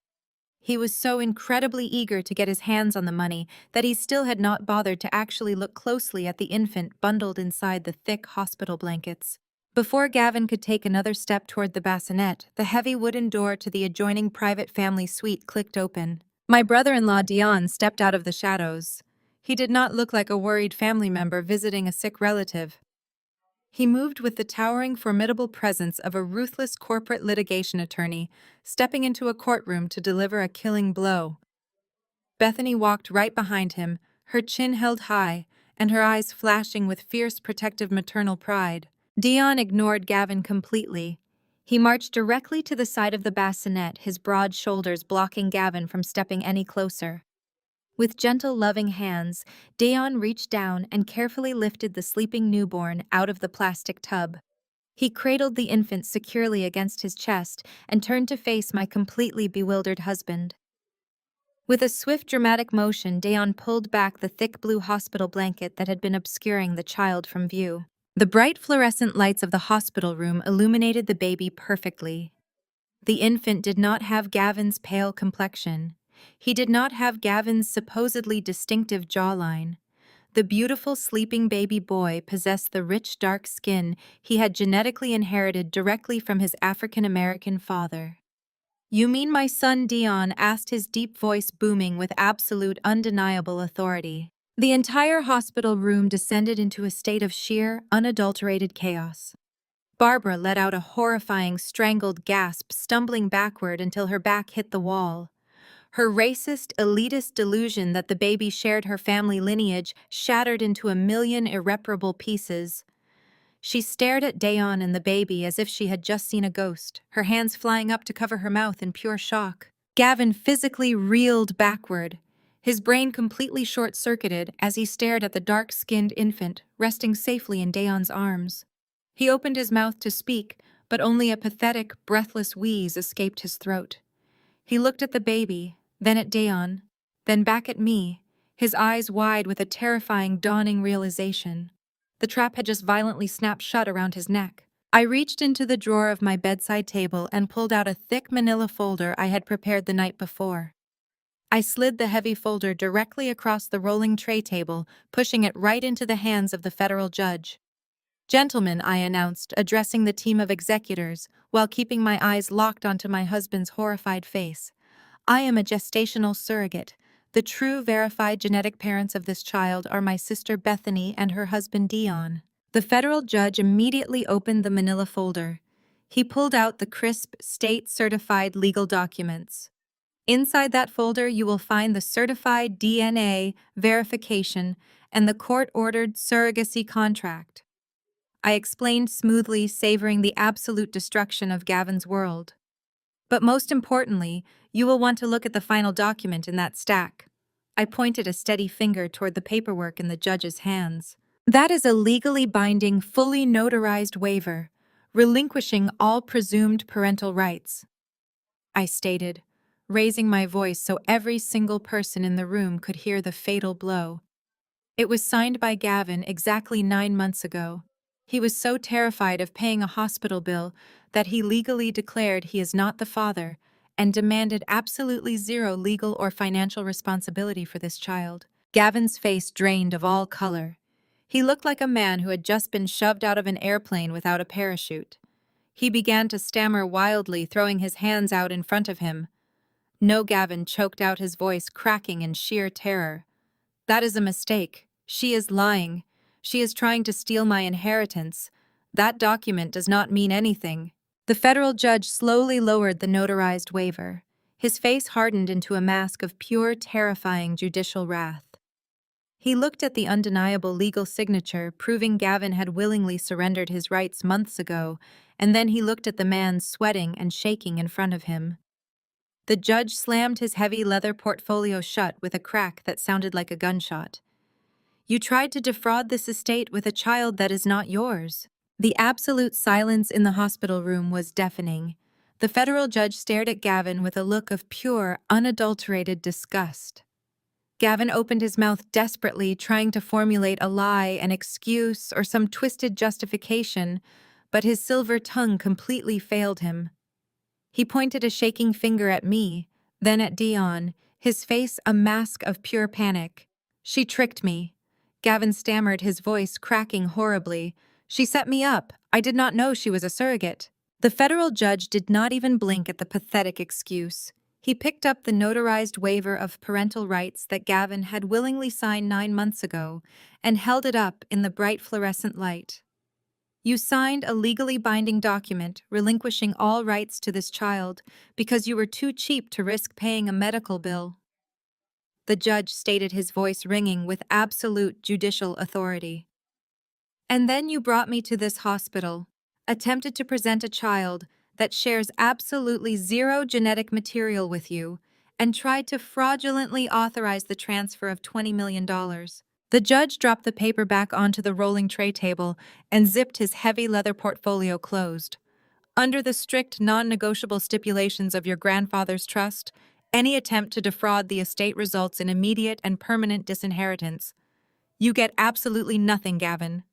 He was so incredibly eager to get his hands on the money that he still had not bothered to actually look closely at the infant bundled inside the thick hospital blankets. Before Gavin could take another step toward the bassinet, the heavy wooden door to the adjoining private family suite clicked open. My brother-in-law Dion stepped out of the shadows. He did not look like a worried family member visiting a sick relative. He moved with the towering, formidable presence of a ruthless corporate litigation attorney, stepping into a courtroom to deliver a killing blow. Bethany walked right behind him, her chin held high, and her eyes flashing with fierce, protective maternal pride. Dion ignored Gavin completely. He marched directly to the side of the bassinet, his broad shoulders blocking Gavin from stepping any closer. With gentle, loving hands, Dion reached down and carefully lifted the sleeping newborn out of the plastic tub. He cradled the infant securely against his chest and turned to face my completely bewildered husband. With a swift, dramatic motion, Dayon pulled back the thick blue hospital blanket that had been obscuring the child from view. The bright fluorescent lights of the hospital room illuminated the baby perfectly. The infant did not have Gavin's pale complexion. He did not have Gavin's supposedly distinctive jawline. The beautiful sleeping baby boy possessed the rich dark skin he had genetically inherited directly from his African-American father. "You mean my son Dion?" asked, his deep voice booming with absolute undeniable authority. The entire hospital room descended into a state of sheer, unadulterated chaos. Barbara let out a horrifying, strangled gasp, stumbling backward until her back hit the wall. Her racist, elitist delusion that the baby shared her family lineage shattered into a million irreparable pieces. She stared at Dayon and the baby as if she had just seen a ghost, her hands flying up to cover her mouth in pure shock. Gavin physically reeled backward, his brain completely short-circuited as he stared at the dark-skinned infant resting safely in Dayon's arms. He opened his mouth to speak, but only a pathetic, breathless wheeze escaped his throat. He looked at the baby, then at Dayon, then back at me, his eyes wide with a terrifying, dawning realization. The trap had just violently snapped shut around his neck. I reached into the drawer of my bedside table and pulled out a thick manila folder I had prepared the night before. I slid the heavy folder directly across the rolling tray table, pushing it right into the hands of the federal judge. "Gentlemen," I announced, addressing the team of executors, while keeping my eyes locked onto my husband's horrified face. "I am a gestational surrogate. The true verified genetic parents of this child are my sister Bethany and her husband Dion." The federal judge immediately opened the manila folder. He pulled out the crisp, state-certified legal documents. Inside that folder, you will find the certified DNA verification and the court-ordered surrogacy contract. I explained smoothly, savoring the absolute destruction of Gavin's world. "But most importantly, you will want to look at the final document in that stack." I pointed a steady finger toward the paperwork in the judge's hands. "That is a legally binding, fully notarized waiver, relinquishing all presumed parental rights," I stated, raising my voice so every single person in the room could hear the fatal blow. "It was signed by Gavin exactly 9 months ago. He was so terrified of paying a hospital bill that he legally declared he is not the father and demanded absolutely zero legal or financial responsibility for this child." Gavin's face drained of all color. He looked like a man who had just been shoved out of an airplane without a parachute. He began to stammer wildly, throwing his hands out in front of him. "No," Gavin choked out, his voice cracking in sheer terror. "That is a mistake. She is lying. She is trying to steal my inheritance. That document does not mean anything." The federal judge slowly lowered the notarized waiver. His face hardened into a mask of pure, terrifying judicial wrath. He looked at the undeniable legal signature, proving Gavin had willingly surrendered his rights months ago, and then he looked at the man sweating and shaking in front of him. The judge slammed his heavy leather portfolio shut with a crack that sounded like a gunshot. "You tried to defraud this estate with a child that is not yours." The absolute silence in the hospital room was deafening. The federal judge stared at Gavin with a look of pure, unadulterated disgust. Gavin opened his mouth desperately, trying to formulate a lie, an excuse, or some twisted justification, but his silver tongue completely failed him. He pointed a shaking finger at me, then at Dion, his face a mask of pure panic. "She tricked me," Gavin stammered, his voice cracking horribly. "She set me up. I did not know she was a surrogate." The federal judge did not even blink at the pathetic excuse. He picked up the notarized waiver of parental rights that Gavin had willingly signed 9 months ago and held it up in the bright fluorescent light. "You signed a legally binding document relinquishing all rights to this child because you were too cheap to risk paying a medical bill," the judge stated, his voice ringing with absolute judicial authority. "And then you brought me to this hospital, attempted to present a child that shares absolutely zero genetic material with you, and tried to fraudulently authorize the transfer of $20 million. The judge dropped the paper back onto the rolling tray table and zipped his heavy leather portfolio closed. Under the strict, non-negotiable stipulations of your grandfather's trust, any attempt to defraud the estate results in immediate and permanent disinheritance. You get absolutely nothing, Gavin.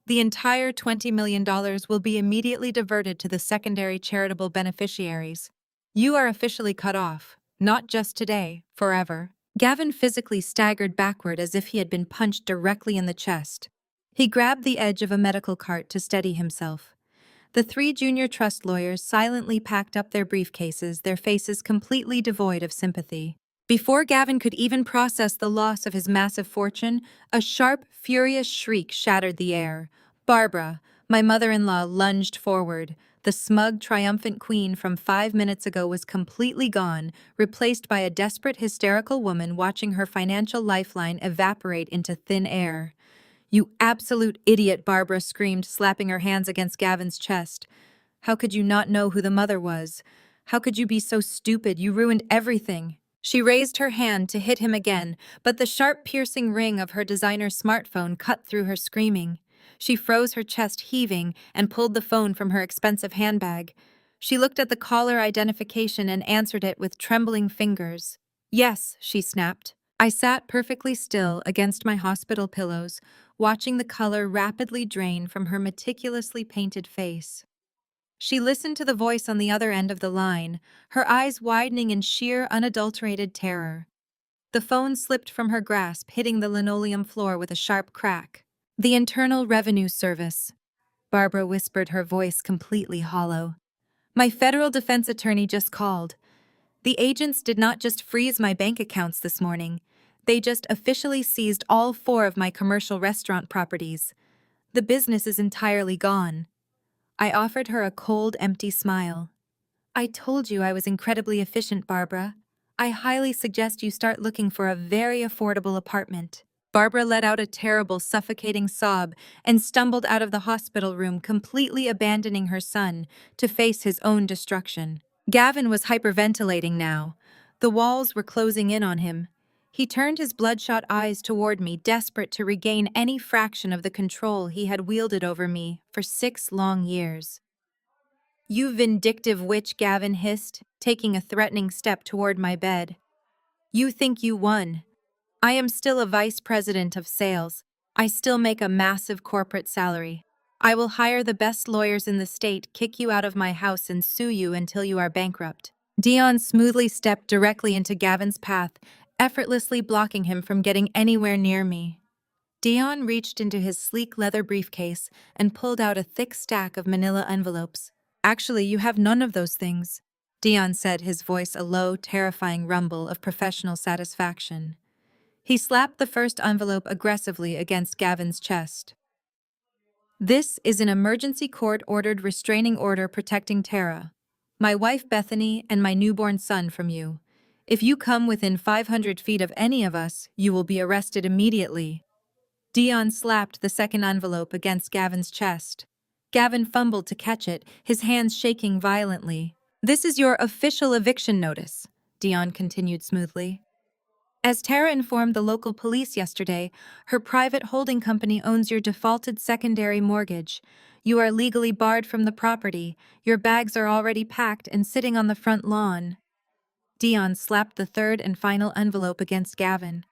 The entire $20 million will be immediately diverted to the secondary charitable beneficiaries. You are officially cut off, not just today, forever. Gavin physically staggered backward as if he had been punched directly in the chest. He grabbed the edge of a medical cart to steady himself. The three junior trust lawyers silently packed up their briefcases, their faces completely devoid of sympathy. Before Gavin could even process the loss of his massive fortune, a sharp, furious shriek shattered the air. Barbara, my mother-in-law, lunged forward. The smug, triumphant queen from 5 minutes ago was completely gone, replaced by a desperate, hysterical woman watching her financial lifeline evaporate into thin air. "You absolute idiot," Barbara screamed, slapping her hands against Gavin's chest. "How could you not know who the mother was? How could you be so stupid? You ruined everything." She raised her hand to hit him again, but the sharp, piercing ring of her designer smartphone cut through her screaming. She froze, her chest heaving, and pulled the phone from her expensive handbag. She looked at the caller identification and answered it with trembling fingers. "Yes," she snapped. I sat perfectly still against my hospital pillows, watching the color rapidly drain from her meticulously painted face. She listened to the voice on the other end of the line, her eyes widening in sheer, unadulterated terror. The phone slipped from her grasp, hitting the linoleum floor with a sharp crack. "The Internal Revenue Service," Barbara whispered, her voice completely hollow. "My federal defense attorney just called. The agents did not just freeze my bank accounts this morning. They just officially seized all 4 of my commercial restaurant properties. The business is entirely gone." I offered her a cold, empty smile. "I told you I was incredibly efficient, Barbara. I highly suggest you start looking for a very affordable apartment." Barbara let out a terrible, suffocating sob and stumbled out of the hospital room, completely abandoning her son to face his own destruction. Gavin was hyperventilating now. The walls were closing in on him. He turned his bloodshot eyes toward me, desperate to regain any fraction of the control he had wielded over me for 6 long years. "You vindictive witch," Gavin hissed, taking a threatening step toward my bed. "You think you won. I am still a vice president of sales. I still make a massive corporate salary. I will hire the best lawyers in the state, kick you out of my house, and sue you until you are bankrupt." Dion smoothly stepped directly into Gavin's path, effortlessly blocking him from getting anywhere near me. Dion reached into his sleek leather briefcase and pulled out a thick stack of manila envelopes. "Actually, you have none of those things," Dion said, his voice a low, terrifying rumble of professional satisfaction. He slapped the first envelope aggressively against Gavin's chest. "This is an emergency court-ordered restraining order protecting Tara, my wife Bethany, and my newborn son from you. If you come within 500 feet of any of us, you will be arrested immediately." Dion slapped the second envelope against Gavin's chest. Gavin fumbled to catch it, his hands shaking violently. "This is your official eviction notice," Dion continued smoothly. "As Tara informed the local police yesterday, her private holding company owns your defaulted secondary mortgage. You are legally barred from the property. Your bags are already packed and sitting on the front lawn." Dion slapped the third and final envelope against Gavin.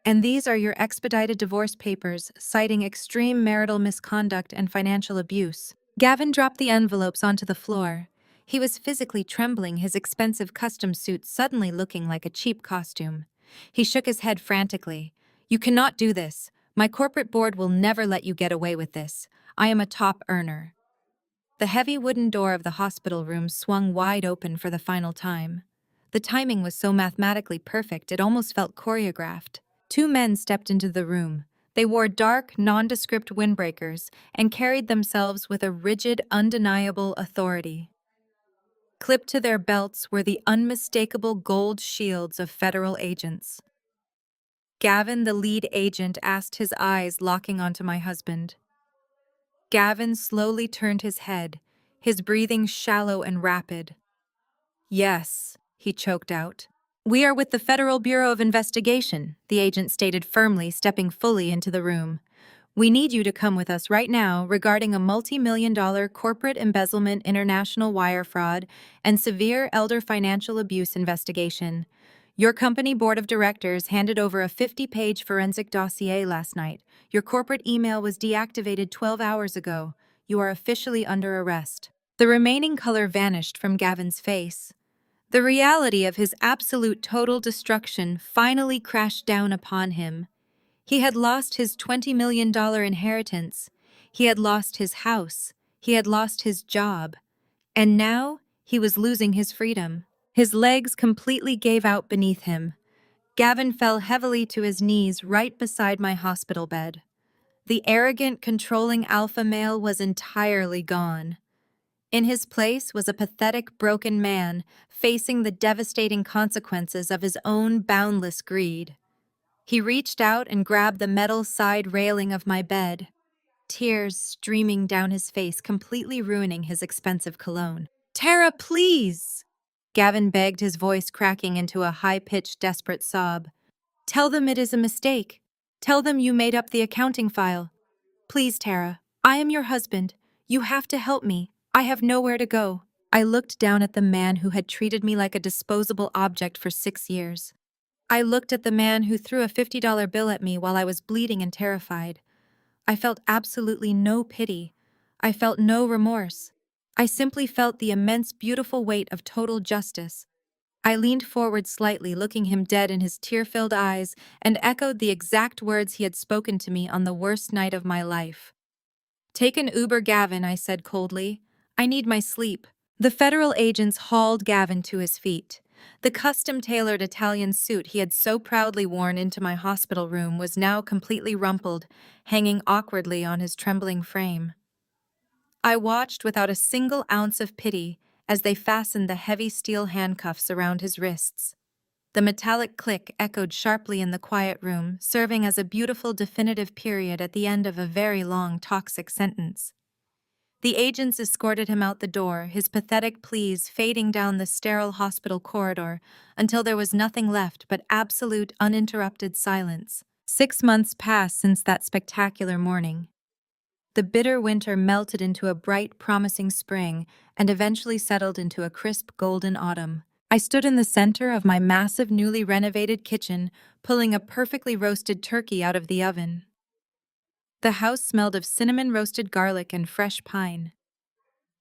"And these are your expedited divorce papers, citing extreme marital misconduct and financial abuse." Gavin dropped the envelopes onto the floor. He was physically trembling, his expensive custom suit suddenly looking like a cheap costume. He shook his head frantically. "You cannot do this. My corporate board will never let you get away with this. I am a top earner." The heavy wooden door of the hospital room swung wide open for the final time. The timing was so mathematically perfect it almost felt choreographed. 2 men stepped into the room. They wore dark, nondescript windbreakers and carried themselves with a rigid, undeniable authority. Clipped to their belts were the unmistakable gold shields of federal agents. Gavin, the lead agent, asked, his eyes locking onto my husband. Gavin slowly turned his head, his breathing shallow and rapid. "Yes," he choked out. "We are with the Federal Bureau of Investigation," the agent stated firmly, stepping fully into the room. "We need you to come with us right now regarding a multi-million-dollar corporate embezzlement, international wire fraud, and severe elder financial abuse investigation. Your company board of directors handed over a 50-page forensic dossier last night. Your corporate email was deactivated 12 hours ago. You are officially under arrest." The remaining color vanished from Gavin's face. The reality of his absolute total destruction finally crashed down upon him. He had lost his $20 million inheritance. He had lost his house. He had lost his job. And now he was losing his freedom. His legs completely gave out beneath him. Gavin fell heavily to his knees right beside my hospital bed. The arrogant, controlling alpha male was entirely gone. In his place was a pathetic, broken man facing the devastating consequences of his own boundless greed. He reached out and grabbed the metal side railing of my bed, tears streaming down his face, completely ruining his expensive cologne. "Tara, please!" Gavin begged, his voice cracking into a high-pitched, desperate sob. "Tell them it is a mistake. Tell them you made up the accounting file. Please, Tara. I am your husband. You have to help me. I have nowhere to go." I looked down at the man who had treated me like a disposable object for 6 years. I looked at the man who threw a $50 bill at me while I was bleeding and terrified. I felt absolutely no pity. I felt no remorse. I simply felt the immense, beautiful weight of total justice. I leaned forward slightly, looking him dead in his tear-filled eyes, and echoed the exact words he had spoken to me on the worst night of my life. "Take an Uber, Gavin," I said coldly. "I need my sleep." The federal agents hauled Gavin to his feet. The custom-tailored Italian suit he had so proudly worn into my hospital room was now completely rumpled, hanging awkwardly on his trembling frame. I watched without a single ounce of pity as they fastened the heavy steel handcuffs around his wrists. The metallic click echoed sharply in the quiet room, serving as a beautiful definitive period at the end of a very long, toxic sentence. The agents escorted him out the door, his pathetic pleas fading down the sterile hospital corridor until there was nothing left but absolute, uninterrupted silence. 6 months passed since that spectacular morning. The bitter winter melted into a bright, promising spring and eventually settled into a crisp, golden autumn. I stood in the center of my massive, newly renovated kitchen, pulling a perfectly roasted turkey out of the oven. The house smelled of cinnamon-roasted garlic and fresh pine.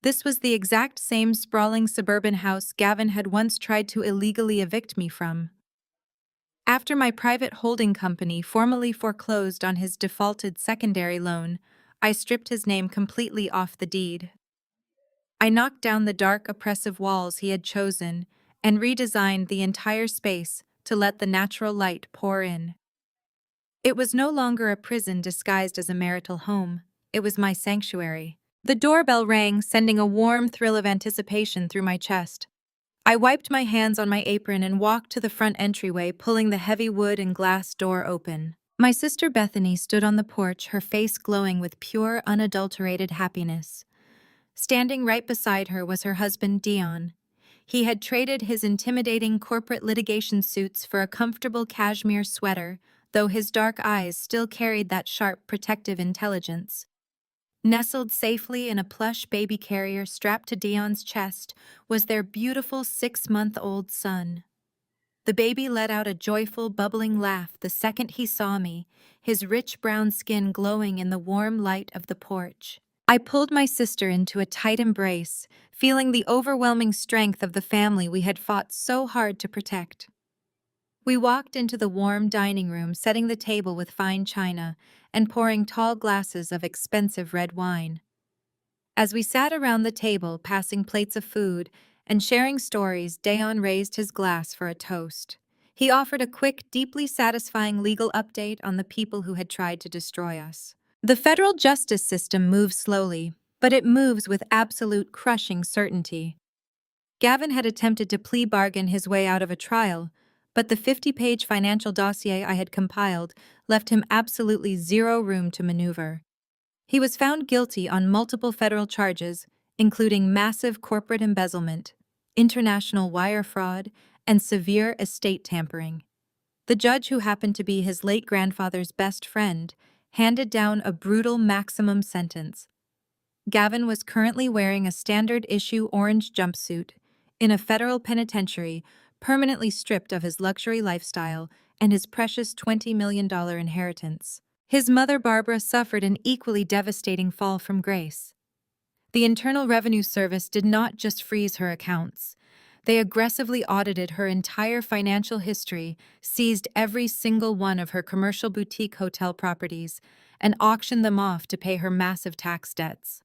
This was the exact same sprawling suburban house Gavin had once tried to illegally evict me from. After my private holding company formally foreclosed on his defaulted secondary loan, I stripped his name completely off the deed. I knocked down the dark, oppressive walls he had chosen and redesigned the entire space to let the natural light pour in. It was no longer a prison disguised as a marital home. It was my sanctuary. The doorbell rang, sending a warm thrill of anticipation through my chest. I wiped my hands on my apron and walked to the front entryway, pulling the heavy wood and glass door open. My sister Bethany stood on the porch, her face glowing with pure, unadulterated happiness. Standing right beside her was her husband, Dion. He had traded his intimidating corporate litigation suits for a comfortable cashmere sweater, though his dark eyes still carried that sharp, protective intelligence. Nestled safely in a plush baby carrier strapped to Dion's chest was their beautiful 6-month-old son. The baby let out a joyful, bubbling laugh the second he saw me, his rich brown skin glowing in the warm light of the porch. I pulled my sister into a tight embrace, feeling the overwhelming strength of the family we had fought so hard to protect. We walked into the warm dining room, setting the table with fine china and pouring tall glasses of expensive red wine. As we sat around the table, passing plates of food and sharing stories, Dayon raised his glass for a toast. He offered a quick, deeply satisfying legal update on the people who had tried to destroy us. The federal justice system moves slowly, but it moves with absolute crushing certainty. Gavin had attempted to plea bargain his way out of a trial, but the 50-page financial dossier I had compiled left him absolutely zero room to maneuver. He was found guilty on multiple federal charges, including massive corporate embezzlement, international wire fraud, and severe estate tampering. The judge, who happened to be his late grandfather's best friend, handed down a brutal maximum sentence. Gavin was currently wearing a standard issue orange jumpsuit in a federal penitentiary, permanently stripped of his luxury lifestyle and his precious $20 million inheritance. His mother, Barbara, suffered an equally devastating fall from grace. The Internal Revenue Service did not just freeze her accounts. They aggressively audited her entire financial history, seized every single one of her commercial boutique hotel properties, and auctioned them off to pay her massive tax debts.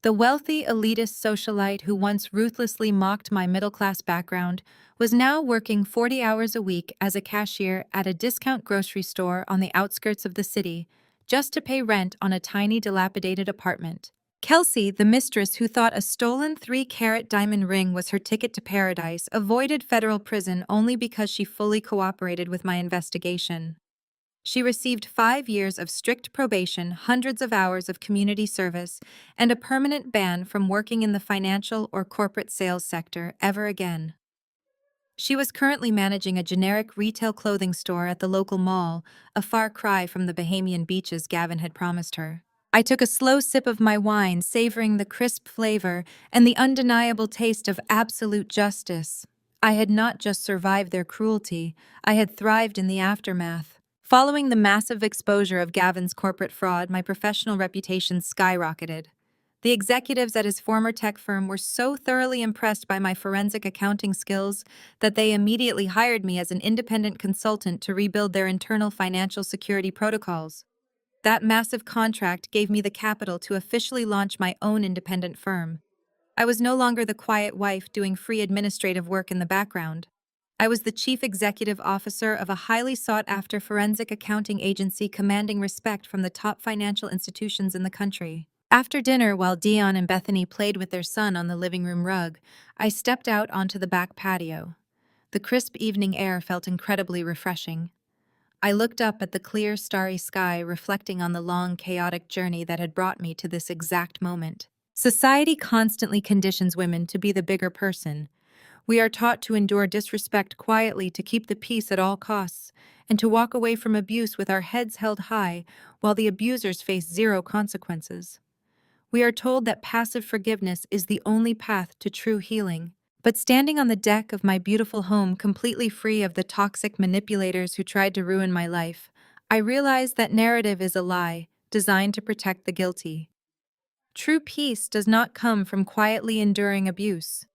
The wealthy, elitist socialite who once ruthlessly mocked my middle-class background was now working 40 hours a week as a cashier at a discount grocery store on the outskirts of the city, just to pay rent on a tiny, dilapidated apartment. Kelsey, the mistress who thought a stolen 3-carat diamond ring was her ticket to paradise, avoided federal prison only because she fully cooperated with my investigation. She received 5 years of strict probation, hundreds of hours of community service, and a permanent ban from working in the financial or corporate sales sector ever again. She was currently managing a generic retail clothing store at the local mall, a far cry from the Bahamian beaches Gavin had promised her. I took a slow sip of my wine, savoring the crisp flavor and the undeniable taste of absolute justice. I had not just survived their cruelty, I had thrived in the aftermath. Following the massive exposure of Gavin's corporate fraud, my professional reputation skyrocketed. The executives at his former tech firm were so thoroughly impressed by my forensic accounting skills that they immediately hired me as an independent consultant to rebuild their internal financial security protocols. That massive contract gave me the capital to officially launch my own independent firm. I was no longer the quiet wife doing free administrative work in the background. I was the chief executive officer of a highly sought-after forensic accounting agency commanding respect from the top financial institutions in the country. After dinner, while Dion and Bethany played with their son on the living room rug, I stepped out onto the back patio. The crisp evening air felt incredibly refreshing. I looked up at the clear, starry sky, reflecting on the long, chaotic journey that had brought me to this exact moment. Society constantly conditions women to be the bigger person. We are taught to endure disrespect quietly, to keep the peace at all costs, and to walk away from abuse with our heads held high while the abusers face zero consequences. We are told that passive forgiveness is the only path to true healing. But standing on the deck of my beautiful home, completely free of the toxic manipulators who tried to ruin my life, I realized that narrative is a lie, designed to protect the guilty. True peace does not come from quietly enduring abuse.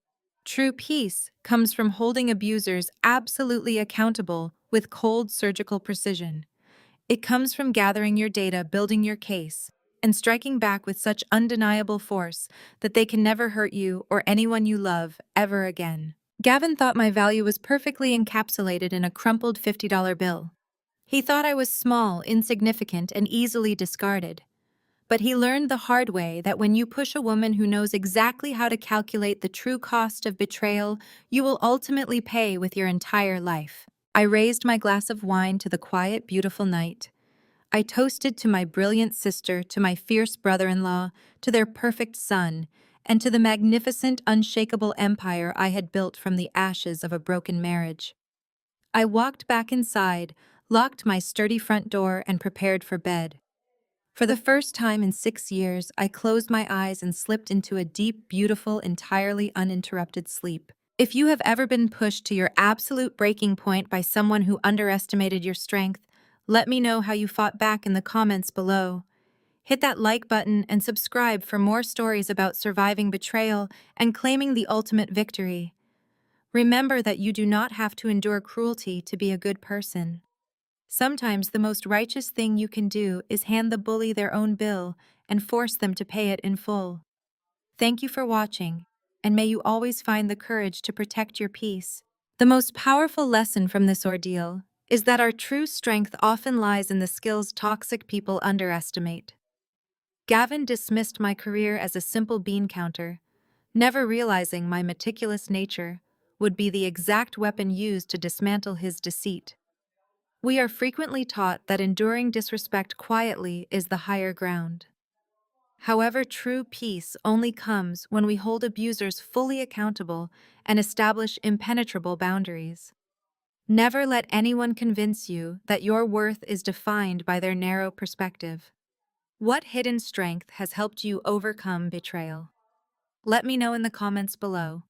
True peace comes from holding abusers absolutely accountable with cold surgical precision. It comes from gathering your data, building your case, and striking back with such undeniable force that they can never hurt you or anyone you love ever again. Gavin thought my value was perfectly encapsulated in a crumpled $50 bill. He thought I was small, insignificant, and easily discarded. But he learned the hard way that when you push a woman who knows exactly how to calculate the true cost of betrayal, you will ultimately pay with your entire life. I raised my glass of wine to the quiet, beautiful night. I toasted to my brilliant sister, to my fierce brother-in-law, to their perfect son, and to the magnificent, unshakable empire I had built from the ashes of a broken marriage. I walked back inside, locked my sturdy front door, and prepared for bed. For the first time in 6 years, I closed my eyes and slipped into a deep, beautiful, entirely uninterrupted sleep. If you have ever been pushed to your absolute breaking point by someone who underestimated your strength, let me know how you fought back in the comments below. Hit that like button and subscribe for more stories about surviving betrayal and claiming the ultimate victory. Remember that you do not have to endure cruelty to be a good person. Sometimes the most righteous thing you can do is hand the bully their own bill and force them to pay it in full. Thank you for watching, and may you always find the courage to protect your peace. The most powerful lesson from this ordeal is that our true strength often lies in the skills toxic people underestimate. Gavin dismissed my career as a simple bean counter, never realizing my meticulous nature would be the exact weapon used to dismantle his deceit. We are frequently taught that enduring disrespect quietly is the higher ground. However, true peace only comes when we hold abusers fully accountable and establish impenetrable boundaries. Never let anyone convince you that your worth is defined by their narrow perspective. What hidden strength has helped you overcome betrayal? Let me know in the comments below.